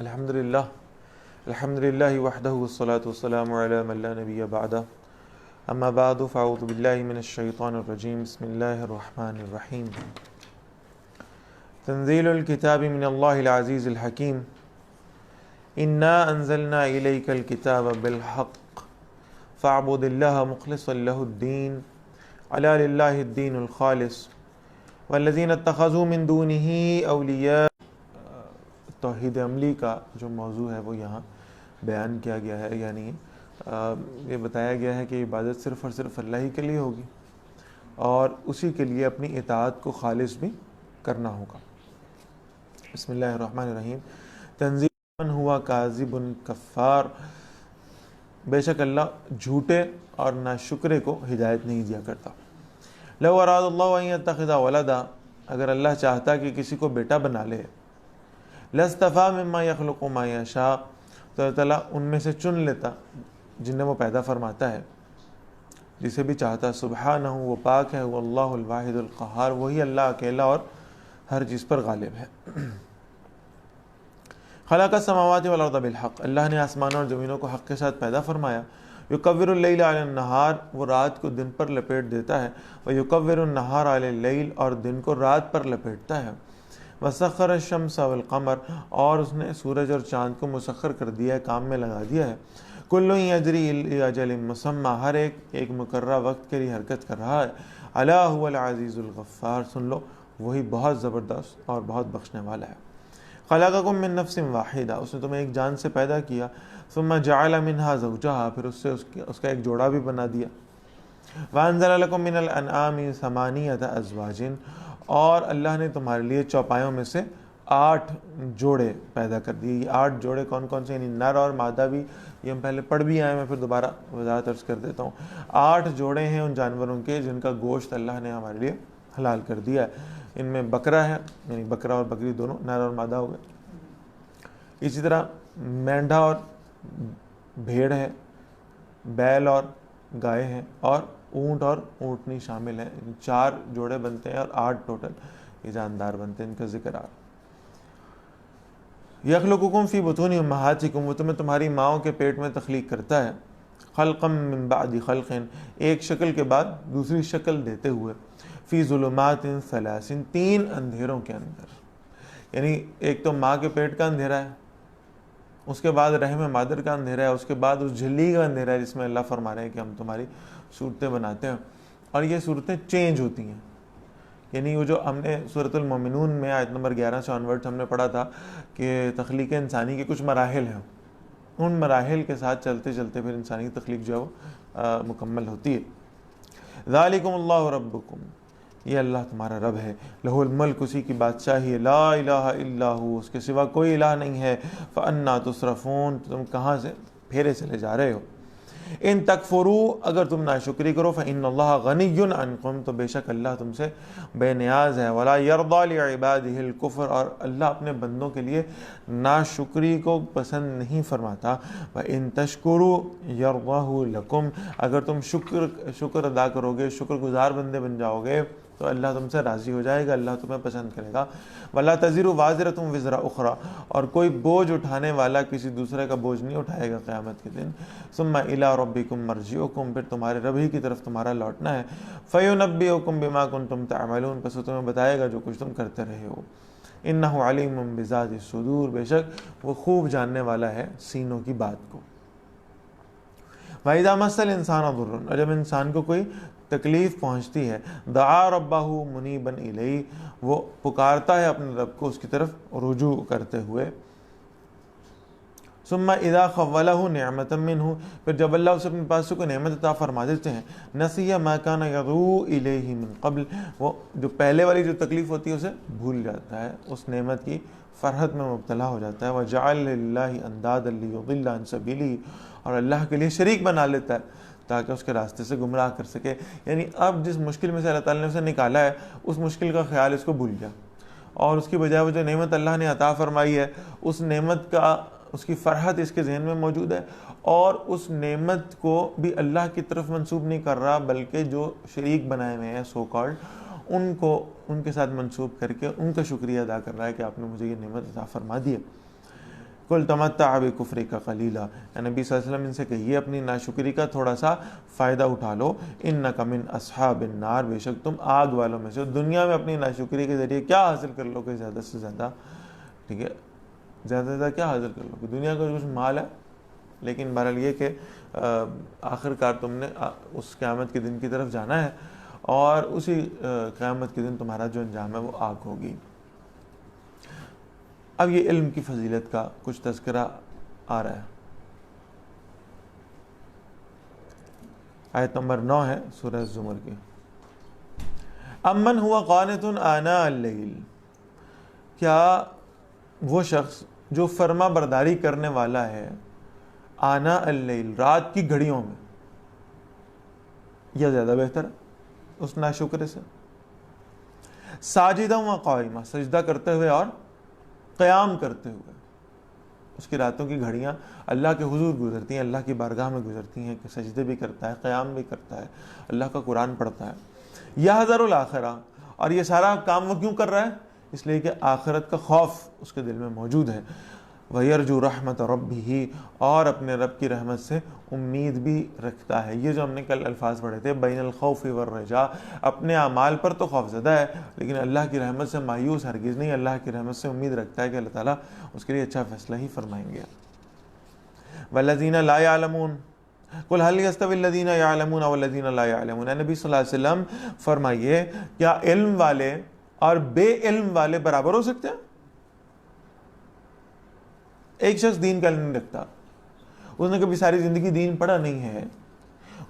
الحمدللہ وحدہ والصلاة والسلام علی من لا نبی بعدہ اما بعد فاعوذ باللہ من الشیطان الرجیم بسم اللہ الرحمن الرحیم تنزیل الکتاب من اللہ العزیز الحکیم انا انزلنا الیک الکتاب بالحق فاعبد اللہ مخلصا لہ الدین الا للہ الدین الخالص والذین اتخذوا من دونہ اولیاء۔ توحید عملی کا جو موضوع ہے وہ یہاں بیان کیا گیا ہے، یعنی یہ بتایا گیا ہے کہ عبادت صرف اور صرف اللہ ہی کے لیے ہوگی اور اسی کے لیے اپنی اطاعت کو خالص بھی کرنا ہوگا۔ بسم اللہ الرحمن الرحیم۔ تنزیل من ہوا کاذب کفار، بے شک اللہ جھوٹے اور ناشکرے کو ہدایت نہیں دیا کرتا۔ لو اراد اللہ ان یتخذ ولدا، اگر اللہ چاہتا کہ کسی کو بیٹا بنا لے، لاصطفیٰ مما یخلق ما یشاء، تو اللہ تعالیٰ ان میں سے چن لیتا جنہیں وہ پیدا فرماتا ہے، جسے بھی چاہتا۔ سبحانہ، وہ پاک ہے، واللہ الواحد القہار، وہی اللہ اکیلا اور ہر چیز پر غالب ہے۔ خلق السماوات والارض بالحق، اللہ نے آسمانوں اور زمینوں کو حق کے ساتھ پیدا فرمایا۔ یکور اللیل علی النہار، وہ رات کو دن پر لپیٹ دیتا ہے، ویکور النہار علی اللیل، اور دن کو رات پر لپیٹتا ہے۔ وسخر الشمس والقمر، اور اس نے سورج اور چاند کو مسخر کر دیا ہے، کام میں لگا دیا ہے۔ کل یجری الی اجل مسمی، ہر ایک مقررہ وقت کے لیے حرکت کر رہا ہے۔ الا هو العزیز الغفار، سن لو وہی بہت زبردست اور بہت بخشنے والا ہے۔ خلقکم من نفس واحدہ، اس نے تمہیں ایک جان سے پیدا کیا۔ ثم جعل منها زوجها، پھر اس سے اس کا ایک جوڑا بھی بنا دیا۔ وانزل لکم من الانعام ثمانیۃ ازواج، اور اللہ نے تمہارے لیے چوپایوں میں سے 8 جوڑے پیدا کر دیے۔ یہ 8 جوڑے کون کون سے، یعنی نر اور مادہ بھی، یہ ہم پہلے پڑھ بھی آئے، میں پھر دوبارہ وضاحت عرض کر دیتا ہوں۔ 8 جوڑے ہیں ان جانوروں کے جن کا گوشت اللہ نے ہمارے لیے حلال کر دیا ہے۔ ان میں بکرا ہے، یعنی بکرا اور بکری دونوں نر اور مادہ ہو گئے۔ اسی طرح مینڈھا اور بھیڑ ہے، بیل اور گائے ہیں، اور اونٹ اور اونٹنی شامل ہیں۔ 4 جوڑے بنتے ہیں اور 8 ٹوٹل یہ جاندار بنتے ہیں، ان کا ذکر آ۔ یخلقکم فی بطون امہاتکم، وہ تمہیں تمہاری ماؤں کے پیٹ میں تخلیق کرتا ہے۔ خلقا من بعد خلق، ایک شکل کے بعد دوسری شکل دیتے ہوئے۔ فی ظلمات ثلاث، 3 اندھیروں کے اندر، یعنی ایک تو ماں کے پیٹ کا اندھیرا ہے، اس کے بعد رحم مادر کا اندھیرا ہے، اس کے بعد اس جھلی کا اندھیرا ہے جس میں اللہ فرما رہے ہیں کہ ہم تمہاری صورتیں بناتے ہیں، اور یہ صورتیں چینج ہوتی ہیں۔ یعنی وہ جو ہم نے سورۃ المومنون میں آیت نمبر 11 سے آنورڈ ہم نے پڑھا تھا کہ تخلیق انسانی کے کچھ مراحل ہیں، ان مراحل کے ساتھ چلتے چلتے پھر انسانی تخلیق جو ہے وہ مکمل ہوتی ہے۔ ذالکم اللہ ربکم، یہ اللہ تمہارا رب ہے۔ لہ الملک، اسی کی بادشاہی ہے۔ لا الہ الا ہو، اس کے سوا کوئی الہ نہیں ہے۔ فانا تصرفون، تم کہاں سے پھیرے چلے جا رہے ہو۔ ان تکفروا، اگر تم ناشکری کرو، فان اللہ غنی عنکم، تو بے شک اللہ تم سے بے نیاز ہے۔ ولا یرضی لعبادہ الکفر، اور اللہ اپنے بندوں کے لیے ناشکری کو پسند نہیں فرماتا۔ وان تشکروا یرضہ لکم، اگر تم شکر ادا کرو گے، شکر گزار بندے بن جاؤ گے، تو اللہ تم سے راضی ہو جائے گا، اللہ تمہیں پسند کرے گا۔ وَلَا تَزِرُ وَازِرَةٌ وِزْرَ أُخْرَى، اور کوئی بوجھ اٹھانے والا کسی دوسرے کا بوجھ نہیں اٹھائے گا قیامت کے دن۔ ثُمَّ إِلَىٰ رَبِّكُمْ مَرْجِعُكُمْ، پھر تمہارے رب ہی کی طرف تمہارا لوٹنا ہے۔ فَيُنَبِّئُكُمْ بِمَا كُنتُمْ تَعْمَلُونَ، پس وہ تمہیں بتائے گا جو کچھ تم کرتے رہے ہو۔ إِنَّهُ عَلِيمٌ بِذَاتِ الصُّدُورِ، بے شک وہ خوب جاننے والا ہے سینوں کی بات کو۔ وَإِذَا مَسَّ الْإِنسَانَ ضُرٌّ، اور جب انسان کو کوئی تکلیف پہنچتی ہے، دعا ربہ منیبا الیہ، وہ پکارتا ہے اپنے رب کو اس کی طرف رجوع کرتے ہوئے۔ ثم اذا خولہ نعمتا منہ، پھر جب اللہ اسے اپنے پاس سے کوئی نعمت عطا فرما دیتے ہیں، نسی ما کان یدعو الیہ من قبل، وہ جو پہلے والی جو تکلیف ہوتی ہے اسے بھول جاتا ہے، اس نعمت کی فرحت میں مبتلا ہو جاتا ہے۔ وجعل للہ اندادا لیضل عن سبیلہ، اور اللہ کے لیے شریک بنا لیتا ہے تاکہ اس کے راستے سے گمراہ کر سکے۔ یعنی اب جس مشکل میں سے اللہ تعالیٰ نے اسے نکالا ہے، اس مشکل کا خیال اس کو بھول گیا، اور اس کی بجائے وہ جو نعمت اللہ نے عطا فرمائی ہے، اس نعمت کا اس کی فرحت اس کے ذہن میں موجود ہے، اور اس نعمت کو بھی اللہ کی طرف منسوب نہیں کر رہا، بلکہ جو شریک بنائے ہوئے ہیں سو کالڈ، ان کو ان کے ساتھ منسوب کر کے ان کا شکریہ ادا کر رہا ہے کہ آپ نے مجھے یہ نعمت عطا فرما دی ہے۔ قل تمتع بکفرک قلیلا، نبی صلی اللہ علیہ وسلم ان سے کہیے اپنی ناشکری کا تھوڑا سا فائدہ اٹھا لو، انک من اصحاب النار، بے شک تم آگ والوں میں سے، دنیا میں اپنی ناشکری کے ذریعے کیا حاصل کر لو کہ زیادہ سے زیادہ، ٹھیک ہے، زیادہ سے زیادہ کیا حاصل کر لو کہ دنیا کا کچھ مال ہے، لیکن بہرحال یہ کہ آخر کار تم نے اس قیامت کے دن کی طرف جانا ہے، اور اسی قیامت کے دن تمہارا جو انجام ہے وہ آگ ہوگی۔ اب یہ علم کی فضیلت کا کچھ تذکرہ آ رہا ہے۔ آیت نمبر 9 ہے سورہ زمر کی۔ امن ہوا قانت آناء اللیل، کیا وہ شخص جو فرما برداری کرنے والا ہے آناء اللیل، رات کی گھڑیوں میں، یا زیادہ بہتر ہے اس ناشکر سے، ساجدا و قائما، سجدہ کرتے ہوئے اور قیام کرتے ہوئے، اس کی راتوں کی گھڑیاں اللہ کے حضور گزرتی ہیں، اللہ کی بارگاہ میں گزرتی ہیں کہ سجدے بھی کرتا ہے، قیام بھی کرتا ہے، اللہ کا قرآن پڑھتا ہے، یحذر الآخرہ، اور یہ سارا کام وہ کیوں کر رہا ہے؟ اس لیے کہ آخرت کا خوف اس کے دل میں موجود ہے، وَيَرْجُو رَحْمَةَ رَبِّهِ، اور اپنے رب کی رحمت سے امید بھی رکھتا ہے۔ یہ جو ہم نے کل الفاظ پڑھے تھے، بین الخوف والرجاء، اپنے اعمال پر تو خوف زدہ ہے لیکن اللہ کی رحمت سے مایوس ہرگز نہیں، اللہ کی رحمت سے امید رکھتا ہے کہ اللہ تعالیٰ اس کے لیے اچھا فیصلہ ہی فرمائیں گے۔ وَالَّذِينَ لَا يَعْلَمُونَ قُلْ هَلْ يَسْتَوِي الَّذِينَ يَعْلَمُونَ وَالَّذِينَ لَا يَعْلَمُونَ، اے نبی صلی اللہ علیہ وسلم فرمائیے کیا علم والے اور بے علم والے برابر ہو سکتے ہیں؟ ایک شخص دین کا علم نہیں رکھتا، اس نے کبھی ساری زندگی دین پڑھا نہیں ہے،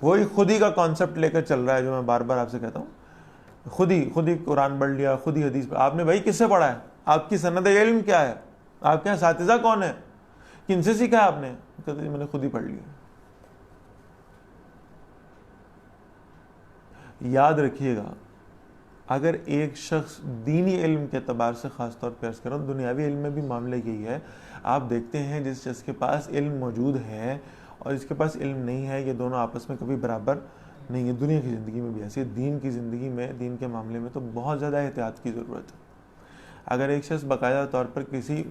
وہی خود ہی کا کانسیپٹ لے کر چل رہا ہے، جو میں بار بار آپ سے کہتا ہوں، خود ہی قرآن پڑھ لیا، خود ہی حدیث پڑھا۔ آپ نے بھائی کس سے پڑھا ہے؟ آپ کی سند علم کیا ہے؟ آپ کے یہاں اساتذہ کون ہے؟ کن سے سیکھا ہے آپ نے؟ کہتے ہیں میں نے خود ہی پڑھ لیا۔ یاد رکھیے گا، اگر ایک شخص دینی علم کے اعتبار سے خاص طور پر عرض کروں، دنیاوی علم میں بھی معاملہ یہی ہے، آپ دیکھتے ہیں جس شخص کے پاس علم موجود ہے اور جس کے پاس علم نہیں ہے، یہ دونوں آپس میں کبھی برابر نہیں ہے۔ دنیا کی زندگی میں بھی ایسے، دین کی زندگی میں، دین کے معاملے میں تو بہت زیادہ احتیاط کی ضرورت ہے۔ اگر ایک شخص باقاعدہ طور پر کسی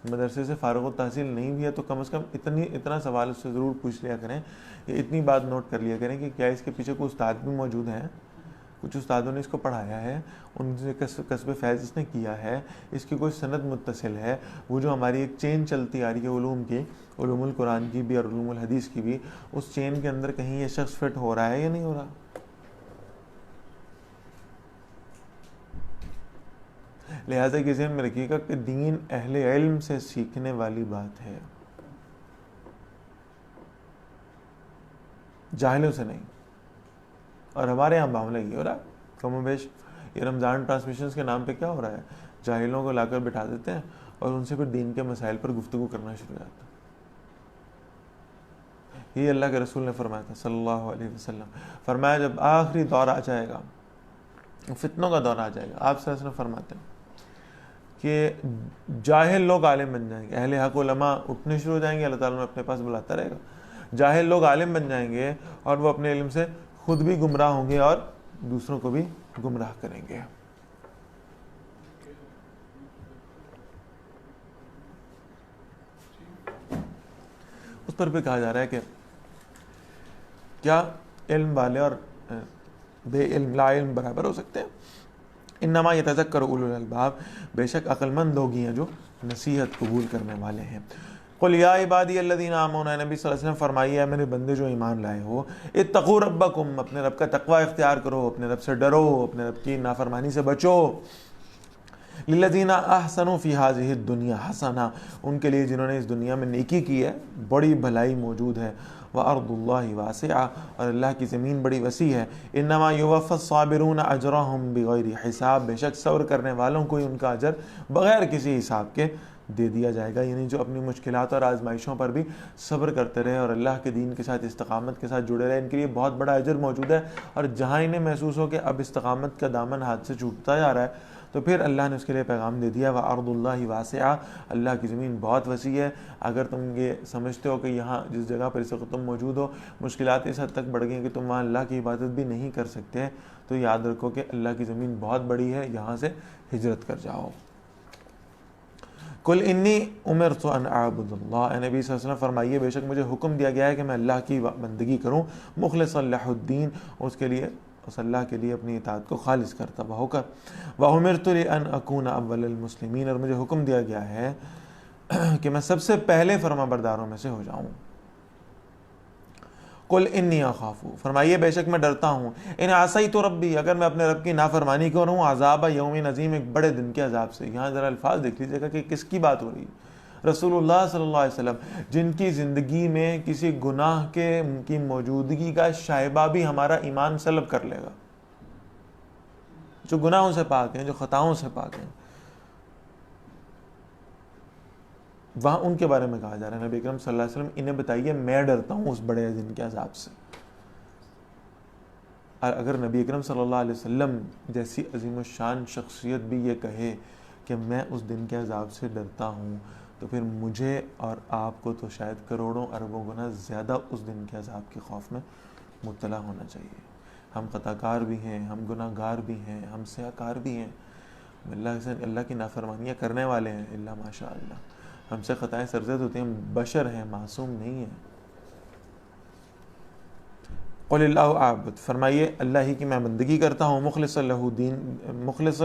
مدرسے سے فارغ التحصیل نہیں بھی ہے تو کم از کم اتنا سوال اس سے ضرور پوچھ لیا کریں، یا اتنی بات نوٹ کر لیا کریں کہ کیا اس کے پیچھے کوئی استاد بھی موجود ہیں، کچھ استادوں نے اس کو پڑھایا ہے، ان سے کسب فیض اس نے کیا ہے، اس کی کوئی سند متصل ہے، وہ جو ہماری ایک چین چلتی آ رہی ہے علوم کی، علوم القرآن کی بھی اور علوم الحدیث کی بھی، اس چین کے اندر کہیں یہ شخص فٹ ہو رہا ہے یا نہیں ہو رہا۔ لہٰذا یہ ذہن میں رکھیے گا کہ دین اہل علم سے سیکھنے والی بات ہے، جاہلوں سے نہیں۔ اور ہمارے یہاں معاملہ یہ ہو رہا ہے کم و بیش، یہ رمضان ٹرانسمیشنز کے نام پہ کیا ہو رہا ہے، جاہلوں کو لا کر بٹھا دیتے ہیں اور ان سے پھر دین کے مسائل پر گفتگو کرنا شروع ہو جاتا ہے۔ یہ اللہ کے رسول نے فرمایا تھا صلی اللہ علیہ وسلم، فرمایا جب آخری دور آ جائے گا، فتنوں کا دور آ جائے گا، آپ صلی اللہ علیہ وسلم فرماتے ہیں کہ جاہل لوگ عالم بن جائیں گے، اہل حق علماء اٹھنے شروع ہو جائیں گے، اللہ تعالیٰ نے اپنے پاس بلاتا رہے گا، جاہل لوگ عالم بن جائیں گے اور وہ اپنے علم سے خود بھی گمراہ ہوں گے اور دوسروں کو بھی گمراہ کریں گے۔ اس پر بھی کہا جا رہا ہے کہ کیا علم والے اور بے علم لا علم برابر ہو سکتے ہیں؟ انما یتذکر اولو الالباب، بے شک عقل مند لوگ ہی ہیں جو نصیحت قبول کرنے والے ہیں۔ قل یا عبادی الذین آمنوا، نبی صلی اللہ علیہ وسلم فرمائیے میرے بندے جو ایمان لائے ہو، اتقوا ربکم، اپنے رب کا تقوی اختیار کرو، اپنے رب سے ڈرو، اپنے رب کی نافرمانی سے بچو۔ للذین احسنوا فی ہذہ الدنیا حسنہ، ان کے لیے جنہوں نے اس دنیا میں نیکی کی ہے بڑی بھلائی موجود ہے۔ وارض اللہ واسعہ، اور اللہ کی زمین بڑی وسیع ہے۔ انما یوفی الصابرون اجرہم بغیر حساب، بے شک صبر کرنے والوں کو ان کا اجر بغیر کسی حساب کے دے دیا جائے گا، یعنی جو اپنی مشکلات اور آزمائشوں پر بھی صبر کرتے رہے اور اللہ کے دین کے ساتھ استقامت کے ساتھ جڑے رہے، ان کے لیے بہت بڑا اجر موجود ہے۔ اور جہاں انہیں محسوس ہو کہ اب استقامت کا دامن ہاتھ سے چھوٹتا جا رہا ہے تو پھر اللہ نے اس کے لیے پیغام دے دیا، وَأَرْضُ اللَّهِ وَاسِعَةٌ، اللہ کی زمین بہت وسیع ہے۔ اگر تم یہ سمجھتے ہو کہ یہاں جس جگہ پر اس وقت تم موجود ہو مشکلات اس حد تک بڑھ گئی کہ تم وہاں اللہ کی عبادت بھی نہیں کر سکتے، تو یاد رکھو کہ اللہ کی زمین بہت بڑی ہے، یہاں سے ہجرت کر جاؤ۔ کل انی امرت ان اعبد اللہ، اے نبی صلی اللہ علیہ وسلم فرمائیے بے شک مجھے حکم دیا گیا ہے کہ میں اللہ کی بندگی کروں، مخلصا لہ الدین، اس کے لیے، اس اللہ کے لیے اپنی اطاعت کو خالص کرتا ہوا ہو کر، وامرت لان اکون اول المسلمین، اور مجھے حکم دیا گیا ہے کہ میں سب سے پہلے فرما برداروں میں سے ہو جاؤں۔ قل انی اخاف، فرمائیے بے شک میں ڈرتا ہوں، ان عصیت ربی، اگر میں اپنے رب کی نافرمانی کروں، عذاب یوم عظیم، ایک بڑے دن کے عذاب سے۔ یہاں ذرا الفاظ دیکھ لیجیے گا کہ کس کی بات ہو رہی ہے، رسول اللہ صلی اللہ علیہ وسلم، جن کی زندگی میں کسی گناہ کی موجودگی کا شائبہ بھی ہمارا ایمان سلب کر لے گا، جو گناہوں سے پاک ہیں، جو خطاؤں سے پاک ہیں، وہاں ان کے بارے میں کہا جا رہا ہے نبی اکرم صلی اللہ علیہ وسلم انہیں بتائیے میں ڈرتا ہوں اس بڑے دن کے عذاب سے۔ اور اگر نبی اکرم صلی اللہ علیہ وسلم جیسی عظیم الشان شخصیت بھی یہ کہے کہ میں اس دن کے عذاب سے ڈرتا ہوں، تو پھر مجھے اور آپ کو تو شاید کروڑوں اربوں گنا زیادہ اس دن کے عذاب کے خوف میں مبتلا ہونا چاہیے۔ ہم خطا کار بھی ہیں، ہم گناہ گار بھی ہیں، ہم سیاہ کار بھی ہیں، اللہ کی نافرمانیاں کرنے والے ہیں، اللہ ماشاء اللہ، ہم سے خطائیں سرزد ہوتی ہیں، ہم بشر ہیں، معصوم نہیں ہیں۔ قل اللہ اعبد، فرمائیے اللہ ہی کی میں بندگی کرتا ہوں، مخلصا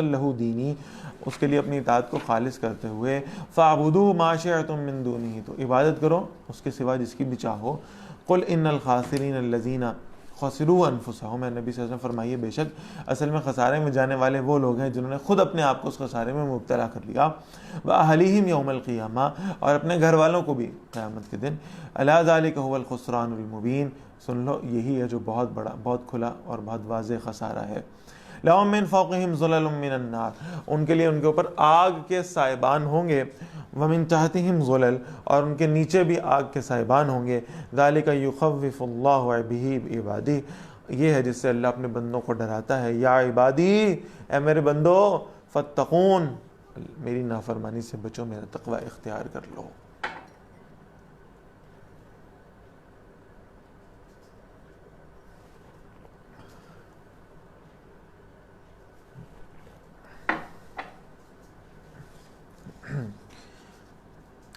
لہ دینی، اس کے لیے اپنی اطاعت کو خالص کرتے ہوئے، فاعبدوہ ما شئتم من دونہ، تو عبادت کرو اس کے سوا جس کی بھی چاہو۔ قل ان الخاسرین الذین خسروا انفسہم، اے نبی صلی اللہ علیہ وسلم فرمائیے بے شک اصل میں خسارے میں جانے والے وہ لوگ ہیں جنہوں نے خود اپنے آپ کو اس خسارے میں مبتلا کر لیا، وَأَهْلِهِمْ يَوْمَ الْقِيَامَةِ، اور اپنے گھر والوں کو بھی قیامت کے دن، أَلَا ذَلِكَ هُوَ الْخُسْرَانُ الْمُبِينُ، سن لو یہی ہے جو بہت بڑا، بہت کھلا اور بہت واضح خسارہ ہے۔ لَهُم مِّن فَوْقِهِمْ ظُلَلٌ مِّنَ النَّارِ، ان کے لیے ان کے اوپر آگ کے سائبان ہوں گے، وَمِن تَحْتِهِمْ ظُلَلٌ، اور ان کے نیچے بھی آگ کے سائبان ہوں گے، ذَلِكَ يُخَوِّفُ اللَّهُ بِهِ عِبَادِهِ، یہ ہے جس سے اللہ اپنے بندوں کو ڈراتا ہے، یا عبادی، اے میرے بندو، فاتقون، میری نافرمانی سے بچو، میرا تقوی اختیار کر لو۔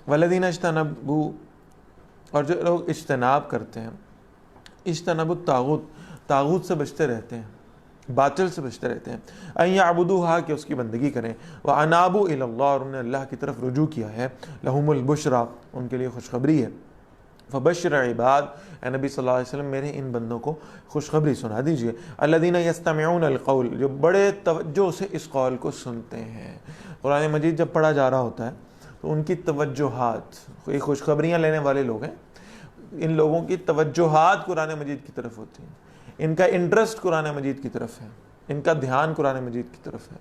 والذین اجتنبوا، اور جو لوگ اجتناب کرتے ہیں، اجتنبوا الطاغوت، طاغوت سے بچتے رہتے ہیں، باطل سے بچتے رہتے ہیں، ان یعبدوہا، کہ اس کی بندگی کریں، وانابوا الی اللہ، اور انہیں اللہ کی طرف رجوع کیا ہے، لہم البشریٰ، ان کے لیے خوشخبری ہے، فبشر عباد، اے نبی صلی اللہ علیہ وسلم میرے ان بندوں کو خوشخبری سنا دیجئے، الذین یستمعون القول، جو بڑے توجہ سے اس قول کو سنتے ہیں۔ قرآن مجید جب پڑھا جا رہا ہوتا ہے تو ان کی توجہات، یہ خوشخبریاں لینے والے لوگ ہیں، ان لوگوں کی توجہات قرآن مجید کی طرف ہوتی ہیں، ان کا انٹرسٹ قرآن مجید کی طرف ہے، ان کا دھیان قرآن مجید کی طرف ہے،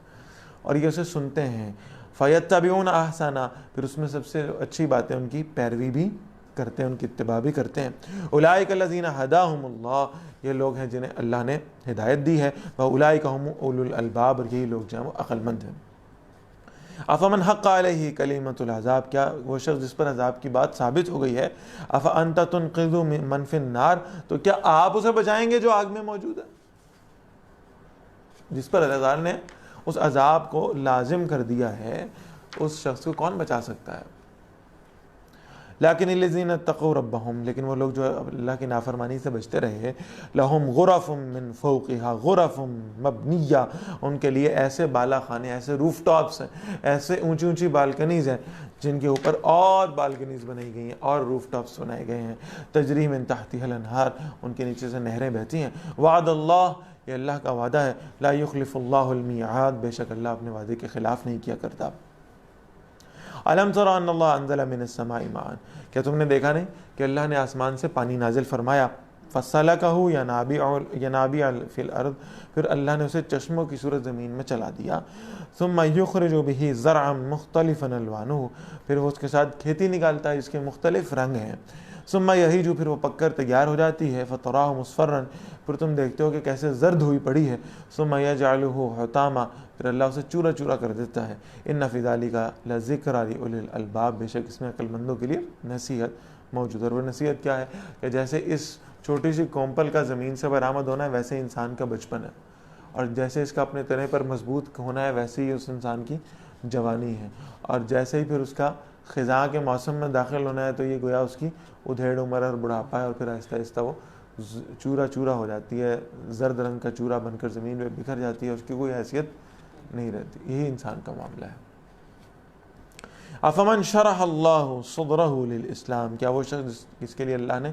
اور یہ اسے سنتے ہیں، فَيَتَّبِعُونَ أَحْسَنَ، پھر اس میں سب سے اچھی باتیں ان کی پیروی بھی کرتے ہیں، ان کی اتباع بھی کرتے ہیں۔ اولئک الذین ھداھم اللہ، یہ لوگ ہیں جنہیں اللہ نے ہدایت دی ہے، واولئک ھم اولو الالباب، اور یہی لوگ جو ہیں وہ عقل مند ہیں۔ افمن حق علیہ کلمۃ العذاب، کیا وہ شخص جس پر عذاب کی بات ثابت ہو گئی ہے، افانت تنقذ من فی النار، تو کیا آپ اسے بچائیں گے جو آگ میں موجود ہے؟ جس پر اللہ تعالیٰ نے اس عذاب کو لازم کر دیا ہے، اس شخص کو کون بچا سکتا ہے؟ لیکن الذین اتقوا ربہم، لیکن وہ لوگ جو اللہ کی نافرمانی سے بچتے رہے، لہم غرف من فوقہا غرف مبنیہ، ان کے لیے ایسے بالا خانے، ایسے روف ٹاپس ہیں، ایسے اونچی اونچی بالکنیز ہیں جن کے اوپر اور بالکنیز بنائی گئی ہیں اور روف ٹاپس بنائے گئے ہیں، تجری من تحتہا الانہار، ان کے نیچے سے نہریں بہتی ہیں، وعد اللہ، یہ اللہ کا وعدہ ہے، لا یخلف اللہ المیعاد، بے شک اللہ اپنے وعدے کے خلاف نہیں کیا کرتا۔ الم تر ان اللہ انزل من السماء ماء، کیا تم نے دیکھا نہیں کہ اللہ نے آسمان سے پانی نازل فرمایا، فسلکہ ینابیع فی الارض، پھر اللہ نے اسے چشموں کی صورت زمین میں چلا دیا، ثم یخرج بہ زرعا مختلفا الوانہ، پھر وہ اس کے ساتھ کھیتی نکالتا ہے جس کے مختلف رنگ ہیں، ثم یہیج، پھر وہ پک کر تیار ہو جاتی ہے، فتراہ مصفرا، پھر تم دیکھتے ہو کہ کیسے زرد ہوئی پڑی ہے، ثم یجعلہ حطاما، پھر اللہ اسے چورا چورا کر دیتا ہے، ان فی ذلک لذکری لاولی الالباب، بے شک اس میں عقل مندوں کے لیے نصیحت موجود ہے۔ اور وہ نصیحت کیا ہے کہ جیسے اس چھوٹی سی کومپل کا زمین سے برآمد ہونا ہے، ویسے ہی انسان کا بچپن ہے، اور جیسے اس کا اپنے تنے پر مضبوط ہونا ہے، ویسے ہی اس انسان کی جوانی ہے، اور جیسے ہی پھر اس کا خزاں کے موسم میں داخل ہونا ہے تو یہ گویا اس کی ادھیڑ عمر اور بڑھاپا ہے، اور پھر آہستہ آہستہ وہ چورا چورا ہو جاتی ہے، زرد رنگ کا چورا بن کر زمین پہ بکھر جاتی ہے، اس کی کوئی حیثیت نہیں رہتی۔ یہی انسان کا معاملہ ہے۔ افمن شرح اللہ صدرہ للاسلام، کیا وہ شخص جس کے لیے اللہ نے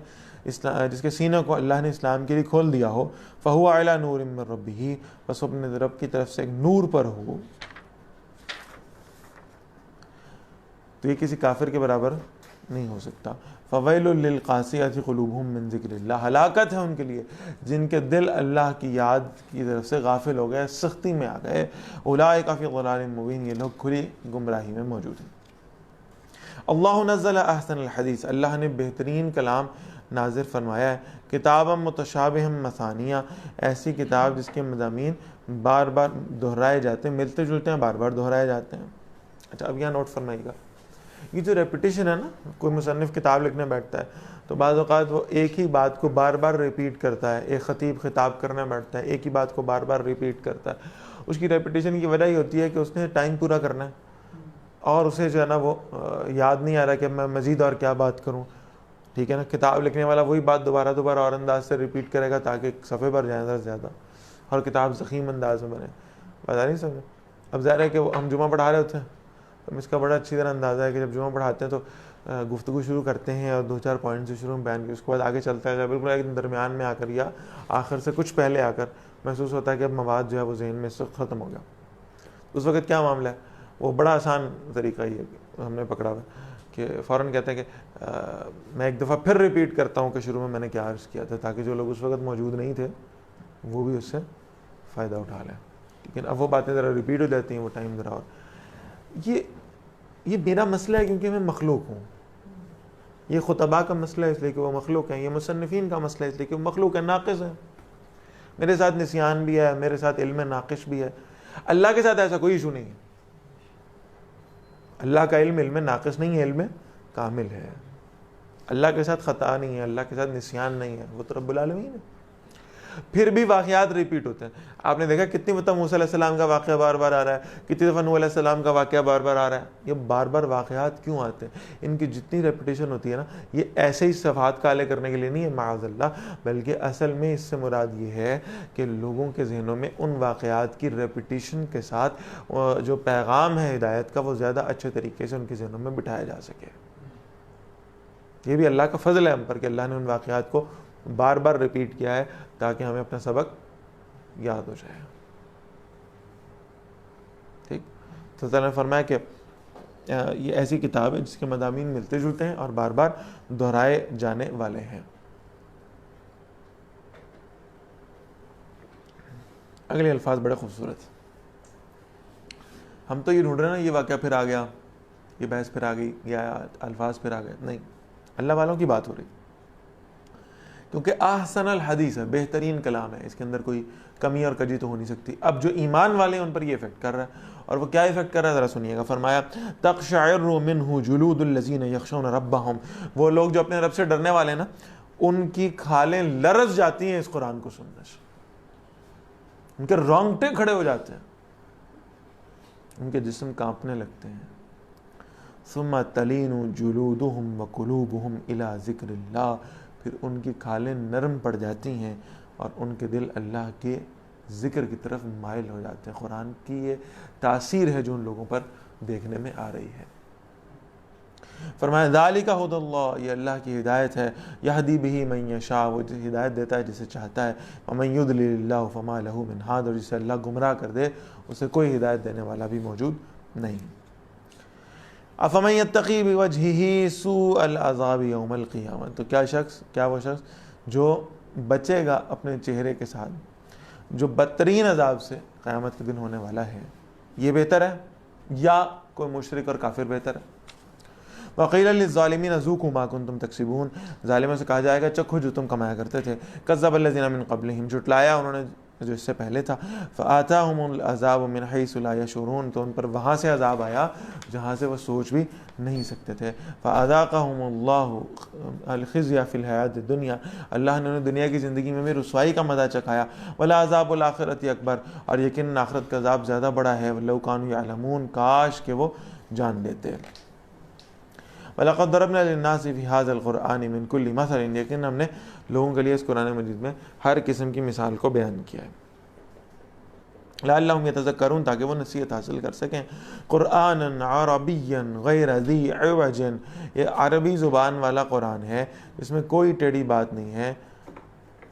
جس کے سینہ کو اللہ نے اسلام کے لیے کھول دیا ہو، فہو علی نور من ربہ، بس وہ اپنے رب کی طرف سے ایک نور پر ہو، تو یہ کسی کافر کے برابر نہیں ہو سکتا۔ فویل للقاسیۃ قلوبہم من ذکر اللہ، ہلاکت ہے ان کے لیے جن کے دل اللہ کی یاد کی طرف سے غافل ہو گئے، سختی میں آ گئے۔ اولئک فی ضلال مبین، یہ لوگ کھلی گمراہی میں موجود ہیں۔ اللہ نزل احسن الحدیث، اللہ نے بہترین کلام نازل فرمایا ہے، کتابا متشابہ مثانیہ، ایسی کتاب جس کے مضامین بار بار دہرائے جاتے ہیں، ملتے جلتے ہیں، بار بار دہرائے جاتے ہیں۔ اچھا اب یہاں نوٹ فرمائیے گا، یہ جو ریپیٹیشن ہے نا، کوئی مصنف کتاب لکھنے بیٹھتا ہے تو بعض اوقات وہ ایک ہی بات کو بار بار ریپیٹ کرتا ہے، ایک خطیب خطاب کرنے بیٹھتا ہے ایک ہی بات کو بار بار ریپیٹ کرتا ہے، اس کی ریپیٹیشن کی وجہ یہ ہوتی ہے کہ اس نے ٹائم پورا کرنا ہے، اور اسے جو ہے نا وہ یاد نہیں آ رہا کہ میں مزید اور کیا بات کروں، ٹھیک ہے نا۔ کتاب لکھنے والا وہی بات دوبارہ اور انداز سے ریپیٹ کرے گا تاکہ صفحے پر جائیں زیادہ سے زیادہ، اور کتاب ضخیم انداز میں بنے، بتا نہیں سمجھے۔ اب ظاہر ہے کہ ہم جمعہ پڑھا رہے ہوتے ہیں، تو اس کا بڑا اچھی طرح اندازہ ہے کہ جب جمعہ پڑھاتے ہیں تو گفتگو شروع کرتے ہیں اور 2-4 پوائنٹ سے شروع میں بیان کی، اس کے بعد آگے چلتا ہے، بالکل ایک درمیان میں آ کر یا آخر سے کچھ پہلے آ کر محسوس ہوتا ہے کہ اب مواد جو ہے وہ ذہن میں اس وقت ختم ہو گیا۔ اس وقت کیا معاملہ ہے؟ وہ بڑا آسان طریقہ ہی ہے ہم نے پکڑا ہوا کہ فوراً کہتے ہیں کہ میں ایک دفعہ پھر ریپیٹ کرتا ہوں کہ شروع میں نے کیا عرض کیا تھا، تاکہ جو لوگ اس وقت موجود نہیں تھے وہ بھی اس سے فائدہ اٹھا لیں۔ لیکن اب وہ باتیں ذرا ریپیٹ ہو جاتی ہیں، وہ ٹائم ذرا، اور یہ میرا مسئلہ ہے کیونکہ میں مخلوق ہوں، یہ خطباء کا مسئلہ ہے اس لیے کہ وہ مخلوق ہیں، یہ مصنفین کا مسئلہ ہے اس لیے کہ وہ مخلوق ہے، ناقص ہے، میرے ساتھ نسیان بھی ہے، میرے ساتھ علم ناقص بھی ہے۔ اللہ کے ساتھ ایسا کوئی ایشو نہیں ہے، اللہ کا علم ناقص نہیں ہے، علم کامل ہے، اللہ کے ساتھ خطا نہیں ہے، اللہ کے ساتھ نسیان نہیں ہے، وہ تو رب العالمین ہے۔ پھر بھی واقعات ریپیٹ ہوتے ہیں۔ آپ نے دیکھا کتنی مرتبہ موسیٰ علیہ السلام کا واقعہ بار بار آ رہا ہے، کتنی دفعہ نوح علیہ السلام کا واقعہ بار بار آ رہا ہے۔ یہ بار بار واقعات کیوں آتے ہیں؟ ان کی جتنی ریپیٹیشن ہوتی ہے نا، یہ ایسے ہی صفحات کالے کرنے کے لیے نہیں ہے معاذ اللہ، بلکہ اصل میں اس سے مراد یہ ہے کہ لوگوں کے ذہنوں میں ان واقعات کی ریپیٹیشن کے ساتھ جو پیغام ہے ہدایت کا وہ زیادہ اچھے طریقے سے ان کے ذہنوں میں بٹھایا جا سکے۔ یہ بھی اللہ کا فضل ہے ہم پر کہ اللہ نے ان واقعات کو بار بار ریپیٹ کیا ہے تاکہ ہمیں اپنا سبق یاد ہو جائے۔ ٹھیک، تو تعالیٰ نے فرمایا کہ یہ ایسی کتاب ہے جس کے مضامین ملتے جلتے ہیں اور بار بار دہرائے جانے والے ہیں۔ اگلے الفاظ بڑے خوبصورت، ہم تو یہ ڈھونڈ رہے ہیں نا یہ واقعہ پھر آ گیا، یہ بحث پھر آ گئی، یا الفاظ پھر آ گئے، نہیں، اللہ والوں کی بات ہو رہی، کیونکہ احسن الحدیث ہے، بہترین کلام ہے، اس کے اندر کوئی کمی اور کجی تو ہو نہیں سکتی۔ اب جو ایمان والے ہیں ان پر یہ افیکٹ کر رہا ہے، اور وہ کیا افیکٹ کر رہا ہے ذرا سنیے گا۔ فرمایا تقشعر منہ جلود الذین یخشون ربہم، وہ لوگ جو اپنے رب سے ڈرنے والے ہیں نا، ان کی کھالیں لرز جاتی ہیں اس قرآن کو سننے سے، ان کے رونگٹے کھڑے ہو جاتے ہیں، ان کے جسم کانپنے لگتے ہیں۔ ثم تلین جلودہم وقلوبہم الی ذکر اللہ، پھر ان کی کھالیں نرم پڑ جاتی ہیں اور ان کے دل اللہ کے ذکر کی طرف مائل ہو جاتے ہیں۔ قرآن کی یہ تاثیر ہے جو ان لوگوں پر دیکھنے میں آ رہی ہے۔ فرمایا ذالک ھدی اللہ، یہ اللہ کی ہدایت ہے، یہدی بہ من یشاء، وہ ہدایت دیتا ہے جسے چاہتا ہے، ومن یضلل اللہ فما لہ من ہاد، اور جسے اللہ گمراہ کر دے اسے کوئی ہدایت دینے والا بھی موجود نہیں۔ افمن یتقی بوجہہ سوء العذاب یوم القیامہ، تو کیا وہ شخص جو بچے گا اپنے چہرے کے ساتھ جو بدترین عذاب سے قیامت کے دن ہونے والا ہے، یہ بہتر ہے یا کوئی مشرک اور کافر بہتر ہے؟ وقیل للظالمین ذوقوا ما کنتم تکسبون، ظالموں سے کہا جائے گا چکھو جو تم کمایا کرتے تھے۔ کذب الذین من قبلہم، جھٹلایا انہوں نے جو اس سے پہلے تھا. فآتاہم العذاب من حیث لا یشعرون، تو ان پر وہاں سے عذاب آیا جہاں سے وہ سوچ بھی نہیں سکتے تھے. فاذاقہم اللہ الخزي فی الحیات الدنیا، اللہ نے انہیں دنیا کی زندگی میں بھی رسوائی کا مزہ چکھایا. ولعذاب الآخرۃ اکبر، اور یقیناً آخرت کا عذاب زیادہ بڑا ہے. لو کانوا یعلمون، کاش کہ وہ جان لیتے. وَلَقَدْ ضَرَبْنَا لِلنَّاسِ فِي هَذَا الْقُرْآنِ مِنْ كُلِّ مَثَلٍ، لیکن ہم نے لوگوں کے لیے اس قرآن مجید میں ہر قسم کی مثال کو بیان کیا ہے. لَعَلَّهُمْ يَتَذَكَّرُونَ، تاکہ وہ نصیحت حاصل کر سکیں. قرآنًا عربیًا غیر ذی عوج، یہ عربی زبان والا قرآن ہے، اس میں کوئی ٹیڑھی بات نہیں ہے.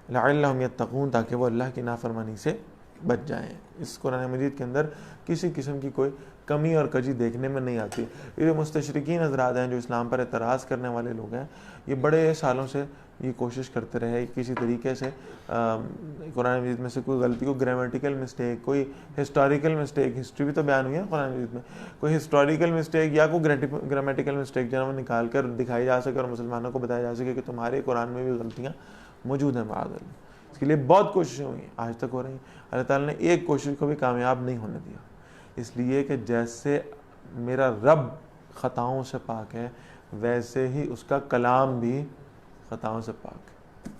لَعَلَّهُمْ يَتَّقُونَ، تاکہ وہ اللہ کی نافرمانی سے بچ جائیں. اس قرآن مجید کے اندر کسی قسم کی کوئی کمی اور کجی دیکھنے میں نہیں آتی. یہ مستشرقین حضرات ہیں جو اسلام پر اعتراض کرنے والے لوگ ہیں، یہ بڑے سالوں سے یہ کوشش کرتے رہے کسی طریقے سے قرآن مجید میں سے کوئی غلطی، کوئی گرامیٹیکل مسٹیک، کوئی ہسٹوریکل مسٹیک، ہسٹری بھی تو بیان ہوئی ہے قرآن مجید میں، کوئی ہسٹوریکل مسٹیک یا کوئی گرامیٹیکل مسٹیک جو ہے وہ نکال کر دکھائی جا سکے اور مسلمانوں کو بتایا جا سکے کہ تمہارے قرآن میں بھی غلطیاں موجود ہیں. معاذ اللہ، اس کے لیے بہت کوششیں ہوئی ہیں، آج تک ہو رہی ہیں. اللہ تعالیٰ نے ایک کوشش کو بھی کامیاب نہیں ہونے دیا، اس لیے کہ جیسے میرا رب خطاؤں سے پاک ہے ویسے ہی اس کا کلام بھی خطاؤں سے پاک ہے.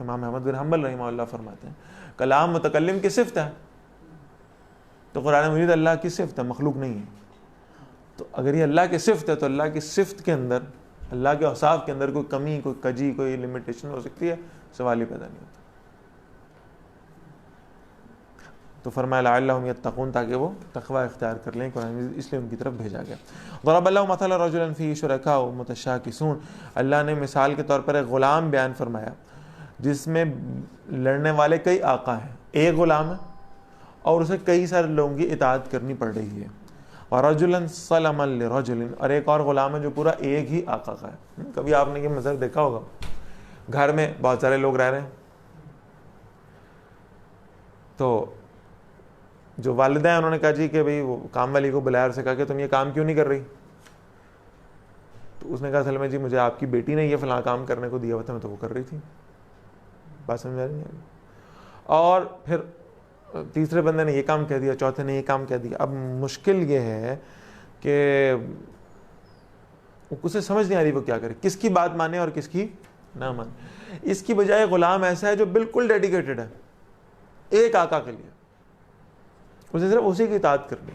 امام احمد بن حنبل رحمہ اللہ فرماتے ہیں کلام متکلم کی صفت ہے، تو قرآن مجید اللہ کی صفت ہے، مخلوق نہیں ہے. تو اگر یہ اللہ کی صفت ہے تو اللہ کی صفت کے اندر، اللہ کے اوصاف کے اندر کوئی کمی، کوئی کجی، کوئی لمیٹیشن ہو سکتی ہے؟ سوال ہی پیدا نہیں ہوتا. تو فرمایا لعلہم یتقون، تاکہ وہ تقوی اختیار کر لیں. قرآن مجید اس لیے ان کی طرف بھیجا گیا. ضرب اللہ مثلا رجلا فیہ شرکاء متشاکسون، اللہ نے مثال کے طور پر ایک غلام بیان فرمایا جس میں لڑنے والے کئی آقا ہیں. ایک غلام ہے اور اسے کئی سارے لوگوں کی اطاعت کرنی پڑ رہی ہے. ورجلا سلما لرجل، اور ایک اور غلام ہے جو پورا ایک ہی آقا کا ہے. کبھی آپ نے یہ منظر دیکھا ہوگا، گھر میں بہت سارے لوگ رہ رہے ہیں، تو جو والدہ ہیں انہوں نے کہا جی کہ بھئی وہ کام والی کو بلایا اور سے کہا کہ تم یہ کام کیوں نہیں کر رہی؟ تو اس نے کہا اصل میں جی مجھے آپ کی بیٹی نے یہ فلاں کام کرنے کو دیا ہوا تھا، میں تو وہ کر رہی تھی. بات سمجھ آ رہی ہے؟ اور پھر تیسرے بندے نے یہ کام کہہ دیا، چوتھے نے یہ کام کہہ دیا. اب مشکل یہ ہے کہ اسے سمجھ نہیں آ رہی وہ کیا کرے، کس کی بات مانے اور کس کی نہ مانے. اس کی بجائے غلام ایسا ہے جو بالکل ڈیڈیکیٹڈ ہے ایک آقا کے لیے، اسے صرف اسی کی اطاعت کرنی.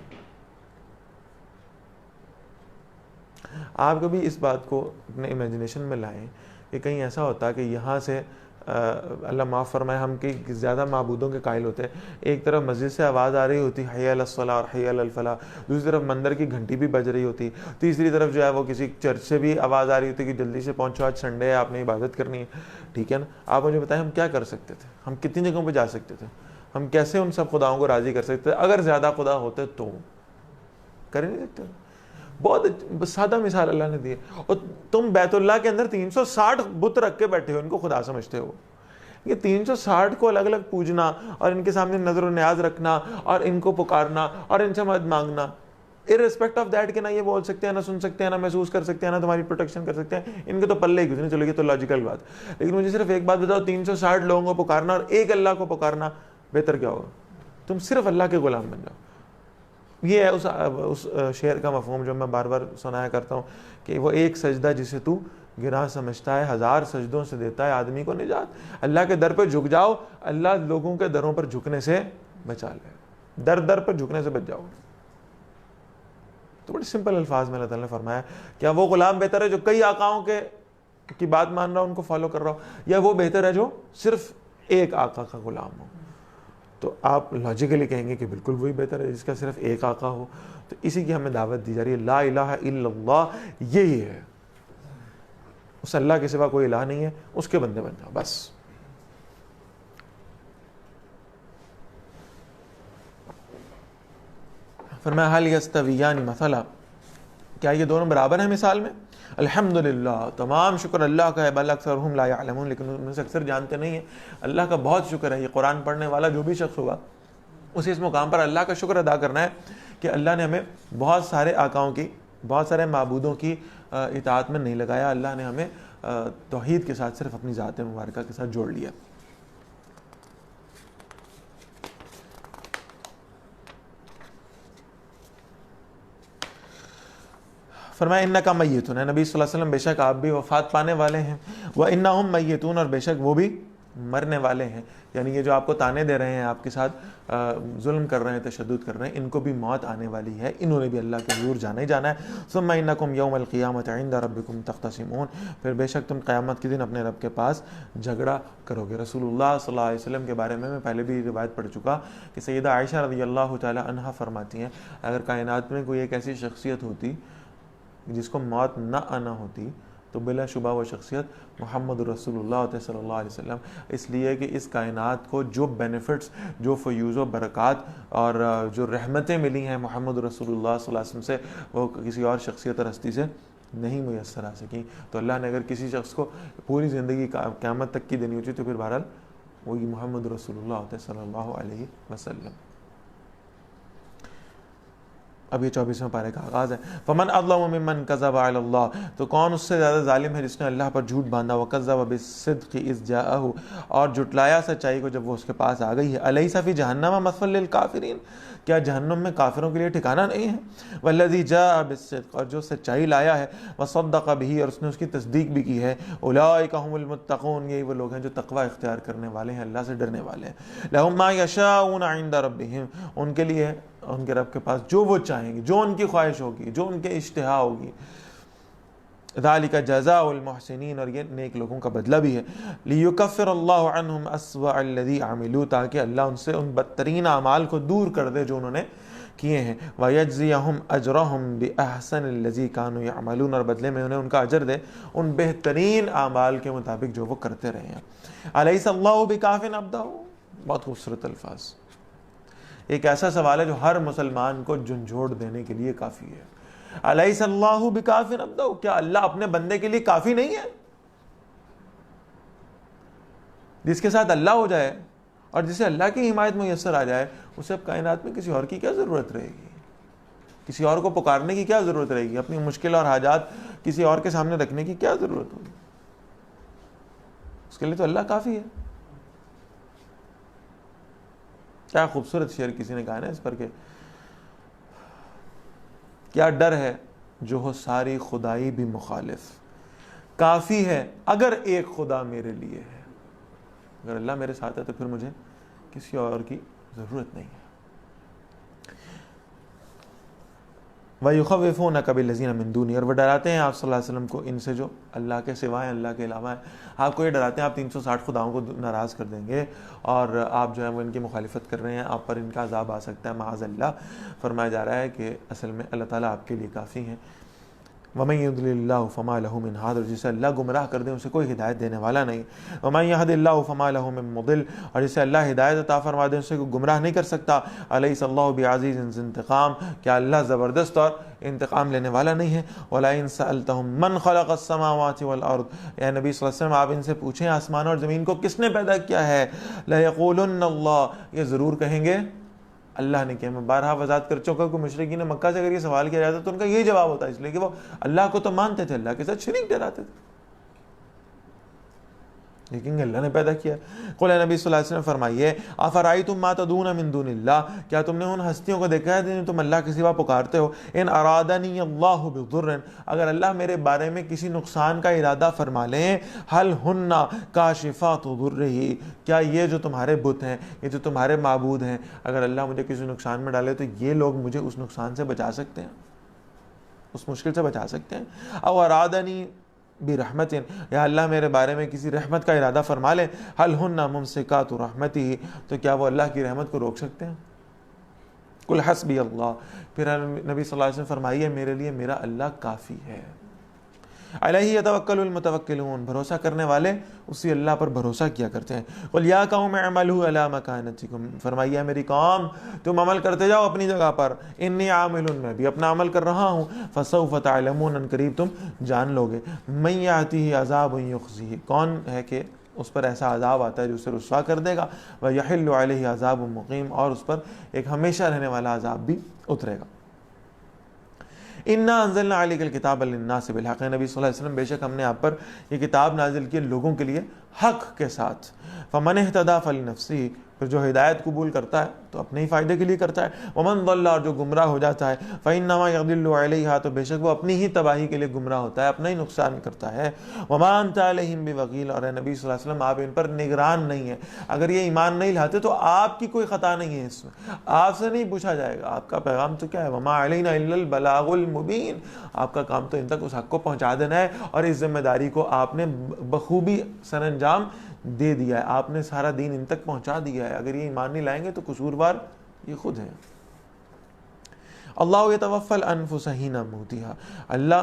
آپ کبھی اس بات کو اپنے امیجنیشن میں لائیں کہ کہیں ایسا ہوتا کہ یہاں سے اللہ معاف فرمائے ہم کی زیادہ معبودوں کے قائل ہوتے ہیں، ایک طرف مسجد سے آواز آ رہی ہوتی حی علی الصلاۃ اور حی علی الفلاح، دوسری طرف مندر کی گھنٹی بھی بج رہی ہوتی، تیسری طرف جو ہے وہ کسی چرچ سے بھی آواز آ رہی ہوتی کہ جلدی سے پہنچو آج سنڈے ہے آپ نے عبادت کرنی ہے. ٹھیک ہے نا، آپ مجھے بتائیں ہم کیا کر سکتے تھے؟ ہم کتنی جگہوں پہ جا سکتے تھے؟ ہم کیسے ان سب خداؤں کو راضی کر سکتے تھے؟ اگر زیادہ خدا ہوتے تو کر ہی نہیں سکتے. بہت سادہ مثال اللہ نے دی ہے. اور تم بیت اللہ کے اندر 360 بت رکھ کے بیٹھے ہو، ان کو خدا سمجھتے ہو. یہ 360 کو الگ الگ پوجنا اور ان کے سامنے نظر و نیاز رکھنا اور ان کو پکارنا اور ان سے مدد مانگنا، ارسپیکٹ آف دیٹ کہ نہ یہ بول سکتے ہیں، نہ سن سکتے ہیں، نہ محسوس کر سکتے ہیں، نہ تمہاری پروٹیکشن کر سکتے ہیں، ان کے تو پلے ہی کچھ نہیں. چلو یہ تو لاجیکل بات. لیکن مجھے صرف ایک بات بتاؤ، 360 لوگوں کو پکارنا اور ایک اللہ کو پکارنا بہتر کیا ہوگا؟ تم صرف اللہ کے غلام بن جاؤ. یہ ہے اس شعر کا مفہوم جو میں بار بار سنایا کرتا ہوں کہ وہ ایک سجدہ جسے تو گناہ سمجھتا ہے 1000 سجدوں سے دیتا ہے آدمی کو نجات. اللہ کے در پہ جھک جاؤ، اللہ لوگوں کے دروں پر جھکنے سے بچا لے. در در پر جھکنے سے بچ جاؤ. تو بڑے سمپل الفاظ میں اللہ تعالیٰ نے فرمایا کیا وہ غلام بہتر ہے جو کئی آقاؤں کی بات مان رہا ہو، ان کو فالو کر رہا ہو، یا وہ بہتر ہے جو صرف ایک آقا کا غلام ہو؟ تو آپ لاجیکلی کہیں گے کہ بالکل وہی بہتر ہے جس کا صرف ایک آقا ہو. تو اسی کی ہمیں دعوت دی جا رہی ہے، لا الہ الا اللہ، یہی ہے. اس اللہ کے سوا کوئی الہ نہیں ہے، اس کے بندے بن جاؤ بس. فرمایا حل یستویان مثلا، کیا یہ دونوں برابر ہیں مثال میں؟ الحمدللہ، تمام شکر اللہ کا ہے. بل اکثرہم لا یعلمون، لیکن ان میں سے اکثر جانتے نہیں ہیں. اللہ کا بہت شکر ہے. یہ قرآن پڑھنے والا جو بھی شخص ہوگا اسے اس مقام پر اللہ کا شکر ادا کرنا ہے کہ اللہ نے ہمیں بہت سارے آقاؤں کی، بہت سارے معبودوں کی اطاعت میں نہیں لگایا. اللہ نے ہمیں توحید کے ساتھ صرف اپنی ذات مبارکہ کے ساتھ جوڑ لیا. فرمایا انکا میتون ہے نبی صلی اللہ علیہ وسلم، بے شک آپ بھی وفات پانے والے ہیں، وانہم میتون اور بے شک وہ بھی مرنے والے ہیں. یعنی یہ جو آپ کو تانے دے رہے ہیں، آپ کے ساتھ ظلم کر رہے ہیں، تشدد کر رہے ہیں، ان کو بھی موت آنے والی ہے، انہوں نے بھی اللہ کے حضور جانا ہی جانا ہے. ثم انکم یوم القیامۃ عند ربکم تختصمون، پھر بے شک تم قیامت کے دن اپنے رب کے پاس جھگڑا کرو گے. رسول اللہ صلی اللہ علیہ وسلم کے بارے میں پہلے بھی روایت پڑھ چکا کہ سیدہ عائشہ رضی اللہ تعالی عنہا فرماتی ہیں اگر کائنات میں کوئی ایک ایسی شخصیت ہوتی جس کو موت نہ آنا ہوتی تو بلا شبہ وہ شخصیت محمد رسول اللہ صلی اللہ علیہ وسلم، اس لیے کہ اس کائنات کو جو بینیفٹس، جو فیوز و برکات اور جو رحمتیں ملی ہیں محمد رسول اللہ صلی اللہ علیہ وسلم سے، وہ کسی اور شخصیت اور ہستی سے نہیں میسر آ سکیں. تو اللہ نے اگر کسی شخص کو پوری زندگی قیامت تک کی دینی ہوتی تو پھر بہرحال وہی محمد رسول اللہ ہوتے صلی اللہ علیہ وسلم. اب یہ 24واں پارے کا آغاز ہے. فمن اظلم ممن کذب علی اللہ، تو کون اس سے زیادہ ظالم ہے جس نے اللہ پر جھوٹ باندھا، وکذب بالصدق اذ جاءہ، اور جھٹلایا سچائی کو جب وہ اس کے پاس آ گئی ہے. الیس فی جہنم مثوی للکافرین، کیا جہنم میں کافروں کے لیے ٹھکانہ نہیں ہے. والذی جاء بالصدق، اور جو سچائی لایا ہے، وصدق بہ، اور اس نے اس کی تصدیق بھی کی ہے. اولئک هم المتقون، یہی وہ لوگ ہیں جو تقوی اختیار کرنے والے ہیں، اللہ سے ڈرنے والے ہیں. لہم ما یشاءون عند ربہم، ان کے لیے ان کے رب کے پاس جو وہ چاہیں گے، جو ان کی خواہش ہوگی، جو ان کے اشتہا ہوگی. ذالک جزاء المحسنین، اور یہ نیک لوگوں کا بدلہ بھی ہے. لیکفر اللہ عنہم اسوأ الذی عملوا، تاکہ اللہ ان سے ان بدترین اعمال کو دور کر دے جو انہوں نے کیے ہیں. ویجزیہم اجرہم باحسن الذی کانوا یعملون، اور بدلے میں انہیں ان کا اجر دے ان بہترین اعمال کے مطابق جو وہ کرتے رہے ہیں. الیس اللہ بکاف عبدہ، بہت خوبصورت الفاظ. ایک ایسا سوال ہے جو ہر مسلمان کو جھنجھوڑ دینے کے لیے کافی ہے. الیس اللہ بکاف عبدہ، کیا اللہ اپنے بندے کے لیے کافی نہیں ہے؟ جس کے ساتھ اللہ ہو جائے اور جسے اللہ کی حمایت میسر آ جائے، اسے اب کائنات میں کسی اور کی کیا ضرورت رہے گی؟ کسی اور کو پکارنے کی کیا ضرورت رہے گی؟ اپنی مشکل اور حاجات کسی اور کے سامنے رکھنے کی کیا ضرورت ہوگی؟ اس کے لیے تو اللہ کافی ہے. کیا خوبصورت شعر کسی نے کہا نا اس پر کہ کیا ڈر ہے جو ہو ساری خدائی بھی مخالف، کافی ہے اگر ایک خدا میرے لیے ہے. اگر اللہ میرے ساتھ ہے تو پھر مجھے کسی اور کی ضرورت نہیں ہے. وَيُخَوِّفُونَكَ بِالَّذِينَ مِن دُونِهِ، اور وہ ڈراتے ہیں آپ صلی اللہ علیہ وسلم کو ان سے جو اللہ کے سوا ہیں، اللہ کے علاوہ ہیں. آپ کو یہ ڈراتے ہیں آپ 360 خداؤں کو ناراض کر دیں گے اور آپ جو ہے وہ ان کی مخالفت کر رہے ہیں، آپ پر ان کا عذاب آ سکتا ہے. معاذ اللہ. فرمایا جا رہا ہے کہ اصل میں اللہ تعالیٰ آپ کے لیے کافی ہیں. وَمَن يُضْلِلِ اللَّهُ فَمَا لَهُ مِنْ هَادٍ، اور جسے اللہ گمراہ کر دے اسے کوئی ہدایت دینے والا نہیں. وَمَن يَهْدِ اللَّهُ فَمَا لَهُ مِن مُضِلٍّ، اور جسے اللہ ہدایت عطا فرما دے اسے کوئی گمراہ نہیں کر سکتا. أَلَيْسَ اللَّهُ بِعَزِيزٍ ذِي انتقام، کیا اللہ زبردست اور انتقام لینے والا نہیں ہے. وَلَئِن سَأَلْتَهُم مَّنْ خَلَقَ السَّمَاوَاتِ وَالْأَرْضَ، اے نبی صلی اللہ علیہ وسلم آپ ان سے پوچھیں آسمان اور زمین کو کس نے پیدا کیا ہے. لَيَقُولُنَّ اللَّهُ، یہ ضرور کہیں گے اللہ نے کیا. میں بارہا وضاحت کر چکا کہ مشرکین مکہ سے اگر یہ سوال کیا جاتا تو ان کا یہی جواب ہوتا ہے، اس لیے کہ وہ اللہ کو تو مانتے تھے، اللہ کے ساتھ شریک ٹھہراتے تھے، لیکن اللہ نے پیدا کیا. قل اے نبی صلی اللہ علیہ وسلم فرمائیے افرأیتم ما تدعون من دون اللہ، کیا تم نے ان ہستیوں کو دیکھا ہے جنہیں تم اللہ کے سوا پکارتے ہو. ان ارادنی اللہ بضر، اگر اللہ میرے بارے میں کسی نقصان کا ارادہ فرما لیں، هل ہن کاشفات ضرہ، کیا یہ جو تمہارے بت ہیں، یہ جو تمہارے معبود ہیں، اگر اللہ مجھے کسی نقصان میں ڈالے تو یہ لوگ مجھے اس نقصان سے بچا سکتے ہیں، اس مشکل سے بچا سکتے ہیں. او ارادنی برحمت، یا اللہ میرے بارے میں کسی رحمت کا ارادہ فرما لے، هل ہن ممسکات رحمتہ، تو کیا وہ اللہ کی رحمت کو روک سکتے ہیں. قل حسبی اللہ، پھر نبی صلی اللہ علیہ وسلم فرمائیے میرے لیے میرا اللہ کافی ہے. علیہ یتوکل المتوکلون، بھروسہ کرنے والے اسی اللہ پر بھروسہ کیا کرتے ہیں. قل یا قوم اعملوا علی مکانتکم، فرمائیے میری قوم تم عمل کرتے جاؤ اپنی جگہ پر. انی عامل، میں بھی اپنا عمل کر رہا ہوں. فسوف تعلمون، ان قریب تم جان لوگے. من یاتیہ عذاب یخزیہ، کون ہے کہ اس پر ایسا عذاب آتا ہے جو اسے رسوا کر دے گا. ویحل علیہ عذاب مقیم، اور اس پر ایک ہمیشہ رہنے والا عذاب بھی اترے گا. انا انزلنا علیک الکتاب للناس بالحق، نبی صلی اللہ علیہ وسلم بے شک ہم نے آپ پر یہ کتاب نازل کی لوگوں کے لیے حق کے ساتھ. فمن اہتدی فلنفسہ، پھر جو ہدایت قبول کرتا ہے تو اپنے ہی فائدے کے لیے کرتا ہے. ومن ضل، اور جو گمراہ ہو جاتا ہے، فإنما يضل علیہا، تو بے شک وہ اپنی ہی تباہی کے لیے گمراہ ہوتا ہے، اپنا ہی نقصان کرتا ہے. وما انت علیہم بوکیل، اور اے نبی صلی اللہ علیہ وسلم آپ ان پر نگران نہیں ہیں. اگر یہ ایمان نہیں لاتے تو آپ کی کوئی خطا نہیں ہے اس میں، آپ سے نہیں پوچھا جائے گا. آپ کا پیغام تو کیا ہے؟ وما علینا الا البلاغ المبین، آپ کا کام تو ان تک اس حق کو پہنچا دینا ہے، اور اس ذمہ داری کو آپ نے بخوبی سر انجام دے دیا ہے. آپ نے سارا دین ان تک پہنچا دیا ہے. اگر یہ ایمان نہیں لائیں گے تو قصوروار یہ خود ہے. اللہ یتوفی الانفس حین موتہا، اللہ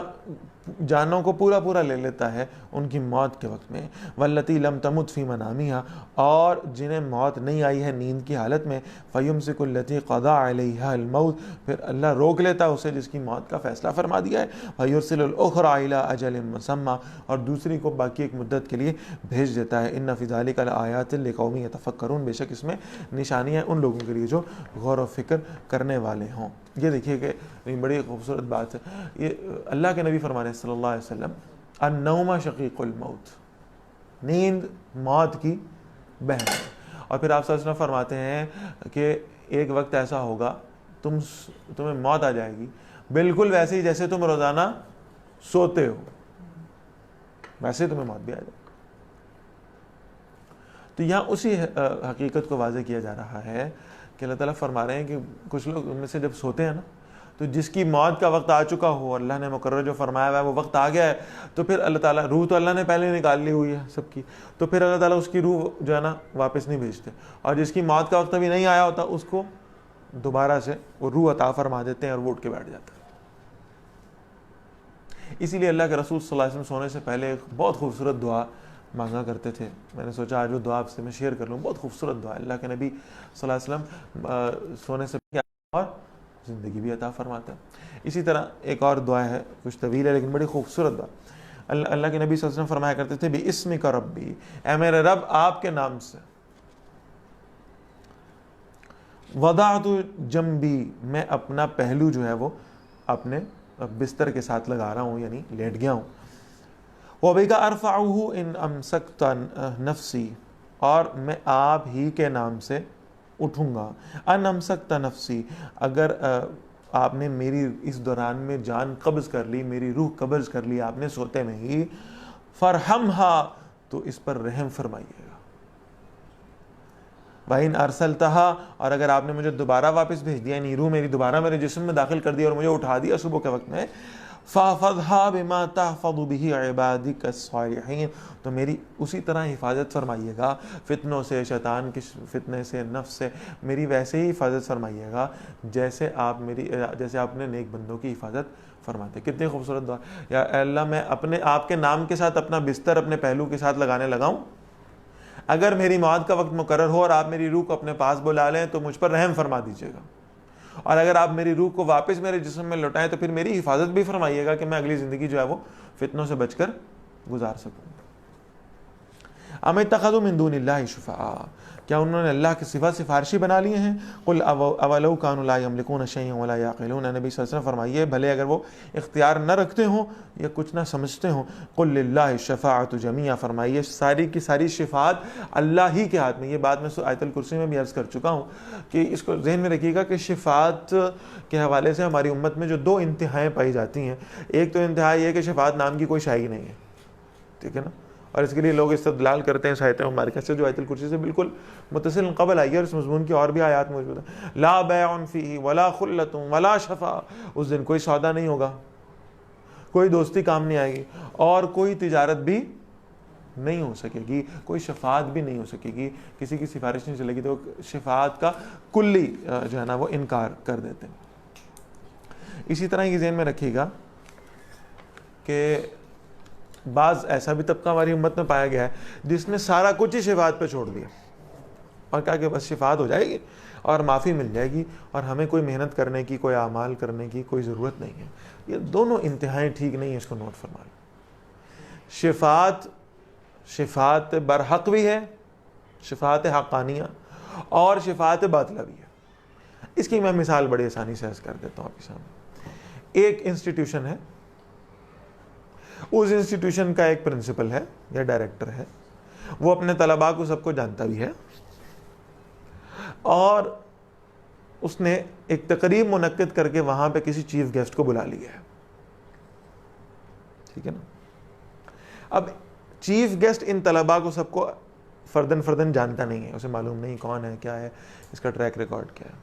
جانوں کو پورا لے لیتا ہے ان کی موت کے وقت میں. واللتی لم تمت فی منامہا، اور جنہیں موت نہیں آئی ہے نیند کی حالت میں. فیمسک التی قضی علیہا الموت، پھر اللہ روک لیتا ہے اسے جس کی موت کا فیصلہ فرما دیا ہے. ویرسل الاخری الی اجل مسمی، اور دوسری کو باقی ایک مدت کے لیے بھیج دیتا ہے. ان فی ذلک لآیات لقوم یتفکرون، بے شک اس میں نشانیاں ان لوگوں کے لیے جو غور و فکر کرنے والے ہوں. یہ دیکھیے کہ بڑی خوبصورت بات ہے. یہ اللہ کے نبی فرمانے صلی اللہ علیہ وسلم، النوم شقیق الموت، نیند موت کی بہن ہے. اور پھر آپ صلی اللہ علیہ وسلم فرماتے ہیں کہ ایک وقت ایسا ہوگا تمہیں موت آ جائے گی بالکل ویسے ہی جیسے تم روزانہ سوتے ہو، ویسے ہی تمہیں موت بھی آ جائے گی. تو یہاں اسی حقیقت کو واضح کیا جا رہا ہے کہ اللہ تعالیٰ فرما رہے ہیں کہ کچھ لوگ ان میں سے جب سوتے ہیں نا، تو جس کی موت کا وقت آ چکا ہو، اللہ نے مقرر جو فرمایا ہوا ہے وہ وقت آ گیا ہے، تو پھر اللہ تعالیٰ، روح تو اللہ نے پہلے نکال لی ہوئی ہے سب کی، تو پھر اللہ تعالیٰ اس کی روح جو ہے نا واپس نہیں بھیجتے. اور جس کی موت کا وقت ابھی نہیں آیا ہوتا اس کو دوبارہ سے وہ روح عطا فرما دیتے ہیں اور وہ اٹھ کے بیٹھ جاتا ہے. اسی لیے اللہ کے رسول صلی اللہ علیہ وسلم سونے سے پہلے ایک بہت خوبصورت دعا مانگا کرتے تھے. میں نے سوچا آج وہ دعا آپ سے میں شیئر کر لوں. بہت خوبصورت دعا ہے. اللہ کے نبی صلی اللہ علیہ وسلم سونے سے پہلے اور زندگی بھی عطا فرماتا ہے. اسی طرح ایک اور دعا ہے، کچھ طویل ہے لیکن بڑی خوبصورت دعا. اللہ کے نبی صلی اللہ علیہ وسلم فرمایا کرتے تھے، بِاسْمِکَ ربی، اے میرے رب آپ کے نام سے. وضعت جنبی، میں اپنا پہلو جو ہے وہ اپنے بستر کے ساتھ لگا رہا ہوں، یعنی لیٹ گیا ہوں. وَبِكَ أَرْفَعُهُ إِنْ أَمْسَكْتَ نَفْسِي، اور میں آپ ہی کے نام سے اٹھوں گا. ان امسکت نفسی، اگر آپ نے میری اس دوران میں جان قبض کر لی، میری روح قبض کر لی آپ نے سوتے میں ہی، فرحمہا، تو اس پر رحم فرمائیے گا. وَإِنْ أَرْسَلْتَهَا، اور اگر آپ نے مجھے دوبارہ واپس بھیج دیا، یعنی روح میری دوبارہ میرے جسم میں داخل کر دیا اور مجھے اٹھا دیا صبح کے وقت میں، فَحْفَظْهَا بِمَا تَحْفَظُ بِهِ عِبَادِكَ الصَّالِحِينَ، تو میری اسی طرح حفاظت فرمائیے گا فتنوں سے، شیطان کے فتنے سے، نفس سے، میری ویسے ہی حفاظت فرمائیے گا جیسے آپ نے نیک بندوں کی حفاظت فرماتے. کتنی خوبصورت دعا. یا اے اللہ، میں اپنے آپ کے نام کے ساتھ اپنا بستر اپنے پہلو کے ساتھ لگانے لگا ہوں. اگر میری موت کا وقت مقرر ہو اور آپ میری روح کو اپنے پاس بلا لیں تو مجھ پر رحم فرما دیجیے گا. اور اگر آپ میری روح کو واپس میرے جسم میں لوٹائیں تو پھر میری حفاظت بھی فرمائیے گا کہ میں اگلی زندگی جو ہے وہ فتنوں سے بچ کر گزار سکوں. ام اتخذوا من دون اللہ شفعاء، کیا انہوں نے اللہ کے سوا سفارشی بنا لیے ہیں. قل اولو کانوا لا یملکون شیئا ولا یعقلون، نبی صلی اللہ علیہ وسلم فرمائیے بھلے اگر وہ اختیار نہ رکھتے ہوں یا کچھ نہ سمجھتے ہوں. قل للہ الشفاعۃ جمیعا، فرمائیے ساری کی ساری شفاعت اللہ ہی کے ہاتھ میں. یہ بات میں آیت الکرسی میں بھی عرض کر چکا ہوں کہ اس کو ذہن میں رکھیے گا کہ شفاعت کے حوالے سے ہماری امت میں جو دو انتہائیں پائی جاتی ہیں. ایک تو انتہا یہ ہے کہ شفاعت نام کی کوئی شے ہی نہیں ہے، ٹھیک ہے نا، اور اس کے لیے لوگ استدلال کرتے ہیں آیت مبارکہ سے جو آیت الکرسی سے بالکل متصل قبل آئی ہے، اور اس مضمون کی اور بھی آیات موجود ہیں. لا بیع فیہ ولا خلۃ ولا شفاعہ، اس دن کوئی سودا نہیں ہوگا، کوئی دوستی کام نہیں آئے گی، اور کوئی تجارت بھی نہیں ہو سکے گی، کوئی شفاعت بھی نہیں ہو سکے گی، کسی کی سفارش نہیں چلے گی. تو شفاعت کا کلی جو ہے نا وہ انکار کر دیتے ہیں. اسی طرح یہ ذہن میں رکھیے گا کہ بعض ایسا بھی طبقہ ہماری امت میں پایا گیا ہے جس نے سارا کچھ ہی شفاعت پہ چھوڑ دیا اور کہا کہ بس شفاعت ہو جائے گی اور معافی مل جائے گی اور ہمیں کوئی محنت کرنے کی، کوئی اعمال کرنے کی کوئی ضرورت نہیں ہے. یہ دونوں انتہائیں ٹھیک نہیں ہیں، اس کو نوٹ فرما لیں. شفاعت برحق بھی ہے، شفاعت حقانیہ، اور شفاعت باطلہ بھی ہے. اس کی میں مثال بڑی آسانی سے عرض کر دیتا ہوں آپ کے سامنے. ایک انسٹیٹیوشن ہے، اس انسٹیٹیوشن کا ایک پرنسپل ہے یا ڈائریکٹر ہے، وہ اپنے طلباء کو سب کو جانتا بھی ہے، اور اس نے ایک تقریب منعقد کر کے وہاں پہ کسی چیف گیسٹ کو بلا لیا ہے. ٹھیک ہے نا. اب چیف گیسٹ ان طلباء کو سب کو فردن جانتا نہیں ہے, اسے معلوم نہیں کون ہے, کیا ہے, اس کا ٹریک ریکارڈ کیا ہے,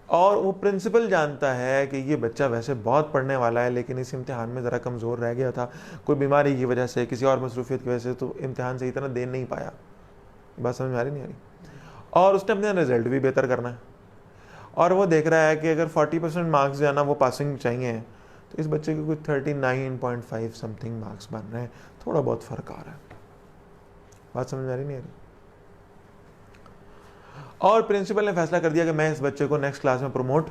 اور وہ پرنسپل جانتا ہے کہ یہ بچہ ویسے بہت پڑھنے والا ہے لیکن اس امتحان میں ذرا کمزور رہ گیا تھا, کوئی بیماری کی وجہ سے, کسی اور مصروفیت کی وجہ سے, تو امتحان صحیح طرح دے نہیں پایا. بات سمجھ میں آ رہی نہیں آ رہی؟ اور اس نے اپنا رزلٹ بھی بہتر کرنا ہے, اور وہ دیکھ رہا ہے کہ اگر 40% مارکس جو ہے نا وہ پاسنگ چاہیے, تو اس بچے کے کوئی 39.5 سم تھنگ مارکس بن رہے ہیں, تھوڑا بہت فرق آ رہا ہے. بات سمجھ میں آ رہی نہیں آ رہی؟ اور پرنسپل نے فیصلہ کر دیا کہ میں اس بچے کو نیکسٹ کلاس میں پروموٹ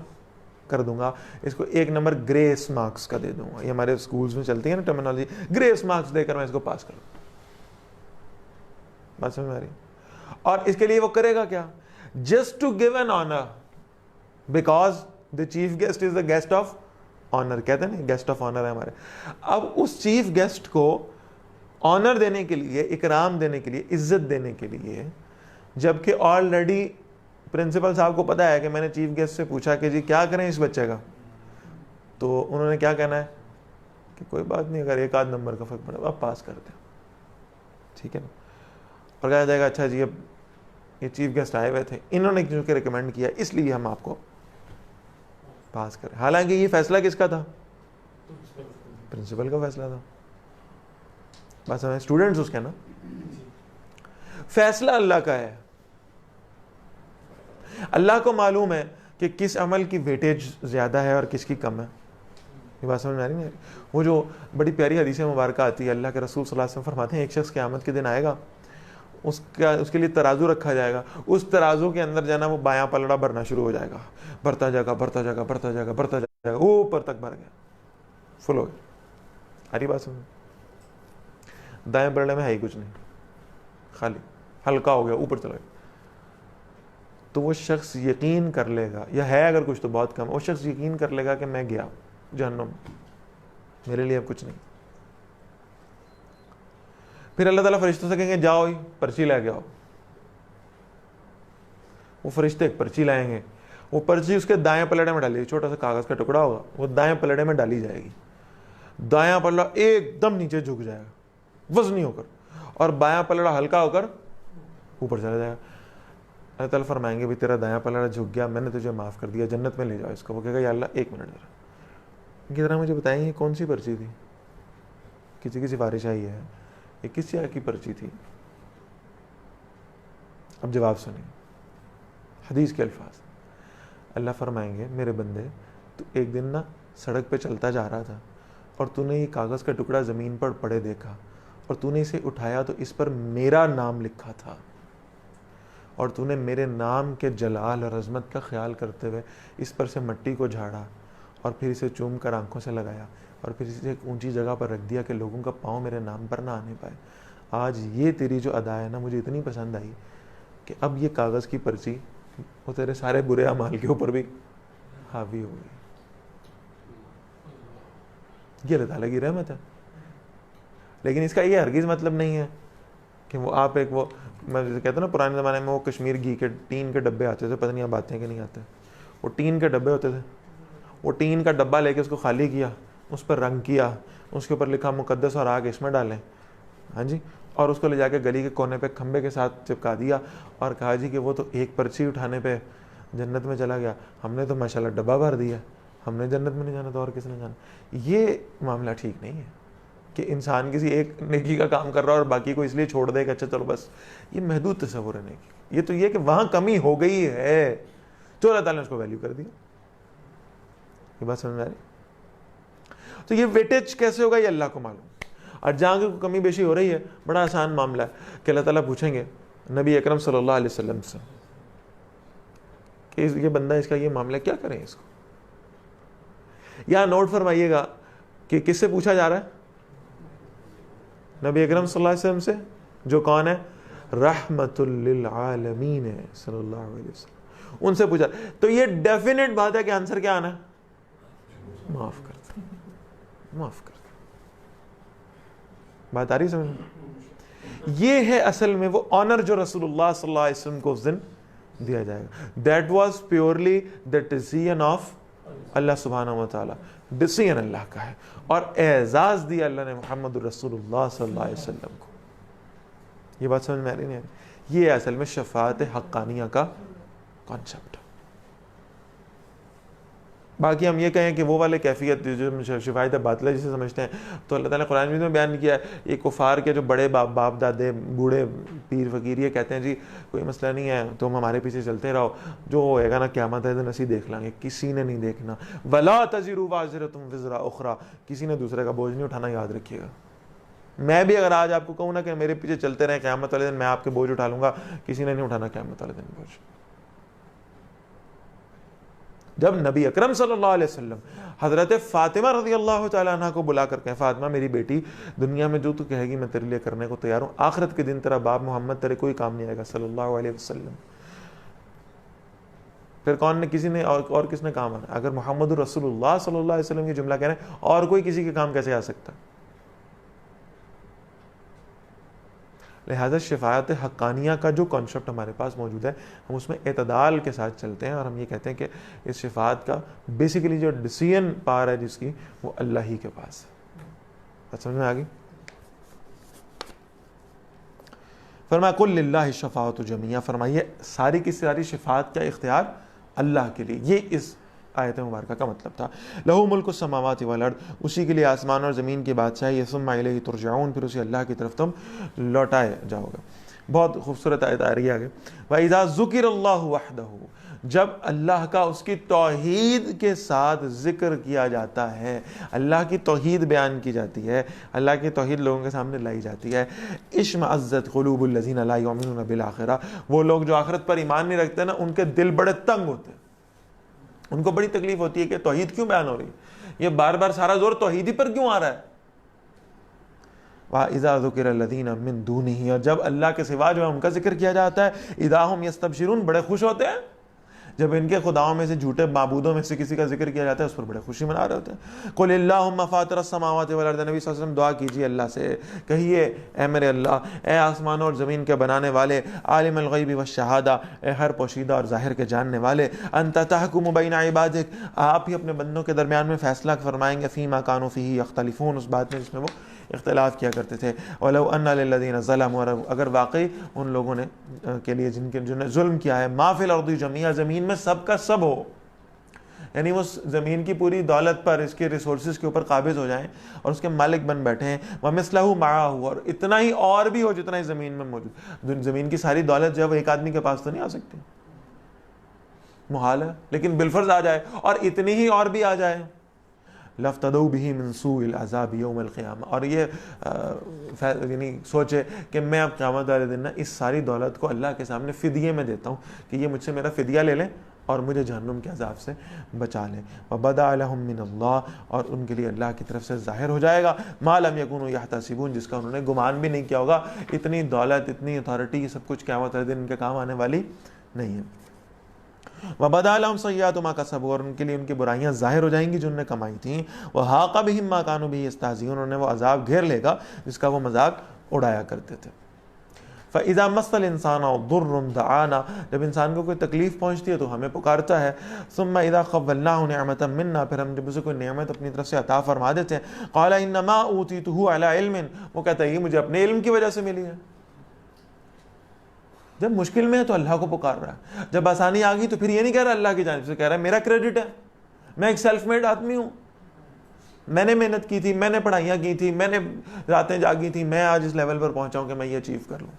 کر دوں گا, اس کو 1 نمبر گریس مارکس کا دے دوں گا. یہ ہمارے سکولز میں چلتی ہے نا ٹرمینالوجی, گریس مارکس دے کر میں اس کو پاس کر دوں. بات سمجھ میں آ رہی؟ اور اس کے لیے وہ کرے گا کیا؟ Just to give an honour, because the chief guest is the guest of honour. کہتے ہیں نا گیسٹ آف آنر ہے ہمارے. اب اس چیف گیسٹ کو آنر دینے کے لیے, اکرام دینے کے لیے, عزت دینے کے لیے, جبکہ آلریڈی پرنسپل صاحب کو پتا ہے کہ میں نے چیف گیسٹ سے پوچھا کہ جی کیا کریں اس بچے کا, تو انہوں نے کیا کہنا ہے کہ کوئی بات نہیں, اگر 1 آدھ نمبر کا فرق پڑے آپ پاس کر دیں. ٹھیک ہے نا. اور کہا جائے گا اچھا جی اب یہ چیف گیسٹ آئے ہوئے تھے, انہوں نے جو کہ ریکمینڈ کیا اس لیے ہم آپ کو پاس کریں. حالانکہ یہ فیصلہ کس کا تھا؟ پرنسپل کا فیصلہ تھا. بس ہمیں اسٹوڈنٹس اس کے نا, فیصلہ اللہ کا ہے. اللہ کو معلوم ہے کہ کس عمل کی ویٹیج زیادہ ہے اور کس کی کم ہے. یہ بات سمجھ میں آ رہی ہے؟ وہ جو بڑی پیاری حدیث مبارکہ آتی ہے, اللہ کے رسول صلی اللہ علیہ وسلم فرماتے ہیں ایک شخص قیامت کے دن آئے گا, اس کے لیے ترازو رکھا جائے گا, اس ترازو کے اندر جانا وہ بایاں پلڑا بھرنا شروع ہو جائے گا, بھرتا جائے گا, اوپر تک بھر گیا, فل ہو گیا. ہری بات سمجھ؟ دائیں پلڑے میں ہے ہی کچھ نہیں, خالی ہلکا ہو گیا, اوپر چلا گیا. تو وہ شخص یقین کر لے گا, یا ہے اگر کچھ تو بہت کم, وہ شخص یقین کر لے گا کہ میں گیا جہنم, میرے لیے اب کچھ نہیں. پھر اللہ تعالیٰ فرشتوں سے کہیں گے جاؤ پرچی لے کے آؤ. وہ فرشتے ایک پرچی لائیں گے, وہ پرچی اس کے دائیں پلڑے میں ڈالی, چھوٹا سا کاغذ کا ٹکڑا ہوگا, وہ دائیں پلڑے میں ڈالی جائے گی. دایاں پلڑا ایک دم نیچے جھک جائے گا وزنی ہو کر, اور بایاں پلڑا ہلکا ہو کر اوپر چلا جائے گا. اللہ تعالیٰ فرمائیں گے بھی تیرا دایاں پلڑا جھک گیا, میں نے تجھے معاف کر دیا, جنت میں لے جاؤ اس کو. وہ کہے گا یا اللہ 1 منٹ ذرا, ذرا مجھے بتائیں یہ کون سی پرچی تھی, کسی کی سفارش آئی ہے, یہ کس شہر کی پرچی تھی؟ اب جواب سنیں حدیث کے الفاظ. اللہ فرمائیں گے میرے بندے, تو ایک دن نا سڑک پہ چلتا جا رہا تھا, اور تو نے یہ کاغذ کا ٹکڑا زمین پر پڑے دیکھا, اور تو نے اسے اٹھایا تو اس پر میرا نام لکھا تھا, اور تو نے میرے نام کے جلال اور عظمت کا خیال کرتے ہوئے اس پر سے مٹی کو جھاڑا, اور پھر اسے چوم کر آنکھوں سے لگایا, اور پھر اسے ایک اونچی جگہ پر رکھ دیا کہ لوگوں کا پاؤں میرے نام پر نہ آنے پائے. آج یہ تیری جو ادا ہے نا مجھے اتنی پسند آئی کہ اب یہ کاغذ کی پرچی وہ تیرے سارے برے اعمال کے اوپر بھی حاوی ہو گئی. یہ اللہ تعالیٰ کی رحمت ہے. لیکن اس کا یہ ہرگز مطلب نہیں ہے کہ وہ آپ ایک, وہ میں کہتا ہوں نا پرانے زمانے میں وہ کشمیر گھی کے ٹین کے ڈبے آتے تھے, پتہ نہیں اب آتے ہیں کہ نہیں آتے, وہ ٹین کے ڈبے ہوتے تھے, وہ ٹین کا ڈبہ لے کے اس کو خالی کیا, اس پر رنگ کیا, اس کے اوپر لکھا مقدس اور آگ اس میں ڈالیں, ہاں جی, اور اس کو لے جا کے گلی کے کونے پہ کھمبے کے ساتھ چپکا دیا, اور کہا جی کہ وہ تو ایک پرچی اٹھانے پہ جنت میں چلا گیا, ہم نے تو ماشاءاللہ ڈبہ بھر دیا, ہم نے جنت میں نہیں جانا تو اور کس نے جانا. یہ معاملہ ٹھیک نہیں ہے کہ انسان کسی ایک نیکی کا کام کر رہا ہے اور باقی کو اس لیے چھوڑ دے کہ اچھا چلو بس. یہ محدود تصور ہے نیکی. یہ تو یہ کہ وہاں کمی ہو گئی ہے تو اللہ تعالیٰ نے اس کو ویلیو کر دیا. یہ بات سمجھ میں آ رہی؟ تو یہ ویٹیج کیسے ہوگا یہ اللہ کو معلوم. اور جہاں کی کمی بیشی ہو رہی ہے, بڑا آسان معاملہ ہے کہ اللہ تعالیٰ پوچھیں گے نبی اکرم صلی اللہ علیہ وسلم سے کہ یہ بندہ, اس کا یہ معاملہ کیا کریں اس کو. یہاں نوٹ فرمائیے گا کہ کس سے پوچھا جا رہا ہے؟ نبی اکرم صلی اللہ علیہ وسلم سے, جو کون ہے؟ رحمت للعالمین ہے صلی اللہ علیہ وسلم, ان سے پوچھا. تو یہ ڈیفینیٹ بات ہے کہ آنسر کیا آنا ہے؟ معاف کر دیں, معاف کر دیں. بات آ رہی سمجھ میں؟ یہ ہے اصل میں وہ آنر جو رسول اللہ صلی اللہ علیہ وسلم کو اس دن دیا جائے گا. That was purely the decision of اللہ سبحانہ و تعالیٰ. ڈیسیژن اللہ کا ہے, اور اعزاز دیا اللہ نے محمد رسول اللہ صلی اللہ علیہ وسلم کو. یہ بات سمجھ میں آ رہی نہیں؟ یہ اصل میں شفاعت حقانیہ کا کانسیپٹ. باقی ہم یہ کہیں کہ وہ والے کیفیت جو شفاعت باطلہ جسے سمجھتے ہیں, تو اللہ تعالیٰ قرآن میں بیان کیا ہے, یہ کفار کے جو بڑے باپ دادے بوڑھے پیر فقیر یہ کہتے ہیں جی کوئی مسئلہ نہیں ہے, تم ہمارے پیچھے چلتے رہو, جو ہوئے گا نا قیامت ہے دن اسی دیکھ لیں گے, کسی نے نہیں دیکھنا. وَلَا تَزِرُ وَازِرَةٌ وِزْرَ أُخْرَى, کسی نے دوسرے کا بوجھ نہیں اٹھانا, یاد رکھیے گا. میں بھی اگر آج آپ کو کہوں نا کہ میرے پیچھے چلتے رہیں قیامت والے دن میں آپ کے بوجھ اٹھا لوں گا, کسی نے نہیں اٹھانا قیامت والے دن بوجھ. جب نبی اکرم صلی اللہ علیہ وسلم حضرت فاطمہ رضی اللہ تعالیٰ عنہ کو بلا کر کہیں, فاطمہ میری بیٹی, دنیا میں جو تو کہے گی میں تیرے لیے کرنے کو تیار ہوں, آخرت کے دن تیرا باپ محمد تیرے کوئی کام نہیں آئے گا صلی اللہ علیہ وسلم. پھر کون نے, کسی نے اور کس نے کام آنا؟ اگر محمد رسول اللہ صلی اللہ علیہ وسلم یہ جملہ کہہ رہے ہیں, اور کوئی کسی کے کام کیسے آ سکتا؟ لہذا شفاعت حقانیہ کا جو کانسیپٹ ہمارے پاس موجود ہے, ہم اس میں اعتدال کے ساتھ چلتے ہیں, اور ہم یہ کہتے ہیں کہ اس شفاعت کا بیسیکلی جو ڈیسیژن پار ہے جس کی, وہ اللہ ہی کے پاس ہے. بات سمجھ میں آ گئی؟ فرمایا قل للہ الشفاعۃ جمیعا, فرمائیے ساری کی ساری شفاعت کا اختیار اللہ کے لیے. یہ اس آیت مبارکہ کا مطلب تھا. لہو ملک السماوات والارض, اسی کے لیے آسمان اور زمین کی بادشاہی ہے. ثم الیہ ترجعون, پھر اسی اللہ کی طرف تم لوٹائے جاؤ گے. بہت خوبصورت آیت آ رہی ہے آگے. وَإِذَا ذُكِرَ اللَّهُ وَحْدَهُ, جب اللہ کا اس کی توحید کے ساتھ ذکر کیا جاتا ہے, اللہ کی توحید بیان کی جاتی ہے, اللہ کی توحید لوگوں کے سامنے لائی جاتی ہے, اشمئزت قلوب الذین لا یؤمنون بالآخرہ, وہ لوگ جو آخرت پر ایمان نہیں رکھتے نا, ان کے دل بڑے تنگ ہوتے ہیں, ان کو بڑی تکلیف ہوتی ہے کہ توحید کیوں بیان ہو رہی ہے, یہ بار بار سارا زور توحید ہی پر کیوں آ رہا ہے. وَإِذَا ذُكِرَ الَّذِينَ مِن دُونِهِ, اور جب اللہ کے سوا جو ہے ان کا ذکر کیا جاتا ہے, اِذَا هُمْ يَسْتَبْشِرُونَ, بڑے خوش ہوتے ہیں. جب ان کے خداؤں میں سے, جھوٹے معبودوں میں سے کسی کا ذکر کیا جاتا ہے, اس پر بڑے خوشی منا رہے ہوتے ہیں. قُلِ اللَّهُمَّ فَاطِرَ السَّمَاوَاتِ وَالْأَرْضِ, نبی صلی اللہ علیہ وسلم دعا کیجیے اللہ سے, کہیے اے میرے اللہ, اے آسمانوں اور زمین کے بنانے والے, عالم الغیب والشہادہ, اے ہر پوشیدہ اور ظاہر کے جاننے والے, انت تحکم بین عبادک, آپ ہی اپنے بندوں کے درمیان میں فیصلہ فرمائیں گے, فیما کانوا فیہ یختلفون, اس بات میں جس میں وہ اختلاف کیا کرتے تھے. وَلَوْ أَنَّ لِلَّذِينَ ظَلَمُوا, اگر واقعی ان لوگوں نے کے لیے جنہوں نے ظلم کیا ہے, مَا فِي الْأَرْضِ جَمِيعًا, زمین میں سب کا سب ہو, یعنی وہ زمین کی پوری دولت پر, اس کے ریسورسز کے اوپر قابض ہو جائیں اور اس کے مالک بن بیٹھے ہیں. وَمِثْلَهُ مَعَهُ, اور اتنا ہی اور بھی ہو جتنا ہی زمین میں موجود. زمین کی ساری دولت جو ہے وہ ایک آدمی کے پاس تو نہیں آ سکتی, محال ہے, لیکن بالفرض آ جائے, اور اتنی ہی اور بھی آ جائے, لَفْتَدَوْا بِهِ مِنْ سُوءِ الْعَذَابِ يَوْمَ الْقِيَامَةِ, اور یہ یعنی سوچے کہ میں اب قیامت والے دن اس ساری دولت کو اللہ کے سامنے فدیے میں دیتا ہوں, کہ یہ مجھ سے میرا فدیہ لے لیں اور مجھے جہنم کے عذاب سے بچا لیں. وَبَدَأَ لَهُم مِّنَ اللَّهِ, اور ان کے لیے اللہ کی طرف سے ظاہر ہو جائے گا, مَا لَمْ يَكُونُوا يَحْتَسِبُونَ, جس کا انہوں نے گمان بھی نہیں کیا ہوگا. اتنی دولت, اتنی اتھارٹی, یہ سب کچھ قیامت والے دن ان کے کام آنے والی نہیں ہے. وَبَدَأَ لَهُمْ سَيِّئَاتُ مَا كَسَبُوا, اور ان کے لیے ان کی برائیاں ظاہر ہو جائیں گی جو انہوں نے کمائی تھیں. وَحَاقَ بِهِم مَّا كَانُوا بِهِ يَسْتَهْزِئُونَ, انہوں نے وہ عذاب گھیر لے گا جس کا وہ مذاق اڑایا کرتے تھے. فَإِذَا مَسَّ الْإِنسَانَ ضُرٌّ دَعَانَا, جب انسان کو کوئی تکلیف پہنچتی ہے تو ہمیں پکارتا ہے. ثُمَّ إِذَا خَوَّلْنَاهُ نِعْمَةً مِنَّا, پھر ہم جب اسے کوئی نعمت اپنی طرف سے عطا فرما دیتے ہیں. قَالَ إِنَّمَا أُوتِيتُهُ عَلَىٰ عِلْمٍ, وہ کہتا ہے یہ مجھے اپنے علم کی وجہ سے ملی ہے. جب مشکل میں ہے تو اللہ کو پکار رہا ہے, جب آسانی آ گئی تو پھر یہ نہیں کہہ رہا اللہ کی جانب سے, کہہ رہا ہے میرا کریڈٹ ہے, میں ایک سیلف میڈ آدمی ہوں, میں نے محنت کی تھی, میں نے پڑھائیاں کی تھی, میں نے راتیں جاگی تھی, میں آج اس لیول پر پہنچا ہوں کہ میں یہ اچیو کر لوں.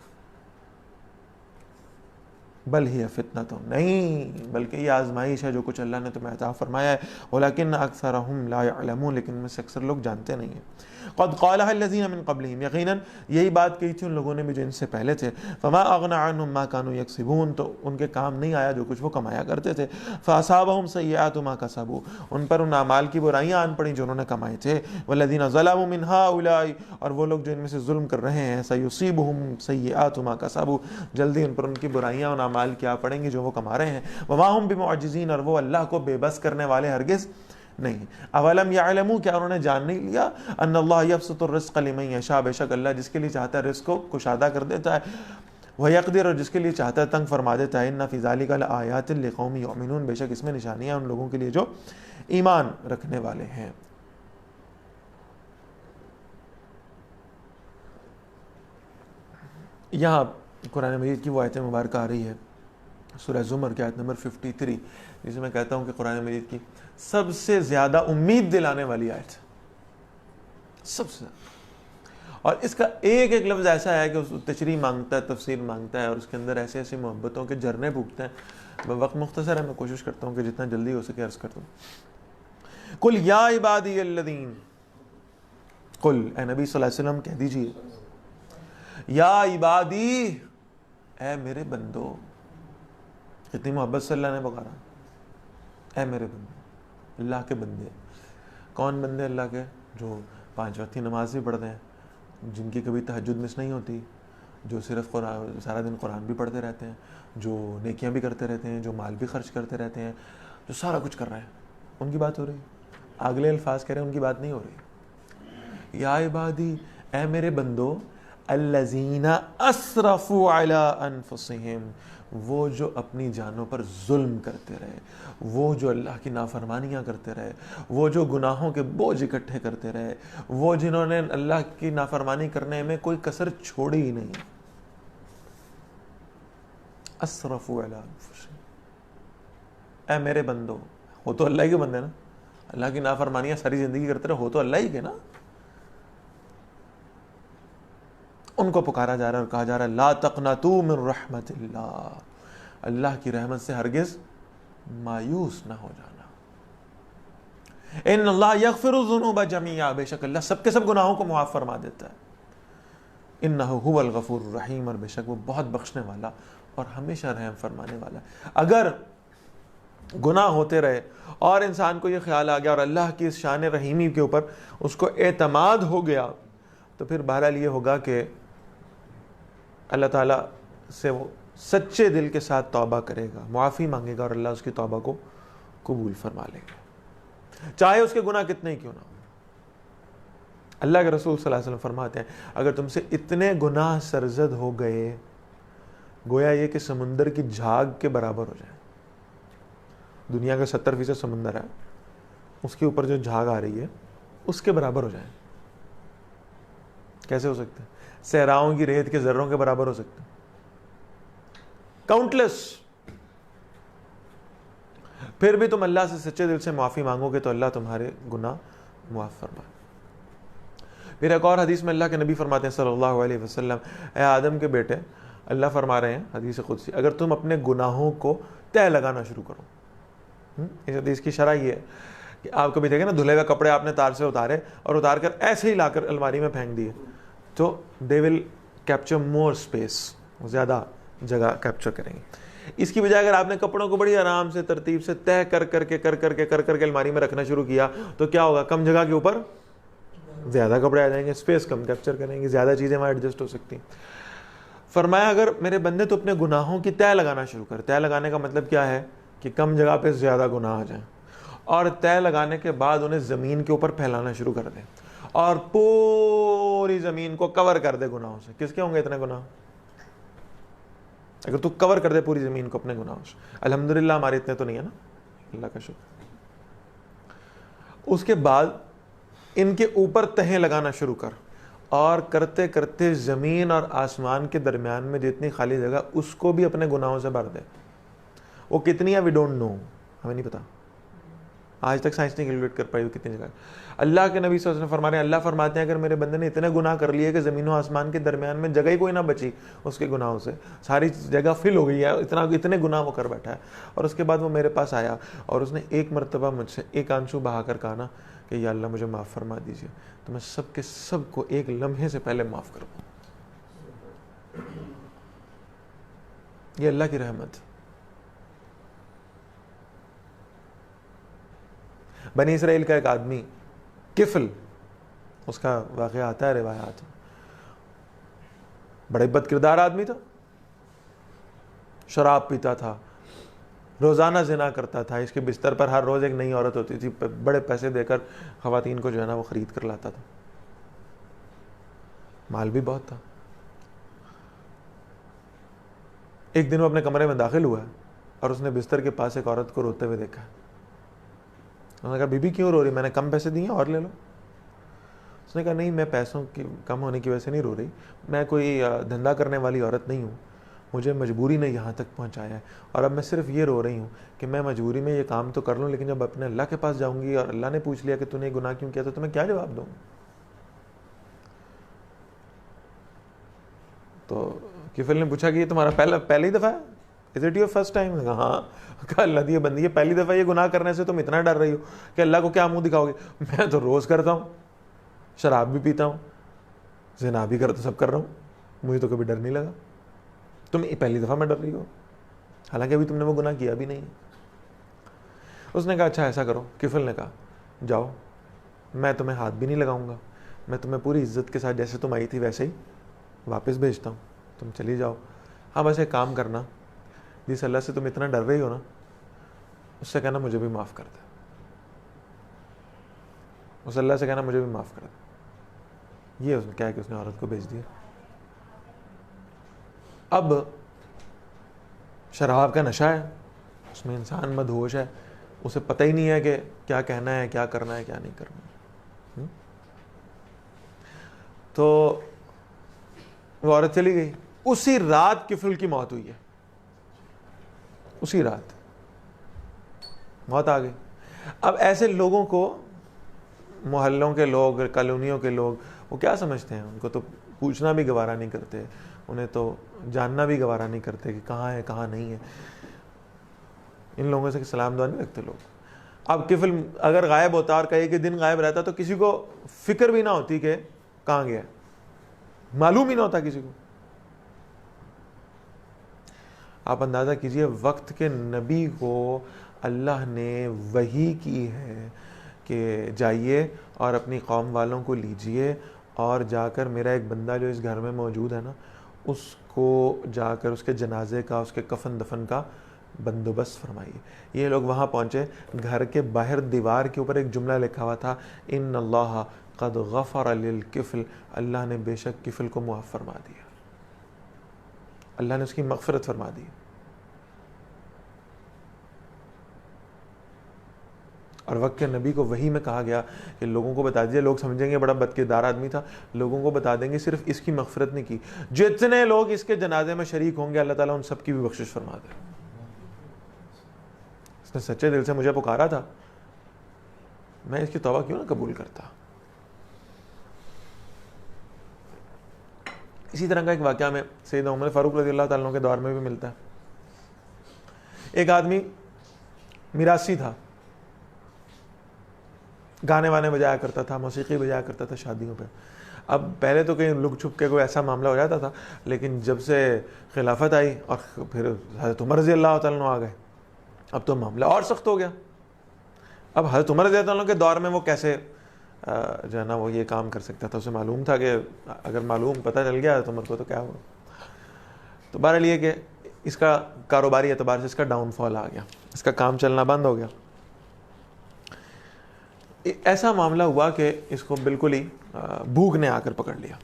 بل ہی فتنۃ, نہیں بلکہ یہ آزمائش ہے جو کچھ اللہ نے تمہیں عطا فرمایا ہے. ولکن اکثرهم لا يعلمون, لیکن میں سے اکثر لوگ جانتے نہیں ہیں. قد قالها الذين من قبلهم, یقیناً یہی بات کہی تھی ان لوگوں نے بھی جو ان سے پہلے تھے. فما اغنى عنهم ما كانوا يكسبون, تو ان کے کام نہیں آیا جو کچھ وہ کمایا کرتے تھے. فاصابهم سيئات ما كسبوا, ان پر ان اعمال کی برائیاں آن پڑیں جو انہوں نے کمائے تھے. والذین ظلموا من هؤلاء, اور وہ لوگ جو ان میں سے ظلم کر رہے ہیں, سيصيبهم سيئات ما كسبوا, جلدی ان پر ان کی برائیاں ان اعمال کی آ پڑیں گی جو وہ کما رہے ہیں. وما هم بمعجزین, اور وہ اللہ کو بے بس کرنے والے ہرگز نہیں. اولم یعلموا, کیا انہوں نے جان نہیں لیا, ان اللہ یبسط الرزق لمن یشاء, بے شک اللہ جس کے لیے چاہتا ہے رزق کو کشادہ کر دیتا ہے. وَيَقْدِرُ، اور جس کے لیے چاہتا ہے تنگ فرما دیتا ہے. إِنَّ فِي ذَلِكَ لَآيَاتٍ لِقَوْمٍ يُؤْمِنُونَ، بے شک اس میں نشانیاں ان لوگوں کے لیے جو ایمان رکھنے والے ہیں. یہاں قرآن مجید کی وہ آیت مبارکہ آ رہی ہے سورہ زمر کی آیت نمبر 53، جسے میں کہتا ہوں کہ قرآن مجید کی سب سے زیادہ امید دلانے والی آیت، سب سے. اور اس کا ایک ایک لفظ ایسا ہے کہ اس تشریح مانگتا ہے، تفسیر مانگتا ہے، اور اس کے اندر ایسے ایسی محبتوں کے جھرنے پھوٹتے ہیں. وقت مختصر ہے، میں کوشش کرتا ہوں کہ جتنا جلدی ہو سکے عرض کر دوں. قل یا عبادی الذین، قل اے نبی صلی اللہ علیہ وسلم کہہ دیجئے، یا عبادی اے میرے بندو. کتنی محبت سے اللہ نے پکارا، اے میرے بندو. اللہ کے بندے کون بندے؟ اللہ کے جو 5 وقت کی نماز بھی پڑھتے ہیں، جن کی کبھی تہجد مس نہیں ہوتی، جو صرف قرآن سارا دن قرآن بھی پڑھتے رہتے ہیں، جو نیکیاں بھی کرتے رہتے ہیں، جو مال بھی خرچ کرتے رہتے ہیں، جو سارا کچھ کر رہے ہیں. ان کی بات ہو رہی. اگلے الفاظ کہہ رہے ہیں ان کی بات نہیں ہو رہی. یا عبادی اے میرے بندو، الذین اسرفوا علی انفسہم، وہ جو اپنی جانوں پر ظلم کرتے رہے، وہ جو اللہ کی نافرمانیاں کرتے رہے، وہ جو گناہوں کے بوجھ اکٹھے کرتے رہے، وہ جنہوں نے اللہ کی نافرمانی کرنے میں کوئی کسر چھوڑی ہی نہیں. اسرفوا علی انفسہم، اے میرے بندو. ہو تو اللہ کے بندے نا، اللہ کی نافرمانیاں ساری زندگی کرتے رہے، ہو تو اللہ ہی کے نا. ان کو پکارا جا رہا ہے اور کہا جا رہا ہے لا تقنطوا من رحمت اللہ، اللہ کی رحمت سے ہرگز مایوس نہ ہو جانا. ان اللہ یغفر الذنوب جميعا، بے شک اللہ سب کے سب گناہوں کو معاف فرما دیتا ہے. انہ هو الغفور الرحیم، اور بے شک وہ بہت بخشنے والا اور ہمیشہ رحم فرمانے والا ہے. اگر گناہ ہوتے رہے اور انسان کو یہ خیال آ گیا اور اللہ کی اس شان رحیمی کے اوپر اس کو اعتماد ہو گیا، تو پھر بہرحال یہ ہوگا کہ اللہ تعالیٰ سے وہ سچے دل کے ساتھ توبہ کرے گا، معافی مانگے گا، اور اللہ اس کی توبہ کو قبول فرما لے گا، چاہے اس کے گناہ کتنے ہی کیوں نہ ہو. اللہ کے رسول صلی اللہ علیہ وسلم فرماتے ہیں اگر تم سے اتنے گناہ سرزد ہو گئے، گویا یہ کہ سمندر کی جھاگ کے برابر ہو جائے. دنیا کا 70% سمندر ہے، اس کے اوپر جو جھاگ آ رہی ہے اس کے برابر ہو جائے. کیسے ہو سکتے ہیں؟ صحراؤں کی ریت کے ذروں کے برابر ہو سکتے ہیں، کاؤنٹلیس. پھر بھی تم اللہ سے سچے دل سے معافی مانگو گے تو اللہ تمہارے گناہ معاف فرمائے. پھر ایک اور حدیث میں اللہ کے نبی فرماتے ہیں صلی اللہ علیہ وسلم، اے آدم کے بیٹے، اللہ فرما رہے ہیں حدیث قدسی، اگر تم اپنے گناہوں کو تہ لگانا شروع کرو. اس حدیث کی شرح یہ ہے کہ آپ کبھی دیکھیں نا دھلے ہوئے کپڑے آپ نے تار سے اتارے اور اتار کر ایسے ہی لا کر الماری میں پھینک دیے، تو دے ول کیپچر مور اسپیس، زیادہ جگہ کیپچر کریں گے. اس کی بجائے اگر آپ نے کپڑوں کو بڑی آرام سے ترتیب سے طے کر کے الماری میں رکھنا شروع کیا تو کیا ہوگا؟ کم جگہ کے اوپر زیادہ کپڑے آ جائیں گے، اسپیس کم کیپچر کریں گے، زیادہ چیزیں وہاں ایڈجسٹ ہو سکتی ہیں. فرمایا اگر میرے بندے تو اپنے گناہوں کی طے لگانا شروع کر. طے لگانے کا مطلب کیا ہے؟ کہ کم جگہ پہ زیادہ گناہ آ جائیں، اور طے لگانے کے بعد انہیں زمین کے اوپر پھیلانا شروع کر دیں اور پوری زمین کو کور کر دے گناہوں سے. کس کے ہوں گے اتنے گناہ؟ اگر تو کور کر دے پوری زمین کو اپنے گناہوں سے. الحمدللہ ہمارے اتنے تو نہیں ہے نا، اللہ کا شکر. اس کے بعد ان کے اوپر تہیں لگانا شروع کر، اور کرتے کرتے زمین اور آسمان کے درمیان میں جتنی خالی جگہ اس کو بھی اپنے گناہوں سے بھر دے. وہ کتنی ہے وی ڈونٹ نو، ہمیں نہیں پتا، آج تک سائنس نہیں کیلکولیٹ کر پائی وہ کتنی جگہ. اللہ کے نبی صلی اللہ علیہ وسلم فرما رہے ہیں، اللہ فرماتے ہیں اگر میرے بندے نے اتنے گناہ کر لیے کہ زمین و آسمان کے درمیان میں جگہ ہی کوئی نہ بچی اس کے گناہوں سے، ساری جگہ فل ہو گئی ہے، اتنے گناہ وہ کر بیٹھا ہے، اور اس کے بعد وہ میرے پاس آیا اور اس نے ایک مرتبہ مجھ سے ایک آنسو بہا کر کہا نا کہ یا اللہ مجھے معاف فرما دیجیے، تو میں سب کے سب کو ایک لمحے سے پہلے معاف کروں. یہ اللہ کی رحمت. بنی اسرائیل کا ایک آدمی کفل، اس کا واقعہ آتا ہے روایات، بڑے بد کردار آدمی تھا، شراب پیتا تھا، روزانہ زنا کرتا تھا، اس کے بستر پر ہر روز ایک نئی عورت ہوتی تھی، بڑے پیسے دے کر خواتین کو جو ہے نا وہ خرید کر لاتا تھا، مال بھی بہت تھا. ایک دن وہ اپنے کمرے میں داخل ہوا ہے اور اس نے بستر کے پاس ایک عورت کو روتے ہوئے دیکھا. انہوں نے کہا بی بی کیوں رو رہی؟ میں نے کم پیسے دیے اور لے لو. اس نے کہا نہیں، میں پیسوں کی کم ہونے کی وجہ سے نہیں رو رہی، میں کوئی دھندا کرنے والی عورت نہیں ہوں، مجھے مجبوری نے یہاں تک پہنچایا ہے، اور اب میں صرف یہ رو رہی ہوں کہ میں مجبوری میں یہ کام تو کر لوں، لیکن جب اپنے اللہ کے پاس جاؤں گی اور اللہ نے پوچھ لیا کہ تو نے گناہ کیوں کیا تو میں کیا جواب دوں؟ تو کفل نے پوچھا کہ یہ تمہارا پہلی دفعہ ہے؟ Is it your first time? ہاں. کہا اللہ دی بندی، یہ پہلی دفعہ یہ گناہ کرنے سے تم اتنا ڈر رہی ہو کہ اللہ کو کیا منہ دکھاؤ گے؟ میں تو روز کرتا ہوں، شراب بھی پیتا ہوں، زنا بھی کرتا، سب کر رہا ہوں، مجھے تو کبھی ڈر نہیں لگا، تم پہلی دفعہ میں ڈر رہی ہو، حالانکہ ابھی تم نے وہ گناہ کیا بھی نہیں. اس نے کہا اچھا ایسا کرو. کفل نے کہا جاؤ، میں تمہیں ہاتھ بھی نہیں لگاؤں گا، میں تمہیں پوری عزت کے ساتھ جیسے تم آئی تھی ویسے ہی واپس بھیجتا ہوں، تم چلی جاؤ. ہاں بس ایک کام کرنا، جس اللہ سے تم اتنا ڈر رہی ہو نا، اس سے کہنا مجھے بھی معاف کر دے، اس اللہ سے کہنا مجھے بھی معاف کر دے. یہ اس نے کیا کہ اس نے عورت کو بھیج دیا. اب شراب کا نشہ ہے، اس میں انسان مدہوش ہے، اسے پتہ ہی نہیں ہے کہ کیا کہنا ہے، کیا کرنا ہے، کیا نہیں کرنا. تو وہ عورت چلی گئی. اسی رات کفل کی موت ہوئی ہے، اسی رات موت آ گئی. اب ایسے لوگوں کو محلوں کے لوگ، کالونیوں کے لوگ، وہ کیا سمجھتے ہیں؟ ان کو تو پوچھنا بھی گوارا نہیں کرتے، انہیں تو جاننا بھی گوارا نہیں کرتے کہ کہاں ہے کہاں نہیں ہے. ان لوگوں سے سلام دعا نہیں رکھتے لوگ. اب کفل اگر غائب ہوتا اور کئی کہ دن غائب رہتا تو کسی کو فکر بھی نہ ہوتی کہ کہاں گیا، معلوم ہی نہ ہوتا کسی کو. آپ اندازہ کیجئے وقت کے نبی کو اللہ نے وحی کی ہے کہ جائیے اور اپنی قوم والوں کو لیجئے اور جا کر میرا ایک بندہ جو اس گھر میں موجود ہے نا، اس کو جا کر اس کے جنازے کا، اس کے کفن دفن کا بندوبست فرمائیے. یہ لوگ وہاں پہنچے، گھر کے باہر دیوار کے اوپر ایک جملہ لکھا ہوا تھا، ان اللہ قد غفر للکفل، اللہ نے بے شک کفل کو معاف فرما دیا، اللہ نے اس کی مغفرت فرما دی. اور وقت کے نبی کو وحی میں کہا گیا کہ لوگوں کو بتا دیجیے، لوگ سمجھیں گے بڑا بدکردار آدمی تھا، لوگوں کو بتا دیں گے صرف اس کی مغفرت نہیں کی، جتنے لوگ اس کے جنازے میں شریک ہوں گے اللہ تعالیٰ ان سب کی بھی بخشش فرما دے. اس نے سچے دل سے مجھے پکارا تھا، میں اس کی توبہ کیوں نہ قبول کرتا. اسی طرح کا ایک واقعہ میں سیدنا عمر فاروق رضی اللہ تعالیٰ عنہ کے دور میں بھی ملتا ہے. ایک آدمی میراثی تھا، گانے وانے بجایا کرتا تھا، موسیقی بجایا کرتا تھا شادیوں پہ. اب پہلے تو کہیں لک چھپ کے کوئی ایسا معاملہ ہو جاتا تھا، لیکن جب سے خلافت آئی اور پھر حضرت عمر رضی اللہ تعالیٰ عنہ آ گئے، اب تو معاملہ اور سخت ہو گیا. اب حضرت عمر رضی اللہ عنہ کے دور میں وہ کیسے جو ہے نا وہ یہ کام کر سکتا تھا؟ اسے معلوم تھا کہ اگر معلوم پتہ چل گیا حضرت عمر کو تو کیا ہوا. تو بہرحال یہ کہ اس کا کاروباری اعتبار سے اس کا ڈاؤن فال آ گیا، اس کا کام چلنا بند ہو گیا. ایسا معاملہ ہوا کہ اس کو بالکل ہی بھوک نے آ کر پکڑ لیا.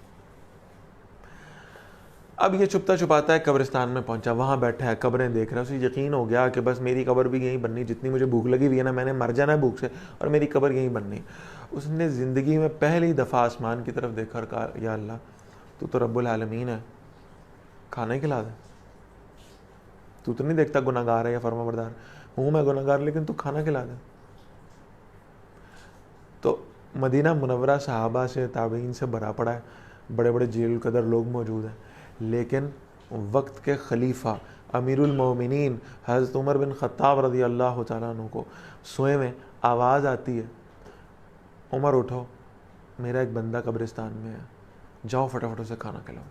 اب یہ چھپتا چھپاتا ہے قبرستان میں پہنچا، وہاں بیٹھا ہے، قبریں دیکھ رہا ہے. اسے یقین ہو گیا کہ بس میری قبر بھی یہیں بننی، جتنی مجھے بھوک لگی ہوئی ہے نا، میں نے مر جانا ہے بھوک سے اور میری قبر یہیں بننی. اس نے زندگی میں پہلی دفعہ آسمان کی طرف دیکھا اور کہا یا اللہ تو رب العالمین ہے، کھانا ہی کھلا دے. تو نہیں دیکھتا گناہ گار ہے یا فرما بردار؟ ہوں میں گناہ گار، لیکن تو کھانا کھلا دے. تو مدینہ منورہ صحابہ سے، تابعین سے بھرا پڑا ہے، بڑے بڑے جلیل القدر لوگ موجود ہیں، لیکن وقت کے خلیفہ امیر المومنین حضرت عمر بن خطاب رضی اللہ تعالیٰ عنہ کو سوئے میں آواز آتی ہے، عمر اٹھو، میرا ایک بندہ قبرستان میں ہے، جاؤ فٹافٹ اسے کھانا کھلاؤ.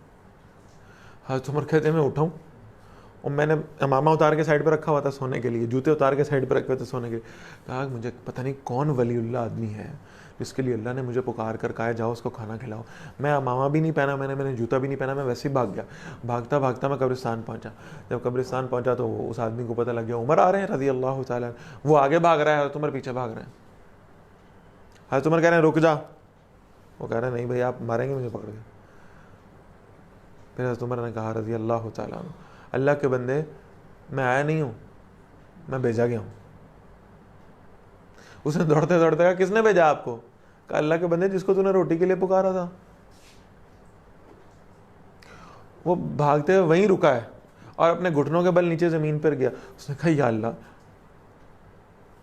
حضرت عمر کہتے ہیں میں اٹھاؤں، اور میں نے امامہ اتار کے سائڈ پہ رکھا ہوا تھا سونے کے لیے، جوتے اتار کے سائڈ پہ رکھے ہوئے تھے سونے کے لیے. کہا مجھے پتہ نہیں کون ولی اللہ آدمی ہے جس کے لیے اللہ نے مجھے پکار کر کہا جاؤ اس کو کھانا کھلاؤ. میں امامہ بھی نہیں پہنا، میں نے جوتا بھی نہیں پہنا، میں ویسے ہی بھاگ گیا. بھاگتا بھاگتا میں قبرستان پہنچا. جب قبرستان پہنچا تو اس آدمی کو پتہ لگ گیا عمر آ رہے ہیں رضی اللہ تعالیٰ. وہ آگے بھاگ رہا ہے، حضرت عمر پیچھے بھاگ رہے ہیں. حضرت عمر کہہ رہے ہیں رک جا، وہ کہہ رہے ہیں نہیں بھائی آپ ماریں گے مجھے پکڑ کے. پھر حضرت عمر نے کہا رضی اللہ تعالیٰ عنہ اللہ کے بندے میں آیا نہیں ہوں، میں بھیجا گیا ہوں. اس نے دوڑتے دوڑتے کہا کس نے بھیجا آپ کو؟ کہا اللہ کے بندے جس کو تو نے روٹی کے لیے پکارا تھا. وہ بھاگتے ہوئے وہیں رکا ہے اور اپنے گھٹنوں کے بل نیچے زمین پر گیا. اس نے کہا یا اللہ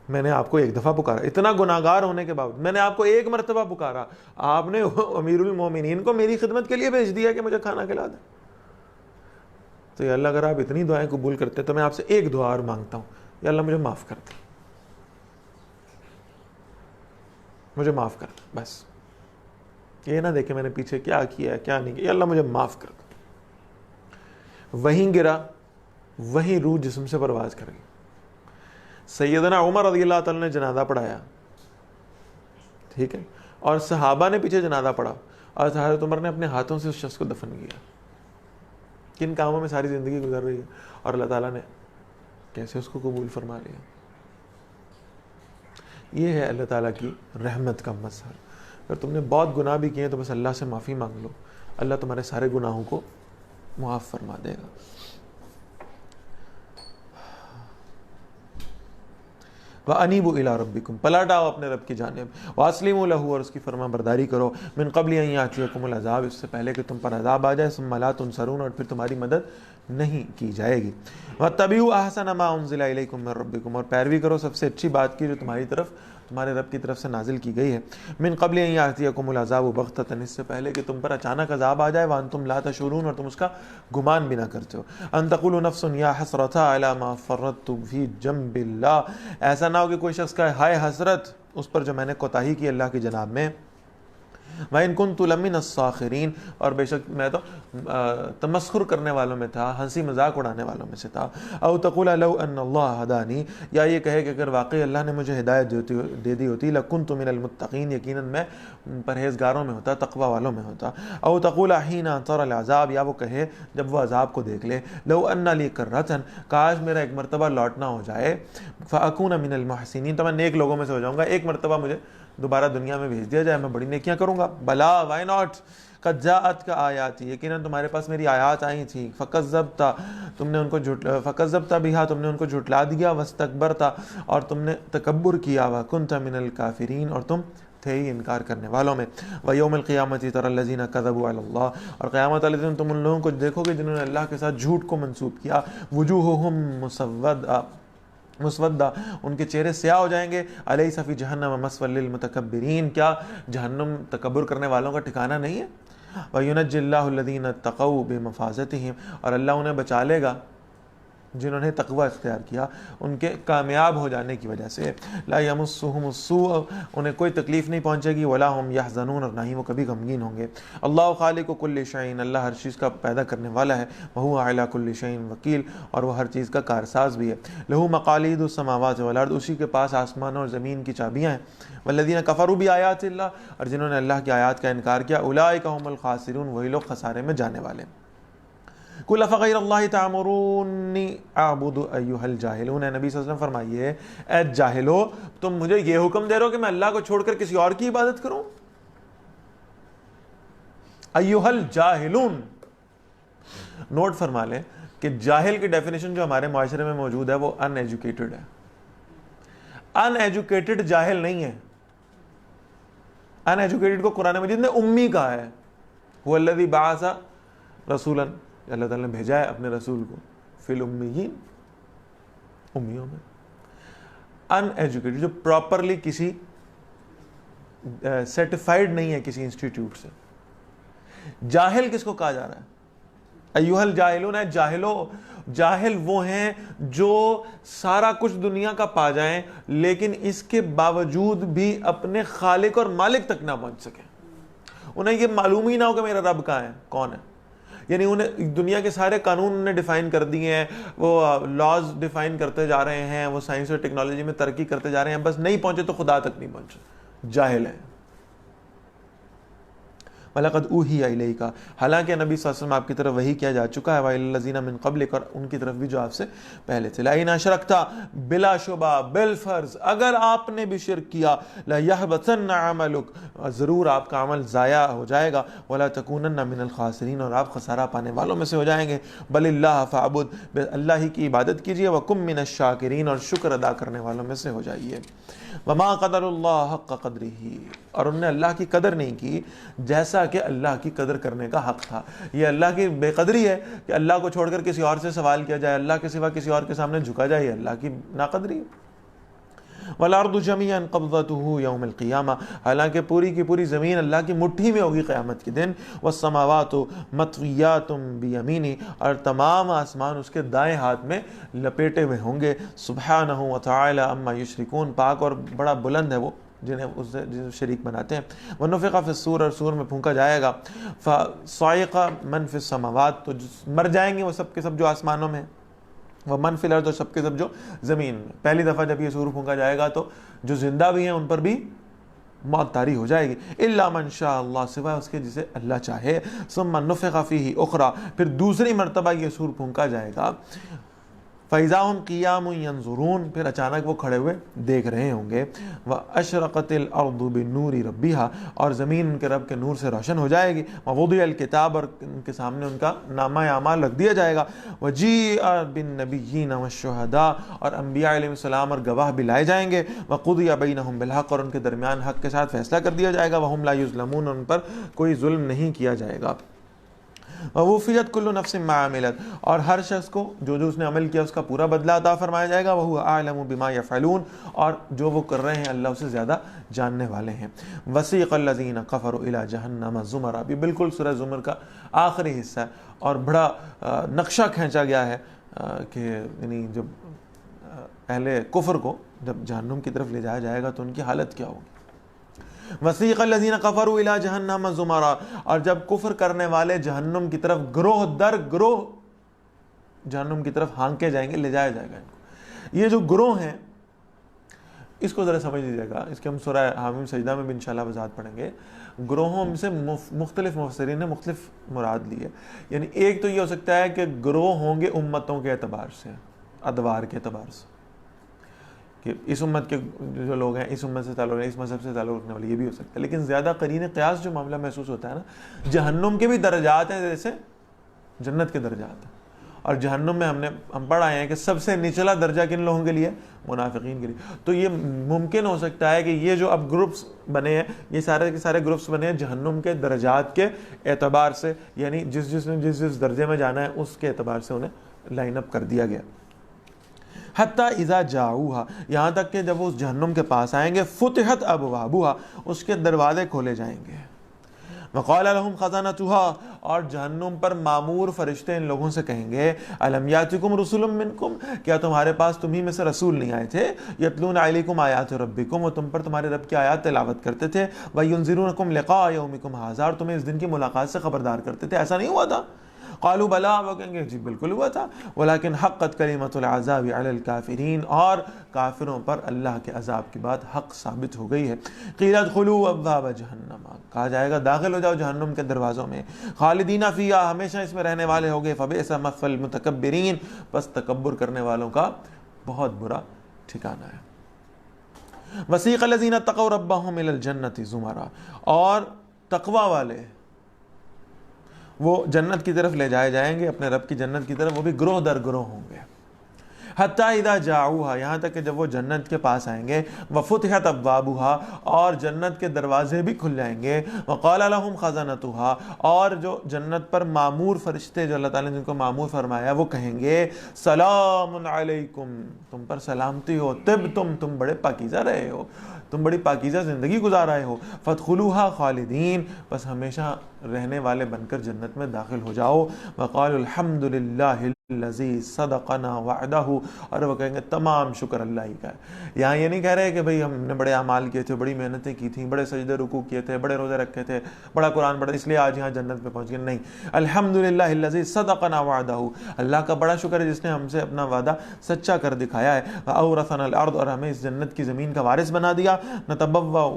میں نے آپ کو ایک دفعہ پکارا، اتنا گناہگار ہونے کے باوجود میں نے آپ کو ایک مرتبہ پکارا، آپ نے امیر المومنین کو میری خدمت کے لیے بھیج دیا کہ مجھے کھانا کھلا دیں. تو یا اللہ اگر آپ اتنی دعائیں قبول کرتے تو میں آپ سے ایک دعا اور مانگتا ہوں، یا اللہ مجھے معاف کر دے، مجھے معاف کر دے. بس یہ نہ دیکھے میں نے پیچھے کیا کیا ہے کیا نہیں کیا، یا اللہ مجھے معاف کر دے. وہیں گرا، وہیں روح جسم سے پرواز کر گئی. سیدنا عمر رضی اللہ تعالیٰ نے جنازہ پڑھایا، ٹھیک ہے، اور صحابہ نے پیچھے جنازہ پڑھا، اور حضرت عمر نے اپنے ہاتھوں سے اس شخص کو دفن کیا. کن کاموں میں ساری زندگی گزر رہی ہے اور اللہ تعالیٰ نے کیسے اس کو قبول فرما لیا. یہ ہے اللہ تعالیٰ کی رحمت کا مظہر. اگر تم نے بہت گناہ بھی کیے تو بس اللہ سے معافی مانگ لو، اللہ تمہارے سارے گناہوں کو معاف فرما دے گا. وَأَنِيبُوا إِلَىٰ رَبِّكُمْ، پلٹ آؤ اپنے رب کی جانب، وَأَسْلِمُوا لَهُ، اور اس کی فرما برداری کرو، مِن قَبْلِ أَن يَأْتِيَكُمُ الْعَذَابُ، اس سے پہلے کہ تم پر عذاب آ جائے، ثُمَّ لَا تُنصَرُونَ، اور پھر تمہاری مدد نہیں کی جائے گی. وَاتَّبِعُوا أَحْسَنَ مَا أُنزِلَ إِلَيْكُم مِّن رَّبِّكُمْ، اور پیروی کرو سب سے اچھی بات کی جو تمہارے رب کی طرف سے نازل کی گئی ہے. مِن قَبْلِ أَن يَأْتِيَكُمُ الْعَذَابُ بَغْتَةً، اس سے پہلے کہ تم پر اچانک عذاب آ جائے، وَأَنتُمْ لَا تَشْعُرُونَ، اور تم اس کا گمان بھی نہ کرتے ہو. أَن تَقُولُوا نَفْسٌ يَا حَسْرَتَا عَلَىٰ مَا فَرَّطتُ فِي جَنبِ اللَّهِ، ایسا نہ ہو کہ کوئی شخص کہے ہائے حسرت اس پر جو میں نے کوتاہی کی اللہ کی جناب میں. وَإِن كُنتُ لَمِنَ الصَّاخِرِينَ، اور بے شک میں تو تمسخر کرنے والوں میں تھا، ہنسی مذاق اڑانے والوں میں سے تھا. او تقول لو ان اللہ ہدانی، یا یہ کہے کہ اگر واقعی اللہ نے مجھے ہدایت دے دی ہوتی، لَكُنْتُ مِنَ الْمُتَّقِينَ، یقیناً میں پرہیزگاروں میں ہوتا، تقوی والوں میں ہوتا. او تقول حین ترى العذاب، یا وہ کہے جب وہ عذاب کو دیکھ لے، لو ان لی کرۃ، کاش میرا ایک مرتبہ لوٹنا ہو جائے، فاکون من المحسنین، تو میں نیک لوگوں میں سے ہو جاؤں گا، ایک مرتبہ مجھے دوبارہ دنیا میں بھیج دیا جائے، میں بڑی نیکیاں کروں گا. بلا وائی ناٹ، قد جاءتک آیاتی، یقیناً تمہارے پاس میری آیات آئی تھیں، فکذبت، تم نے ان کو فکذبت بہا، تم نے ان کو جھٹلا دیا، واستکبرت، اور تم نے تکبر کیا، وکنت من الکافرین، اور تم تھے ہی انکار کرنے والوں میں. ویوم القیامت تری الذین کذبوا علی اللہ، اور قیامت والے دن تم ان لوگوں کو دیکھو گے جنہوں نے اللہ کے ساتھ جھوٹ کو منسوب کیا. وجوہہم مسودہ، ان کے چہرے سیاہ ہو جائیں گے. الیس فی جہنم مثوی للمتکبرین، کیا جہنم تکبر کرنے والوں کا ٹھکانہ نہیں ہے. وینجی اللہ الذین اتقوا بمفازتہم، اور اللہ انہیں بچا لے گا جنہوں نے تقوی اختیار کیا ان کے کامیاب ہو جانے کی وجہ سے. لا یمسہم السوء، انہیں کوئی تکلیف نہیں پہنچے گی. ولا ہم یحزنون، اور نہ ہی وہ کبھی غمگین ہوں گے. اللہ خالق کل شیء، اللہ ہر چیز کا پیدا کرنے والا ہے. وہو علی کل شیء وکیل، اور وہ ہر چیز کا کارساز بھی ہے. لہ مقالید السماوات والارض، اسی کے پاس آسمانوں اور زمین کی چابیاں ہیں. والذین کفروا بآیات اللہ، اور جنہوں نے اللہ کی آیات کا انکار کیا. اولئک هم الخاسرون، وہی لوگ خسارے میں جانے والے. قل افغیر اللہ تعمرونی اعبد ایھا الجاہلون، اے نبی صلی اللہ علیہ وسلم فرمائیے اے جاہلو، تم مجھے یہ حکم دے رہے ہو کہ میں اللہ کو چھوڑ کر کسی اور کی عبادت کروں. ایھا الجاہلون، نوٹ فرما لیں کہ جاہل کی ڈیفینیشن جو ہمارے معاشرے میں موجود ہے وہ ان ایجوکیٹڈ ہے. ان ایجوکیٹڈ جاہل نہیں ہے. ان ایجوکیٹڈ کو قرآن مجید نے امی کہا ہے. هو الذی بعث رسولا، اللہ تعالیٰ نے بھیجا ہے اپنے رسول کو فی الامیین، امیوں میں. ان ایجوکیٹڈ جو پراپرلی کسی سرٹیفائڈ نہیں ہے کسی انسٹیٹیوٹ سے. جاہل کس کو کہا جا رہا ہے؟ ایھا الجاہلون، ہے جاہلو. جاہل وہ ہیں جو سارا کچھ دنیا کا پا جائیں لیکن اس کے باوجود بھی اپنے خالق اور مالک تک نہ پہنچ سکیں. انہیں یہ معلوم ہی نہ ہو کہ میرا رب کہاں ہے، کون ہے. یعنی انہیں دنیا کے سارے قانون انہیں ڈیفائن کر دیے ہیں، وہ لاز ڈیفائن کرتے جا رہے ہیں، وہ سائنس اور ٹیکنالوجی میں ترقی کرتے جا رہے ہیں، بس نہیں پہنچے تو خدا تک نہیں پہنچے. جاہل ہے. وَلَقَدْ أُوحِيَ إِلَيْكَ، حالانکہ نبی صلی اللہ علیہ وسلم آپ کی طرف وحی کیا جا چکا ہے، وَإِلَى الَّذِينَ مِن قَبْلِكَ، اور ان کی طرف بھی جو آپ سے پہلے تھے، لَئِنْ أَشْرَكْتَ، بلا شبہ بالفرض اگر آپ نے بھی شرک کیا، لَيَحْبَطَنَّ عَمَلُكَ، ضرور آپ کا عمل ضائع ہو جائے گا، وَلَا تَكُونَنَّ مِنَ الْخَاسِرِينَ، اور آپ خسارہ پانے والوں میں سے ہو جائیں گے، بل اللہ فاعبد، اللہ ہی کی عبادت کیجئے، وَكُن مِّنَ الشَّاكِرِينَ، اور شکر ادا کرنے والوں میں سے ہو جائیے، وَمَا قَدَرُ اللَّهَ حَقَّ قَدْرِهِ، اور انہوں نے اللہ کی قدر نہیں کی جیسا کہ اللہ کی قدر کرنے کا حق تھا۔ یہ اللہ کی بے قدری ہے کہ اللہ کو چھوڑ کر کسی اور سے سوال کیا جائے، اللہ کے سوا کسی اور کے سامنے جھکا جائے، یہ اللہ کی ناقدری ہے۔ وَالْأَرْضُ جَمِيعًا قَبْضَتُهُ يَوْمَ الْقِيَامَةِ، حالانکہ پوری کی پوری زمین اللہ کی مٹھی میں ہوگی قیامت کے دن، وَالسَّمَاوَاتُ مَطْوِيَّاتٌ بِيَمِينِهِ، اور تمام آسمان اس کے دائیں ہاتھ میں لپیٹے ہوئے ہوں گے، سبحانہ وتعالی عما یشرکون، پاک اور بڑا بلند ہے وہ جنہیں اس سے شریک بناتے ہیں۔ وَنُفِخَ فِي الصُّورِ، اور سور میں پھونکا جائے گا، فَصَعِقَ مَن فِي السَّمَاوَاتِ، تو مر جائیں گے وہ سب کے سب جو آسمانوں میں، وَمَن فِي الْأَرْضِ، اور سب کے سب جو زمین میں۔ پہلی دفعہ جب یہ سور پھونکا جائے گا تو جو زندہ بھی ہیں ان پر بھی موت طاری ہو جائے گی، إِلَّا مَن شَاءَ اللَّهُ، سوائے اس کے جسے اللہ چاہے، ثُمَّ نُفِخَ فِيهِ أُخْرَى، پھر دوسری مرتبہ یہ سور پھونکا جائے گا، فَإِذَا هُمْ قِيَامٌ يَنظُرُونَ، پھر اچانک وہ کھڑے ہوئے دیکھ رہے ہوں گے، وَأَشْرَقَتِ الْأَرْضُ بِالنُّورِ رَبِّهَا، اور زمین ان کے رب کے نور سے روشن ہو جائے گی، وَوُضِعَ الْكِتَابُ، اور ان کے سامنے ان کا نامہ اعمال رکھ دیا جائے گا، وَجِيءَ بِالنَّبِيِّينَ وَالشُّهَدَاءِ، اور انبیاء علیہ السلام اور گواہ بھی لائے جائیں گے، وَقُضِيَ بَيْنَهُم بِالْحَقِّ، اور ان کے درمیان حق کے ساتھ فیصلہ کر دیا جائے گا، وَهُمْ لَا يُظْلَمُونَ، ان پر کوئی ظلم نہیں کیا جائے گا، وَوُفِّيَتْ كُلُّ نَفْسٍ مَّا عَمِلَتْ، اور ہر شخص کو جو اس نے عمل کیا اس کا پورا بدلہ عطا فرمایا جائے گا، وَهُوَ أَعْلَمُ بِمَا يَفْعَلُونَ، اور جو وہ کر رہے ہیں اللہ اسے زیادہ جاننے والے ہیں۔ وَسِيقَ الَّذِينَ كَفَرُوا إِلَىٰ جَهَنَّمَ زُمَرًا، بھی بالکل سورہ زمر کا آخری حصہ ہے، اور بڑا نقشہ کھینچا گیا ہے کہ یعنی جب اہل کفر کو جب جہنم کی طرف لے جایا جائے گا تو ان کی حالت کیا ہوگی۔ وَسِيقَ الَّذِينَ كَفَرُوا إِلَىٰ جَهَنَّمَ زُمَرًا، اور جب کفر کرنے والے جہنم کی طرف گروہ در گروہ جہنم کی طرف ہانکے جائیں گے، لے جایا جائے گا ان کو۔ یہ جو گروہ ہیں اس کو ذرا سمجھ لیجیے گا، اس کے ہم سورہ حامیم سجدہ میں بھی انشاءاللہ وضاحت پڑھیں گے۔ گروہوں سے مختلف مفسرین نے مختلف مراد لی ہے، یعنی ایک تو یہ ہو سکتا ہے کہ گروہ ہوں گے امتوں کے اعتبار سے، ادوار کے اعتبار سے، کہ اس امت کے جو لوگ ہیں اس امت سے تعلق ہے، اس مذہب سے تعلق رکھنے والے، یہ بھی ہو سکتا ہے، لیکن زیادہ قرین قیاس جو معاملہ محسوس ہوتا ہے نا، جہنم کے بھی درجات ہیں جیسے جنت کے درجات ہیں، اور جہنم میں ہم پڑھ آئے ہیں کہ سب سے نچلا درجہ کن لوگوں کے لیے؟ منافقین کے لیے۔ تو یہ ممکن ہو سکتا ہے کہ یہ جو اب گروپس بنے ہیں، یہ سارے کے سارے گروپس بنے ہیں جہنم کے درجات کے اعتبار سے، یعنی جس درجے میں جانا ہے اس کے اعتبار سے انہیں لائن اپ کر دیا گیا۔ حتیٰ اذا جاؤہا، یہاں تک کہ جب وہ اس جہنم کے پاس آئیں گے، فتحت ابوابہا، اس کے دروازے کھولے جائیں گے، وقال لهم خزانتها، اور جہنم پر معمور فرشتے ان لوگوں سے کہیں گے، الم یاتکم رسل منکم، کیا تمہارے پاس تمہیں میں سے رسول نہیں آئے تھے، یتلون علیکم آیات ربکم، وہ تم پر تمہارے رب کی آیات تلاوت کرتے تھے، وینذرونکم لقاء یومکم ھذا، اور تمہیں اس دن کی ملاقات سے خبردار کرتے تھے، ایسا نہیں ہوا تھا؟ قالوا بلا، وہ کہیں گے جی بالکل ہوا تھا، ولکن حقت کلمۃ العذاب علی الکافرین، اور کافروں پر اللہ کے عذاب کی بات حق ثابت ہو گئی ہے۔ قیل ادخلوا ابواب جہنم، کہا جائے گا داخل ہو جاؤ جہنم کے دروازوں میں، خالدین فیہا، ہمیشہ اس میں رہنے والے ہوگے، فبئس مثوى المتکبرین، بس تکبر کرنے والوں کا بہت برا ٹھکانہ ہے۔ وسیق الذین اتقوا ربهم الی الجنۃ زمرا، اور تقوی والے وہ جنت کی طرف لے جائے جائیں گے، اپنے رب کی جنت کی طرف، وہ بھی گروہ در گروہ ہوں گے۔ حتیٰ اذا جاؤہا، یہاں تک کہ جب وہ جنت کے پاس آئیں گے، وفتحت ابوابہا، اور جنت کے دروازے بھی کھل جائیں گے، وقال لهم خزنتہا، اور جو جنت پر معمور فرشتے جو اللہ تعالیٰ نے جن کو معمور فرمایا وہ کہیں گے، سلام علیکم، تم پر سلامتی ہو، طبتم، تم بڑے پاکیزہ رہے ہو، تم بڑی پاکیزہ زندگی گزار رہے ہو، فادخلوها خالدین، بس ہمیشہ رہنے والے بن کر جنت میں داخل ہو جاؤ، وقالوا الحمد للہ الذی صدقنا وعدہ، اور وہ کہیں گے تمام شکر اللہ ہی کا ہے۔ یہاں یہ نہیں کہہ رہے کہ بھئی ہم نے بڑے اعمال کیے تھے، بڑی محنتیں کی تھیں، بڑے سجدے رکوع کیے تھے، بڑے روزے رکھے تھے، بڑا قرآن پڑھا، اس لیے آج یہاں جنت پہ پہنچ گئے، نہیں، الحمدللہ الذی صدقنا وعدہ، اللہ کا بڑا شکر ہے جس نے ہم سے اپنا وعدہ سچا کر دکھایا ہے، واورثنا الارض، اور ہمیں اس جنت کی زمین کا وارث بنا دیا، نتبوأ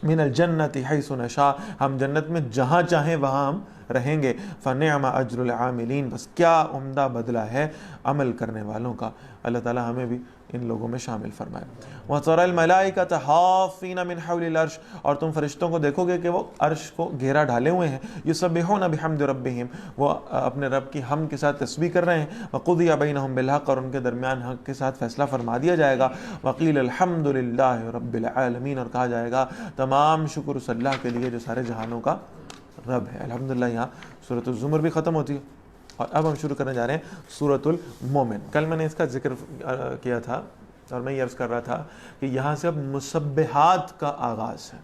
من الجنت حیث نشاء، ہم جنت میں جہاں چاہیں وہاں ہم رہیں گے. فنعم اجر العاملین، بس کیا عمدہ بدلہ ہے عمل کرنے والوں کا. اللہ تعالی ہمیں بھی ان لوگوں میں شامل فرمائے. وَتَرَى الْمَلَائِكَةَ حَافِّينَ مِنْ حَوْلِ الْعَرْشِ، اور تم فرشتوں کو دیکھو گے کہ وہ عرش کو گھیرا ڈھالے ہوئے ہیں. يُسَبِّحُونَ بِحَمْدِ رَبِّهِمْ، وہ اپنے رب کی حمد کے ساتھ تسبیح کر رہے ہیں. وَقُضِيَ بَيْنَهُمْ بِالْحَقِّ، اور ان کے درمیان حق کے ساتھ فیصلہ فرما دیا جائے گا. وَقِيلَ الْحَمْدُ لِلَّهِ رَبِّ الْعَالَمِينَ، اور کہا جائے گا تمام شکر اس اللہ کے لیے جو سارے جہانوں کا رب ہے. الحمدللہ یہاں سورۃ الزمر بھی ختم ہوتی ہے. اور اب ہم شروع کرنے جا رہے ہیں سورۃ المومن. کل میں نے اس کا ذکر کیا تھا اور میں یہ عرض کر رہا تھا کہ یہاں سے اب مسبحات کا آغاز ہے.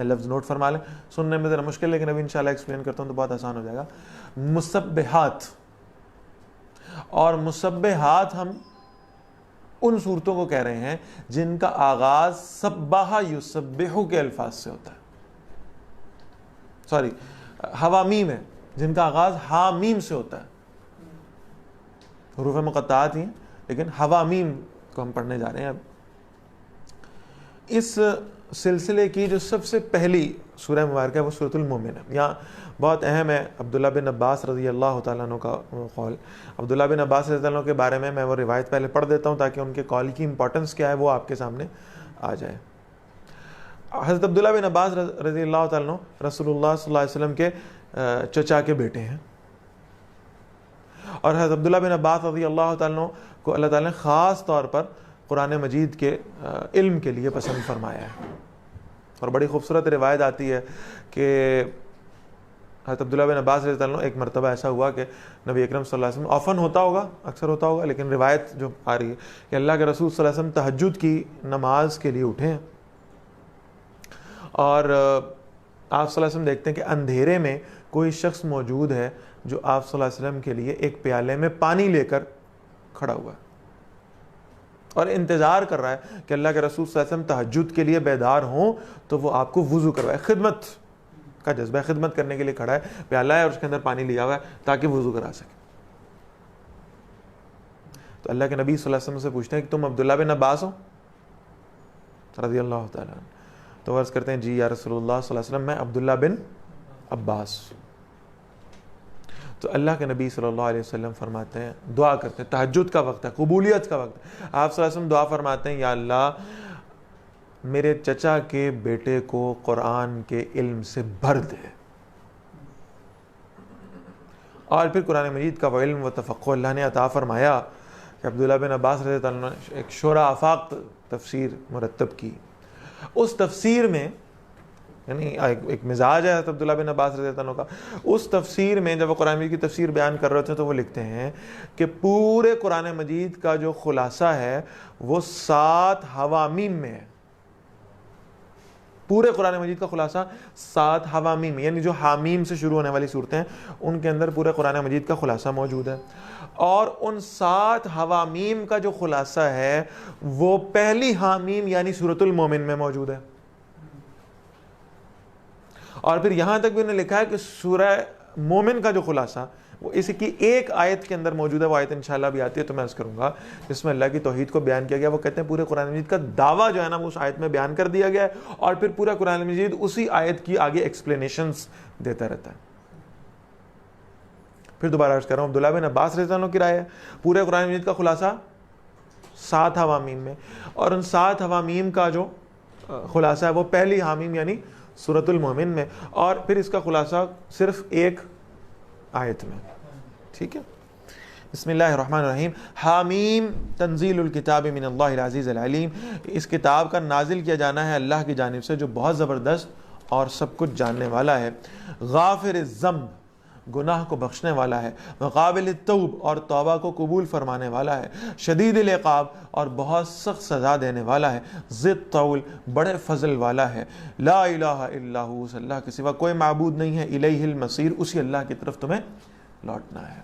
لفظ نوٹ فرما لیں، سننے میں ذرا مشکل لیکن ابھی انشاءاللہ ایکسپلین کرتا ہوں تو بہت آسان ہو جائے گا. مسبحات، اور مسبحات ہم ان صورتوں کو کہہ رہے ہیں جن کا آغاز سبح یسبح کے الفاظ سے ہوتا ہے. سوری، حوامیم ہے جن کا آغاز حامیم سے ہوتا ہے. حروف مقطعات ہی ہیں لیکن حوامیم کو ہم پڑھنے جا رہے ہیں. اب اس سلسلے کی جو سب سے پہلی سورہ مبارکہ ہے وہ سورۃ المومن ہے. یہاں بہت اہم ہے عبداللہ بن عباس رضی اللہ تعالیٰ عنہ کا قول. عبداللہ بن عباس رضی اللہ عنہ کے بارے میں وہ روایت پہلے پڑھ دیتا ہوں تاکہ ان کے قول کی امپورٹنس کیا ہے وہ آپ کے سامنے آ جائے. حضرت عبداللہ بن عباس رضی اللہ تعالیٰ عنہ رسول اللہ صلی اللہ علیہ وسلم کے چچا کے بیٹے ہیں، اور حضرت عبداللہ بن عباس رضی اللہ تعالیٰ عنہ کو اللہ تعالیٰ نے خاص طور پر قرآن مجید کے علم کے لیے پسند فرمایا ہے. اور بڑی خوبصورت روایت آتی ہے کہ حضرت عبداللہ بن عباس رضی اللہ عنہ ایک مرتبہ ایسا ہوا کہ نبی اکرم صلی اللہ علیہ وسلم، آفن ہوتا ہوگا، اکثر ہوتا ہوگا، لیکن روایت جو آ رہی ہے کہ اللہ کے رسول صلی اللہ علیہ وسلم تہجد کی نماز کے لیے اٹھے ہیں، اور آپ صلی اللہ علیہ وسلم دیکھتے ہیں کہ اندھیرے میں کوئی شخص موجود ہے جو آپ صلی اللہ علیہ وسلم کے لیے ایک پیالے میں پانی لے کر کھڑا ہوا ہے اور انتظار کر رہا ہے کہ اللہ کے رسول صلی اللہ علیہ وسلم تہجد کے لیے بیدار ہوں تو وہ آپ کو وضو کروائے. خدمت کا جذبہ، خدمت کرنے کے لیے کھڑا ہے، پیالہ ہے اور اس کے اندر پانی لیا ہوا ہے تاکہ وضو کرا سکے. تو اللہ کے نبی صلی اللہ علیہ وسلم سے پوچھتے ہیں کہ تم عبداللہ بن عباس ہو رضی اللہ تعالیٰ عنہ؟ تو عرض کرتے ہیں جی یا رسول اللہ صلی اللہ علیہ وسلم میں عبداللہ بن عباس. تو اللہ کے نبی صلی اللہ علیہ وسلم فرماتے ہیں، دعا کرتے ہیں، تہجد کا وقت ہے، قبولیت کا وقت ہے، آپ صلی اللہ علیہ وسلم دعا فرماتے ہیں یا اللہ میرے چچا کے بیٹے کو قرآن کے علم سے بھر دے. اور پھر قرآن مجید کا وہ علم و تفقہ اللہ نے عطا فرمایا کہ عبداللہ بن عباس رضی اللہ عنہ نے ایک شورا آفاق تفسیر مرتب کی. اس تفسیر میں یعنی ایک مزاج ہے عبداللہ بن عباس رضی اللہ عنہ کا. اس تفسیر میں جب وہ قرآن مجید کی تفسیر بیان کر رہے تھے تو وہ لکھتے ہیں کہ پورے قرآن مجید کا جو خلاصہ ہے وہ 7 حوامیم میں ہے. پورے قرآن مجید کا خلاصہ 7 حوامیم، یعنی جو حامیم سے شروع ہونے والی صورتیں ہیں ان کے اندر پورے قرآن مجید کا خلاصہ موجود ہے. اور ان 7 حوامیم کا جو خلاصہ ہے وہ پہلی حامیم یعنی سورۃ المومن میں موجود ہے. اور پھر یہاں تک بھی انہوں نے لکھا ہے کہ سورہ مومن کا جو خلاصہ وہ اس کی ایک آیت کے اندر موجود ہے. وہ آیت انشاءاللہ بھی آتی ہے تو میں عرض کروں گا جس میں اللہ کی توحید کو بیان کیا گیا. وہ کہتے ہیں پورے قرآن مجید کا دعویٰ جو ہے نا وہ اس آیت میں بیان کر دیا گیا ہے اور پھر پورا قرآن مجید اسی آیت کی آگے ایکسپلینیشنز دیتا رہتا ہے. پھر دوبارہ عرض کر رہا ہوں عبداللہ بن عباس رضی اللہ عنہ کی رائے ہے پورے قرآن مجید کا خلاصہ 7 حوامیم میں، اور ان 7 حوامیم کا جو خلاصہ ہے وہ پہلی حامیم یعنی سورۃ المومن میں، اور پھر اس کا خلاصہ صرف ایک آیت میں. ٹھیک ہے، بسم اللہ الرحمن الرحیم. حامیم تنزیل الکتاب من اللہ العزیز العلیم. اس کتاب کا نازل کیا جانا ہے اللہ کی جانب سے جو بہت زبردست اور سب کچھ جاننے والا ہے. غافر الذنب، گناہ کو بخشنے والا ہے. وقابل التوب، اور توبہ کو قبول فرمانے والا ہے. شدید العقاب، اور بہت سخت سزا دینے والا ہے. ذی الطول، بڑے فضل والا ہے. لا الہ الا ہو، اللہ کے سوا کوئی معبود نہیں ہے. الیہ المصیر، اسی اللہ کی طرف تمہیں لوٹنا ہے.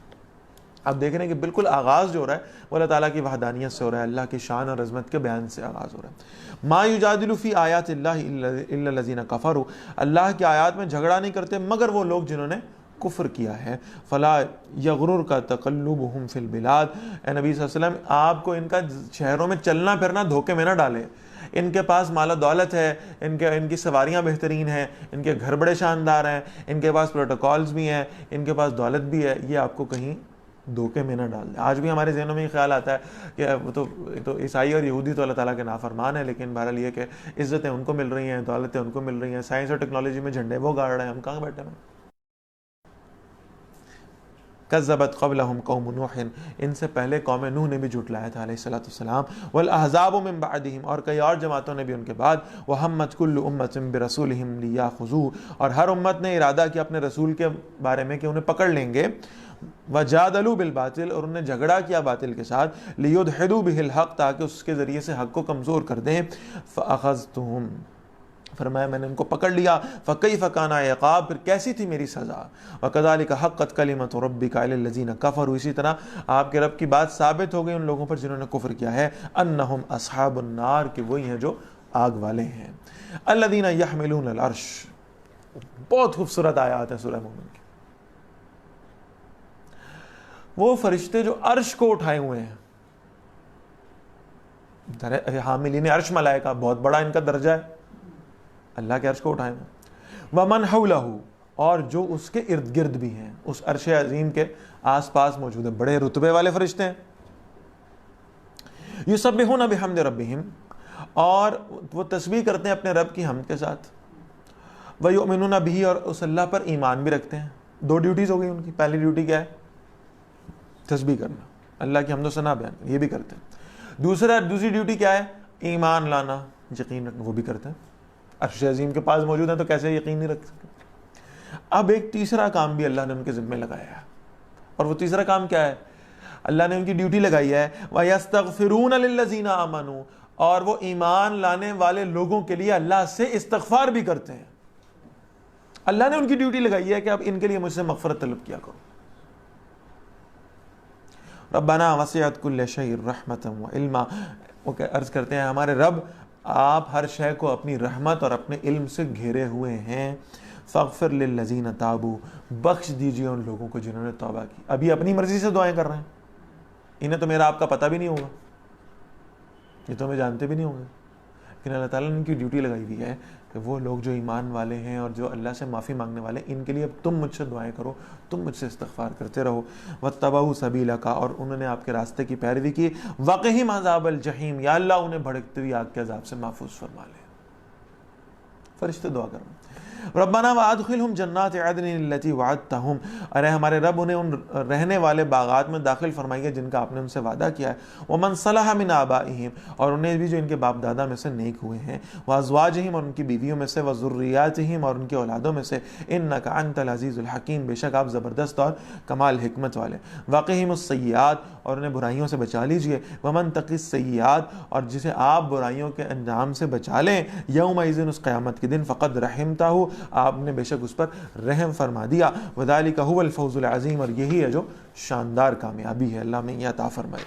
آپ دیکھ رہے ہیں کہ بالکل آغاز جو ہو رہا ہے وہ اللہ تعالیٰ کی وحدانیت سے ہو رہا ہے، اللہ کی شان اور عظمت کے بیان سے آغاز ہو رہا ہے. ما یجادل فی آیات اللہ الا الذین کفروا، اللہ کی آیات میں جھگڑا نہیں کرتے مگر وہ لوگ جنہوں نے کفر کیا ہے. فلا یغررک تقلبہم فی البلاد، اے نبی صلی اللہ علیہ وسلم آپ کو ان کا شہروں میں چلنا پھرنا دھوکے میں نہ ڈالے. ان کے پاس مال و دولت ہے، ان کی سواریاں بہترین ہیں، ان کے گھر بڑے شاندار ہیں، ان کے پاس پروٹوکالز بھی ہیں، ان کے پاس دولت بھی ہے، یہ آپ کو کہیں دھوکے میں نہ ڈال دیں۔ آج بھی ہمارے ذہنوں میں یہ خیال آتا ہے کہ تو عیسائی اور یہودی تو اللہ تعالیٰ کے نافرمان ہیں، لیکن بہرحال یہ کہ عزتیں ان کو مل رہی ہیں، دولتیں ان کو مل رہی ہیں، سائنس اور ٹیکنالوجی میں جھنڈے وہ گاڑ رہے ہیں، ہم کہاں بیٹھے ہیں؟ کذبت قبلہم قوم نوح، ان سے پہلے قوم نوح نے بھی جھٹلایا تھا علیہ الصلوۃ والسلام، والاحزاب من بعدہم، اور کئی اور جماعتوں نے بھی ان کے بعد، وہمت کل امۃ برسولہم لیاخذوہ، اور ہر امت نے ارادہ کیا اپنے رسول کے بارے میں کہ انہیں پکڑ لیں گے، وجادلوا بالباطل، اور انہوں نے جھگڑا کیا باطل کے ساتھ، لیدحضوا بہ الحق، تاکہ اس کے ذریعے سے حق کو کمزور کر دیں، فاخذتہم، فرمایا میں نے ان کو پکڑ لیا، فکیف کان عقاب، پھر کیسی تھی میری سزا، وکذالک حقت کلمۃ ربک علی الذین کفروا، اسی طرح آپ کے رب کی بات ثابت ہو گئی ان لوگوں پر جنہوں نے کفر کیا ہے، انہم اصحاب النار، کہ وہی ہیں جو آگ والے ہیں، الذین یحملون العرش، بہت خوبصورت آیات ہیں سورہ مومن کی، وہ فرشتے جو عرش کو اٹھائے ہوئے ہیں، حاملین عرش ملائکہ، بہت بڑا ان کا درجہ ہے، اللہ کے عرش کو اٹھائے ہوئے، ومن حولہ، اور جو اس کے ارد گرد بھی ہیں، اس عرش عظیم کے آس پاس موجود ہیں، بڑے رتبے والے فرشتے ہیں، یسبحون بحمد ربہم، اور وہ تسبیح کرتے ہیں اپنے رب کی حمد کے ساتھ، ویؤمنون بہ، اور اس اللہ پر ایمان بھی رکھتے ہیں۔ دو ڈیوٹیز ہو گئی ان کی، پہلی ڈیوٹی کیا ہے؟ تسبیح کرنا، اللہ کی حمد و ثنا بیان، یہ بھی کرتے ہیں۔ دوسری ڈیوٹی کیا ہے؟ ایمان لانا، یقین رکھنا، وہ بھی کرتے ہیں، عرش عظیم کے پاس موجود ہیں تو کیسے یقین نہیں رکھ سکتے۔ اب ایک تیسرا کام بھی اللہ نے ان کے ذمہ لگایا ہے، اور وہ تیسرا کام کیا ہے؟ اللہ نے ان کی ڈیوٹی لگائی ہے، وَيَسْتَغْفِرُونَ لِلَّذِينَ آمَنُوا، اور وہ ایمان لانے والے لوگوں کے لیے اللہ سے استغفار بھی کرتے ہیں۔ اللہ نے ان کی ڈیوٹی لگائی ہے کہ اب ان کے لیے مجھ سے مغفرت طلب کیا کرو۔ ربنا وسعت کل شیء رحمتا وعلما، وہ عرض کرتے ہیں ہمارے رب آپ ہر شے کو اپنی رحمت اور اپنے علم سے گھیرے ہوئے ہیں، فاغفر للذین تابوا، بخش دیجئے ان لوگوں کو جنہوں نے توبہ کی۔ ابھی اپنی مرضی سے دعائیں کر رہے ہیں، انہیں تو میرا آپ کا پتہ بھی نہیں ہوگا، یہ تو ہمیں جانتے بھی نہیں ہوں گے، لیکن اللہ تعالیٰ نے ان کی ڈیوٹی لگائی ہوئی ہے کہ وہ لوگ جو ایمان والے ہیں اور جو اللہ سے معافی مانگنے والے ہیں، ان کے لیے اب تم مجھ سے دعائیں کرو، تم مجھ سے استغفار کرتے رہو۔ واتبعوا سبیلک، اور انہوں نے آپ کے راستے کی پیروی کی، وقہم عذاب الجحیم، یا اللہ انہیں بھڑکتی ہوئی آگ کے عذاب سے محفوظ فرما لے۔ فرشتے دعا کریں، ربنا وادخلہم جنات عدن التی وعدتہم، ارے ہمارے رب انہیں ان رہنے والے باغات میں داخل فرمائیے جن کا آپ نے ان سے وعدہ کیا ہے، ومن صلح من آبائہم، اور انہیں بھی جو ان کے باپ دادا میں سے نیک ہوئے ہیں، وازواجہم، اور ان کی بیویوں میں سے، وذریاتہم، اور ان کی اولادوں میں سے، انک انت العزیز الحکیم، بے شک آپ زبردست اور کمال حکمت والے، وقہم السیئات، اور انہیں برائیوں سے بچا لیجئے، ومن تقی السیئات، اور جسے آپ برائیوں کے انجام سے بچا لیں، یومئذ، اس قیامت کے دن، فقد رحمتہ، آپ نے بے شک اس پر رحم فرما دیا، وذالک هو الفوز العظیم، اور یہی ہے جو شاندار کامیابی ہے، اللہ میں یہ عطا فرمائے۔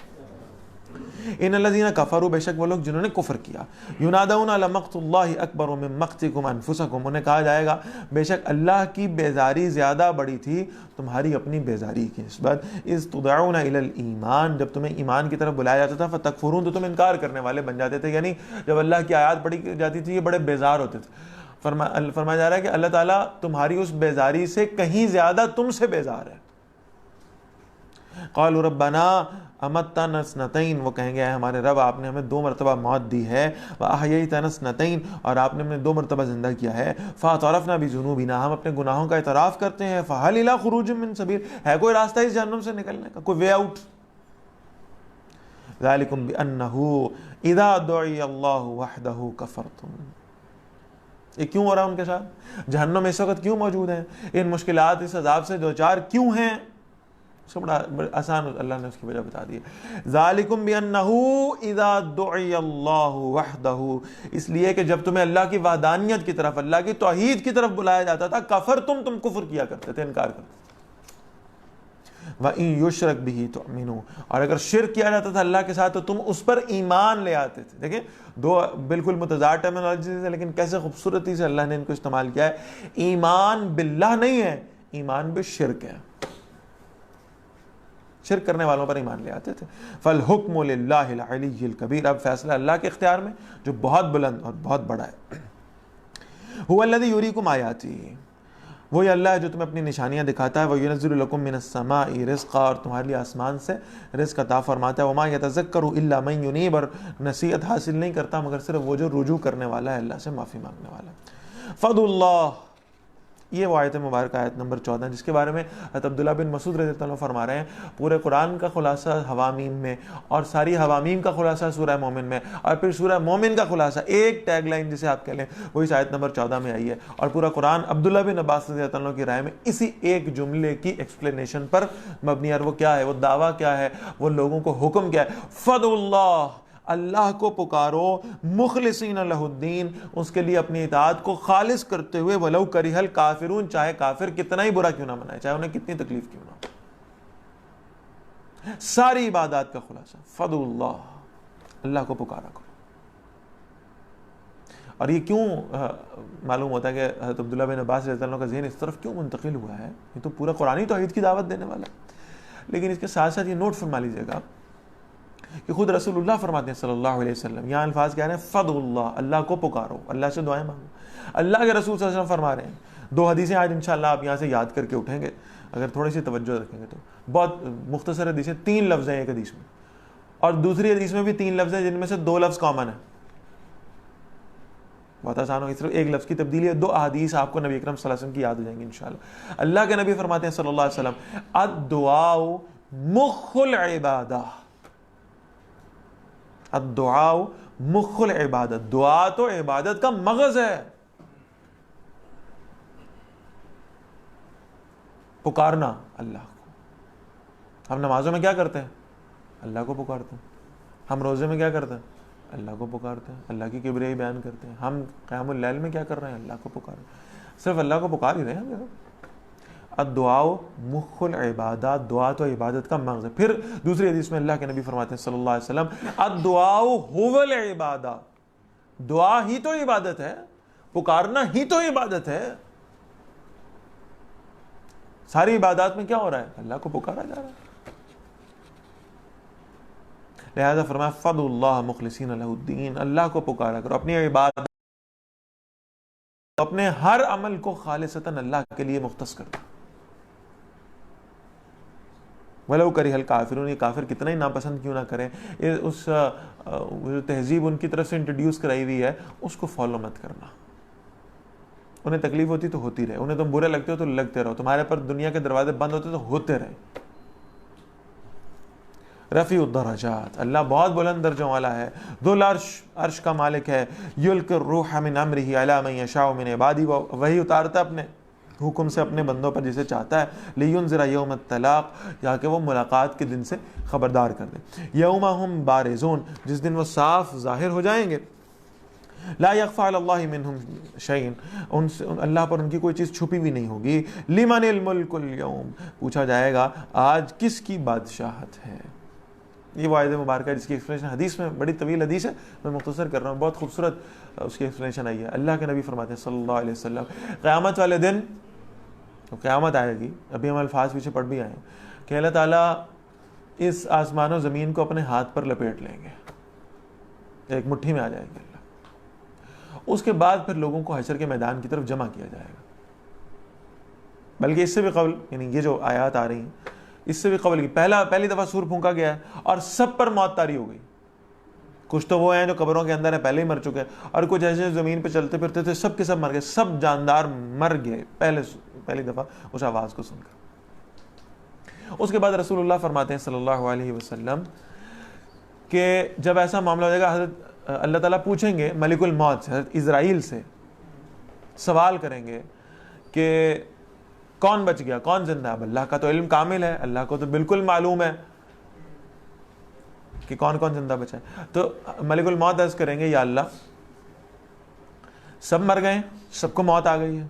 ان الذین کفروا، بے شک وہ لوگ جنہوں نے کفر کیا، ینادون لمقت اللہ اکبر من مقتکم انفسکم، انہیں کہا جائے گا بے شک اللہ کی بیزاری زیادہ بڑی تھی تمہاری اپنی بیزاری کی نسبت، اذ تدعون الی الایمان، جب تمہیں ایمان کی طرف بلایا جاتا تھا، فتکفرون، تو تم انکار کرنے والے بن جاتے تھے، یعنی جب اللہ کی آیات پڑھی جاتی تھی یہ بڑے بیزار ہوتے تھے۔ فرمایا جا رہا ہے کہ اللہ تعالیٰ تمہاری اس بیزاری سے کہیں زیادہ تم سے بیزار ہے۔ قالوا ربنا امتنا اثنتین، وہ کہیں گے اے ہمارے رب آپ نے ہمیں 2 مرتبہ موت دی ہے، واحییتنا اثنتین، اور آپ نے ہمیں 2 مرتبہ زندہ کیا ہے، فاعترفنا بذنوبنا، ہم اپنے گناہوں کا اعتراف کرتے ہیں، فہل الی خروج من سبیل، ہے کوئی راستہ اس جہنم سے نکلنے کا، کوئی وے آؤٹ؟ ذالکم بانہ اذا دعی اللہ وحدہ کفرتم، یہ کیوں ہو رہا ہے ان کے ساتھ؟ جہنم اس وقت کیوں موجود ہیں؟ ان مشکلات، اس عذاب سے دوچار کیوں ہیں؟ اس کو بڑا آسان اللہ نے اس کی وجہ بتا دی ہے، ذالکم بانہ اذا دعی اللہ وحدہ، اس لیے کہ جب تمہیں اللہ کی وحدانیت کی طرف، اللہ کی توحید کی طرف بلایا جاتا تھا، کفرتم، تم کفر کیا کرتے تھے، انکار کرتے تھے، وَإِن يُشْرَكْ بِهِ تُؤْمِنُوا، اور اگر شرک کیا جاتا تھا اللہ کے ساتھ تو تم اس پر ایمان لے آتے تھے۔ دیکھیں 2 بالکل متضاد ٹرمینالوجیز ہیں، لیکن کیسے خوبصورتی سے اللہ نے ان کو استعمال کیا ہے۔ ایمان باللہ نہیں ہے، ایمان بالشرک ہے، شرک کرنے والوں پر ایمان لے آتے تھے. فالحکم للہ العلی الکبیر، اب فیصلہ اللہ کے اختیار میں جو بہت بلند اور بہت بڑا ہے. هو الذی یریکم آیاتی، وہی اللہ ہے جو تمہیں اپنی نشانیاں دکھاتا ہے. وَيُنَزِّلُ لَكُم مِّنَ السَّمَاءِ رِزْقًا، اور تمہارے لیے آسمان سے رزق عطا فرماتا ہے. وَمَا يَتَذَكَّرُ إِلَّا مَن يُنِيبُ، اور نصیحت حاصل نہیں کرتا مگر صرف وہ جو رجوع کرنے والا ہے، اللہ سے معافی مانگنے والا ہے. فَضْلُ اللَّہ، یہ وہ آیت مبارکہ آیت نمبر 14 جس کے بارے میں حضرت عبداللہ بن مسعود رضی اللہ عنہ فرما رہے ہیں پورے قرآن کا خلاصہ حوامیم میں، اور ساری حوامیم کا خلاصہ سورہ مومن میں، اور پھر سورہ مومن کا خلاصہ ایک ٹیگ لائن جسے آپ کہہ لیں وہ اس آیت نمبر 14 میں آئی ہے. اور پورا قرآن عبداللہ بن عباس رضی اللہ عنہ کی رائے میں اسی ایک جملے کی ایکسپلینیشن پر مبنی ہے. اور وہ کیا ہے، وہ دعویٰ کیا ہے، وہ لوگوں کو حکم کیا ہے. فَدْعُوا اللَّہ، اللہ کو پکارو، مخلصین لہ الدین، اس کے لیے اپنی اطاعت کو خالص کرتے ہوئے، وَلَوْ کَرِہَ الْکَافِرُونَ، چاہے کافر کتنا ہی برا کیوں نہ منائے، چاہے انہیں کتنی تکلیف کیوں نہ ہو. ساری عبادات کا خلاصہ فَدْعُوا اللَّہ، اللہ کو پکارا کرو. اور یہ کیوں معلوم ہوتا ہے کہ حضرت عبداللہ بن عباس رضی اللہ عنہ کا ذہن اس طرف کیوں منتقل ہوا ہے؟ یہ تو پورا قرآنی توحید کی دعوت دینے والا ہے. لیکن اس کے ساتھ ساتھ یہ نوٹ فرما لیجیے گا کہ خود رسول اللہ فرماتے ہیں صلی اللہ علیہ وسلم، یہاں الفاظ کیا ہیں، فَدْعُوا اللَّہ، اللہ کو پکارو، اللہ سے دعائیں مانگو. اللہ کے رسول صلی اللہ علیہ وسلم فرما رہے ہیں. 2 حدیثیں آج انشاءاللہ آپ یہاں سے یاد کر کے اٹھیں گے اگر تھوڑی سی توجہ رکھیں گے تو. بہت مختصر حدیثیں، 3 لفظ ہیں ایک حدیث میں، اور دوسری حدیث میں بھی 3 لفظ ہیں جن میں سے 2 لفظ کامن ہیں. بہت آسان ہوگی، صرف ایک لفظ کی تبدیلی ہے. 2 احادیث آپ کو نبی اکرم صلی اللہ علیہ وسلم کی یاد ہو جائیں گی انشاءاللہ. اللہ کے نبی فرماتے ہیں صلی اللہ علیہ وسلم، الدعاء مخ العبادہ، الدعاء مخ العبادت، دعا تو عبادت کا مغز ہے. پکارنا اللہ کو. ہم نمازوں میں کیا کرتے ہیں؟ اللہ کو پکارتے ہیں. ہم روزے میں کیا کرتے ہیں؟ اللہ کو پکارتے ہیں، اللہ کی کبریائی بیان کرتے ہیں. ہم قیام اللیل میں کیا کر رہے ہیں؟ اللہ کو پکار رہے ہیں. صرف اللہ کو پکار ہی رہے ہیں. الدعاء مخ العبادات، دعا تو عبادت کا مغز ہے. پھر دوسری حدیث میں اللہ کے نبی فرماتے ہیں صلی اللہ علیہ وسلم، الدعاء هو العبادہ، دعا ہی تو عبادت ہے، پکارنا ہی تو عبادت ہے. ساری عبادات میں کیا ہو رہا ہے؟ اللہ کو پکارا جا رہا ہے. لہذا فرمایا فَدْعُوا اللَّہ مخلصین لہ الدین، اللہ کو پکارا کرو، اپنی عبادت، اپنے ہر عمل کو خالصتاً اللہ کے لیے مختص کر دو. وَلَوْ کَرِہَ الْکَافِرُونَ، یہ کافر کتنا ہی ناپسند کیوں نہ کریں. اس تہذیب ان کی طرف سے انٹروڈیوس کرائی ہوئی ہے اس کو فالو مت کرنا. انہیں تکلیف ہوتی تو ہوتی رہے، انہیں تم برے لگتے ہو تو لگتے رہو، تمہارے پر دنیا کے دروازے بند ہوتے تو ہوتے رہے. رفیع الدرجات، اللہ بہت بلند درجوں والا ہے. ذو العرش، عرش کا مالک ہے. یلقی الروح من امرہ علی من یشاء من عبادہ، وہی اتارتا اپنے حکم سے اپنے بندوں پر جسے چاہتا ہے. لینذر یوم الطلاق، یا کہ وہ ملاقات کے دن سے خبردار کر دے. یوم ہم بارزون، جس دن وہ صاف ظاہر ہو جائیں گے. لا یخفی علی اللہ منہم شیء، اللہ پر ان کی کوئی چیز چھپی بھی نہیں ہوگی. لمن الملک اليوم، پوچھا جائے گا آج کس کی بادشاہت ہے. یہ وہ آیت مبارکہ ہے جس کی ایکسپلینیشن حدیث میں، بڑی طویل حدیث ہے، میں مختصر کر رہا ہوں، بہت خوبصورت اس کی ایکسپلینیشن آئی ہے. اللہ کے نبی فرماتے ہیں صلی اللہ علیہ وسلم، قیامت والے دن قیامت آئے گی، ابھی ہم الفاظ پیچھے پڑھ بھی آئے ہیں کہ اللہ تعالیٰ اس آسمان و زمین کو اپنے ہاتھ پر لپیٹ لیں گے، ایک مٹھی میں آ جائیں گے اللہ. اس کے بعد پھر لوگوں کو حشر کے میدان کی طرف جمع کیا جائے گا. بلکہ اس سے بھی قبل، یعنی یہ جو آیات آ رہی ہیں اس سے بھی قبل کی پہلی دفعہ سور پھونکا گیا ہے اور سب پر موت طاری ہو گئی. کچھ تو وہ ہیں جو قبروں کے اندر ہیں، پہلے ہی مر چکے ہیں، اور کچھ ایسے زمین پہ چلتے پھرتے تھے، سب کے سب مر گئے. سب جاندار مر گئے پہلی دفعہ اس آواز کو سن کر. اس کے بعد رسول اللہ فرماتے ہیں صلی اللہ علیہ وسلم کہ جب ایسا معاملہ ہو جائے گا، حضرت اللہ تعالیٰ پوچھیں گے ملک الموت سے، حضرت اسرائیل سے سوال کریں گے کہ کون بچ گیا، کون زندہ ہے. اب اللہ کا تو علم کامل ہے، اللہ کو تو بالکل معلوم ہے کہ کون کون زندہ بچا ہے. تو ملک الموت عرض کریں گے یا اللہ سب مر گئے، سب کو موت آ گئی ہے.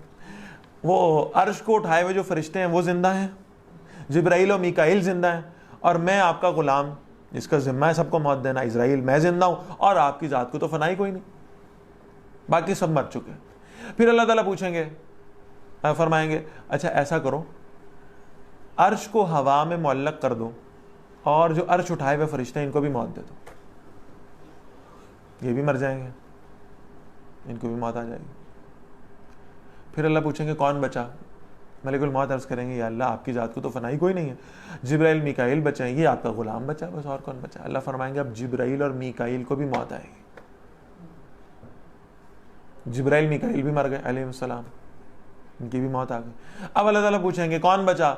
وہ عرش کو اٹھائے ہوئے جو فرشتے ہیں وہ زندہ ہیں، جبرائیل و میکائیل زندہ ہیں، اور میں آپ کا غلام جس کا ذمہ ہے سب کو موت دینا، اسرائیل، میں زندہ ہوں، اور آپ کی ذات کو تو فنا ہی کوئی نہیں، باقی سب مر چکے. پھر اللہ تعالیٰ پوچھیں گے، فرمائیں گے اچھا ایسا کرو، عرش کو ہوا میں معلق کر دو اور جو عرش اٹھائے ہوئے فرشتے ہیں ان کو بھی موت دے دو، یہ بھی مر جائیں گے، ان کو بھی موت آ جائے گی۔ پھر اللہ پوچھیں گے کون بچا؟ ملک الموت عرض کریں گے یا اللہ آپ کی ذات کو تو فنائی کوئی نہیں ہے، جبرائیل میکائیل بچائیں، یہ آپ کا غلام بچا بس، اور کون بچا؟ اللہ فرمائیں گے اب جبرائیل اور میکائیل کو بھی موت آئے گی۔ جبرائیل میکائیل بھی مر گئے علیہ السلام، ان کی بھی موت آ گئی۔ اب اللہ تعالیٰ پوچھیں گے کون بچا؟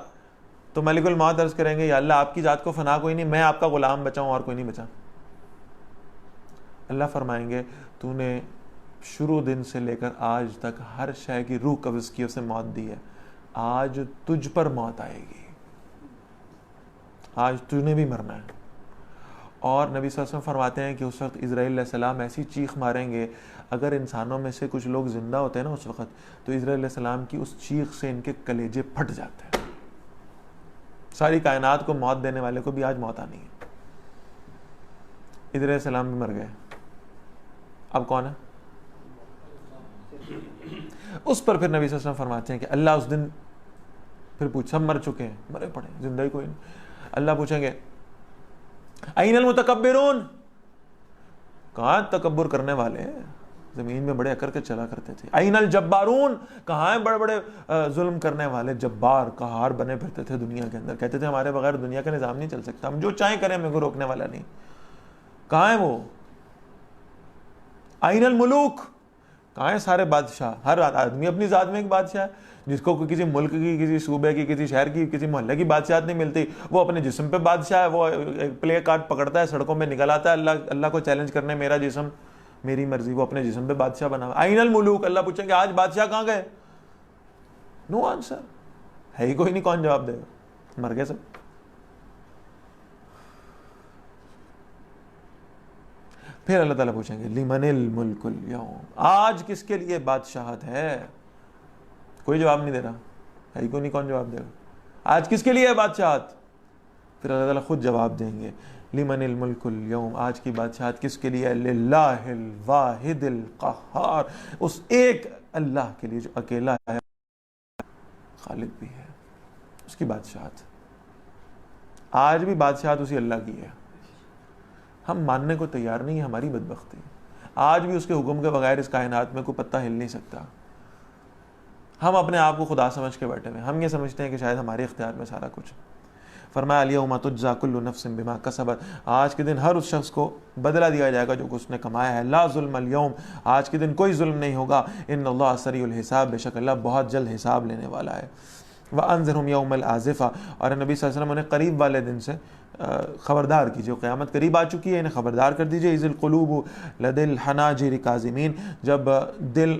تو ملک الموت عرض کریں گے یا اللہ آپ کی ذات کو فنا کوئی نہیں، میں آپ کا غلام بچاؤں اور کوئی نہیں بچا۔ اللہ فرمائیں گے تو نے شروع دن سے لے کر آج تک ہر شے کی روح قبض کی، اسے موت دی ہے، آج تجھ پر موت آئے گی، آج تجھ بھی مرنا ہے۔ اور نبی صلی اللہ علیہ وسلم فرماتے ہیں کہ اس وقت اسرائیل علیہ السلام ایسی چیخ ماریں گے، اگر انسانوں میں سے کچھ لوگ زندہ ہوتے ہیں نا اس وقت، تو اسرائیل علیہ السلام کی اس چیخ سے ان کے کلیجے پھٹ جاتے ہیں۔ ساری کائنات کو موت دینے والے کو بھی آج موت آنی ہے۔ اسرائیل علیہ السلام بھی مر گئے، اب کون ہے؟ اس پر پھر نبی صلی اللہ علیہ وسلم فرماتے ہیں کہ اللہ اس دن پھر سب مر چکے ہیں، مرے پڑے، زندہ ہی کوئی نہیں۔ اللہ پوچھیں گے این المتکبرون، کہاں تکبر کرنے والے، زمین میں بڑے اکر کے چلا کرتے تھے۔ این الجبارون، کہاں ہیں بڑے بڑے ظلم کرنے والے، جبار قہار بنے پھرتے تھے دنیا کے اندر، کہتے تھے ہمارے بغیر دنیا کا نظام نہیں چل سکتا، ہم جو چاہیں کریں ہمیں کوئی روکنے والا نہیں، کہاں ہیں وہ؟ این الملوک، کہاں ہیں سارے بادشاہ؟ ہر آدمی اپنی ذات میں ایک بادشاہ ہے، جس کو کسی ملک کی، کسی صوبے کی، کسی شہر کی، کسی محلے کی بادشاہت نہیں ملتی، وہ اپنے جسم پہ بادشاہ ہے، وہ پلے کارڈ پکڑتا ہے، سڑکوں میں نکل آتا ہے اللہ کو چیلنج کرنے، میرا جسم میری مرضی، وہ اپنے جسم پہ بادشاہ بنا ہوا۔ این الملوک، اللہ پوچھیں گے آج بادشاہ کہاں گئے؟ نو آنسر، ہے ہی کوئی نہیں، کون جواب دے گا، مر گئے سب۔ پھر اللہ تعالیٰ پوچھیں گے لمن الملک اليوم، آج کس کے لیے بادشاہت ہے؟ کوئی جواب نہیں دے رہا، ہے ہی کوئی نہیں، کون جواب دے گا؟ آج کس کے لیے ہے بادشاہت؟ پھر اللہ تعالیٰ خود جواب دیں گے لمن الملک اليوم، آج کی بادشاہت کس کے لیے ہے؟ للہ الواحد القہار، اس ایک اللہ کے لیے جو اکیلا ہے، خالق بھی ہے، اس کی بادشاہت۔ آج بھی بادشاہت اسی اللہ کی ہے، ہم ماننے کو تیار نہیں ہیں، ہماری بدبختی۔ آج بھی اس کے حکم کے بغیر اس کائنات میں کوئی پتہ ہل نہیں سکتا۔ ہم اپنے آپ کو خدا سمجھ کے بیٹھے ہوئے، ہم یہ سمجھتے ہیں کہ شاید ہمارے اختیار میں سارا کچھ۔ فرمایا الیوم تجزی کل نفس بما کسبت، آج کے دن ہر اس شخص کو بدلہ دیا جائے گا جو اس نے کمایا ہے۔ لا ظلم اليوم، آج کے دن کوئی ظلم نہیں ہوگا۔ ان اللہ سریع الحساب، بے شک اللہ بہت جلد حساب لینے والا ہے۔ وانذرہم یوم الآزفہ، اور نبی صلی اللہ علیہ وسلم انہیں قریب والے دن سے خبردار کیجیے، قیامت قریب آ چکی ہے، انہیں خبردار کر دیجیے۔ اذ القلوب لدی الحناجر کاظمین، جب دل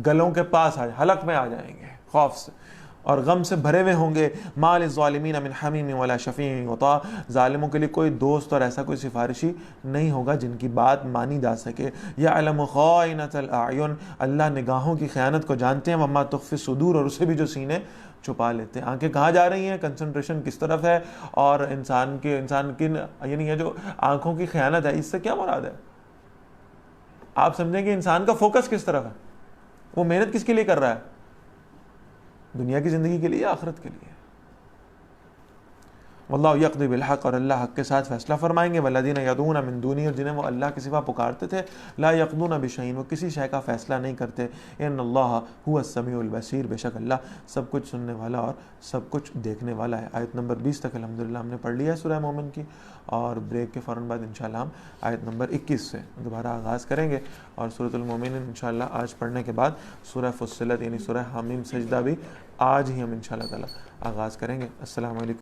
گلوں کے پاس حلق میں آ جائیں گے خوف سے اور غم سے بھرے ہوئے ہوں گے۔ ما للظالمین من حمیم ولا شفیع یطاع، ظالموں کے لیے کوئی دوست اور ایسا کوئی سفارشی نہیں ہوگا جن کی بات مانی جا سکے۔ یعلم خائنۃ الاعین، اللہ نگاہوں کی خیانت کو جانتے ہیں۔ وما تخفی الصدور، اور اسے بھی جو سینے چھپا لیتے ہیں۔ آنکھیں کہاں جا رہی ہیں، کنسنٹریشن کس طرف ہے، اور انسان کی یعنی یہ جو آنکھوں کی خیانت ہے، اس سے کیا مراد ہے؟ آپ سمجھیں کہ انسان کا فوکس کس طرف ہے، وہ محنت کس کے لیے کر رہا ہے، دنیا کی زندگی کے لیے یا آخرت کے لیے؟ واللہ یقضی بالحق، اور اللہ حق کے ساتھ فیصلہ فرمائیں گے۔ والذین یدعون من دونہ، اور جنہیں وہ اللہ کے سوا پکارتے تھے، لا یقضون بشیء، وہ کسی شے کا فیصلہ نہیں کرتے۔ ان اللہ هو السمیع البصیر، بے شک اللہ سب کچھ سننے والا اور سب کچھ دیکھنے والا ہے۔ آیت نمبر 20 تک الحمدللہ ہم نے پڑھ لیا ہے سورہ مومن کی، اور بریک کے فوراً بعد انشاءاللہ ہم آیت نمبر 21 سے دوبارہ آغاز کریں گے، اور سورۃ المومنین انشاءاللہ آج پڑھنے کے بعد سورہ فصلت یعنی سورہ حامیم سجدہ بھی آج ہی ہم انشاءاللہ تعالی آغاز کریں گے۔ السلام علیکم۔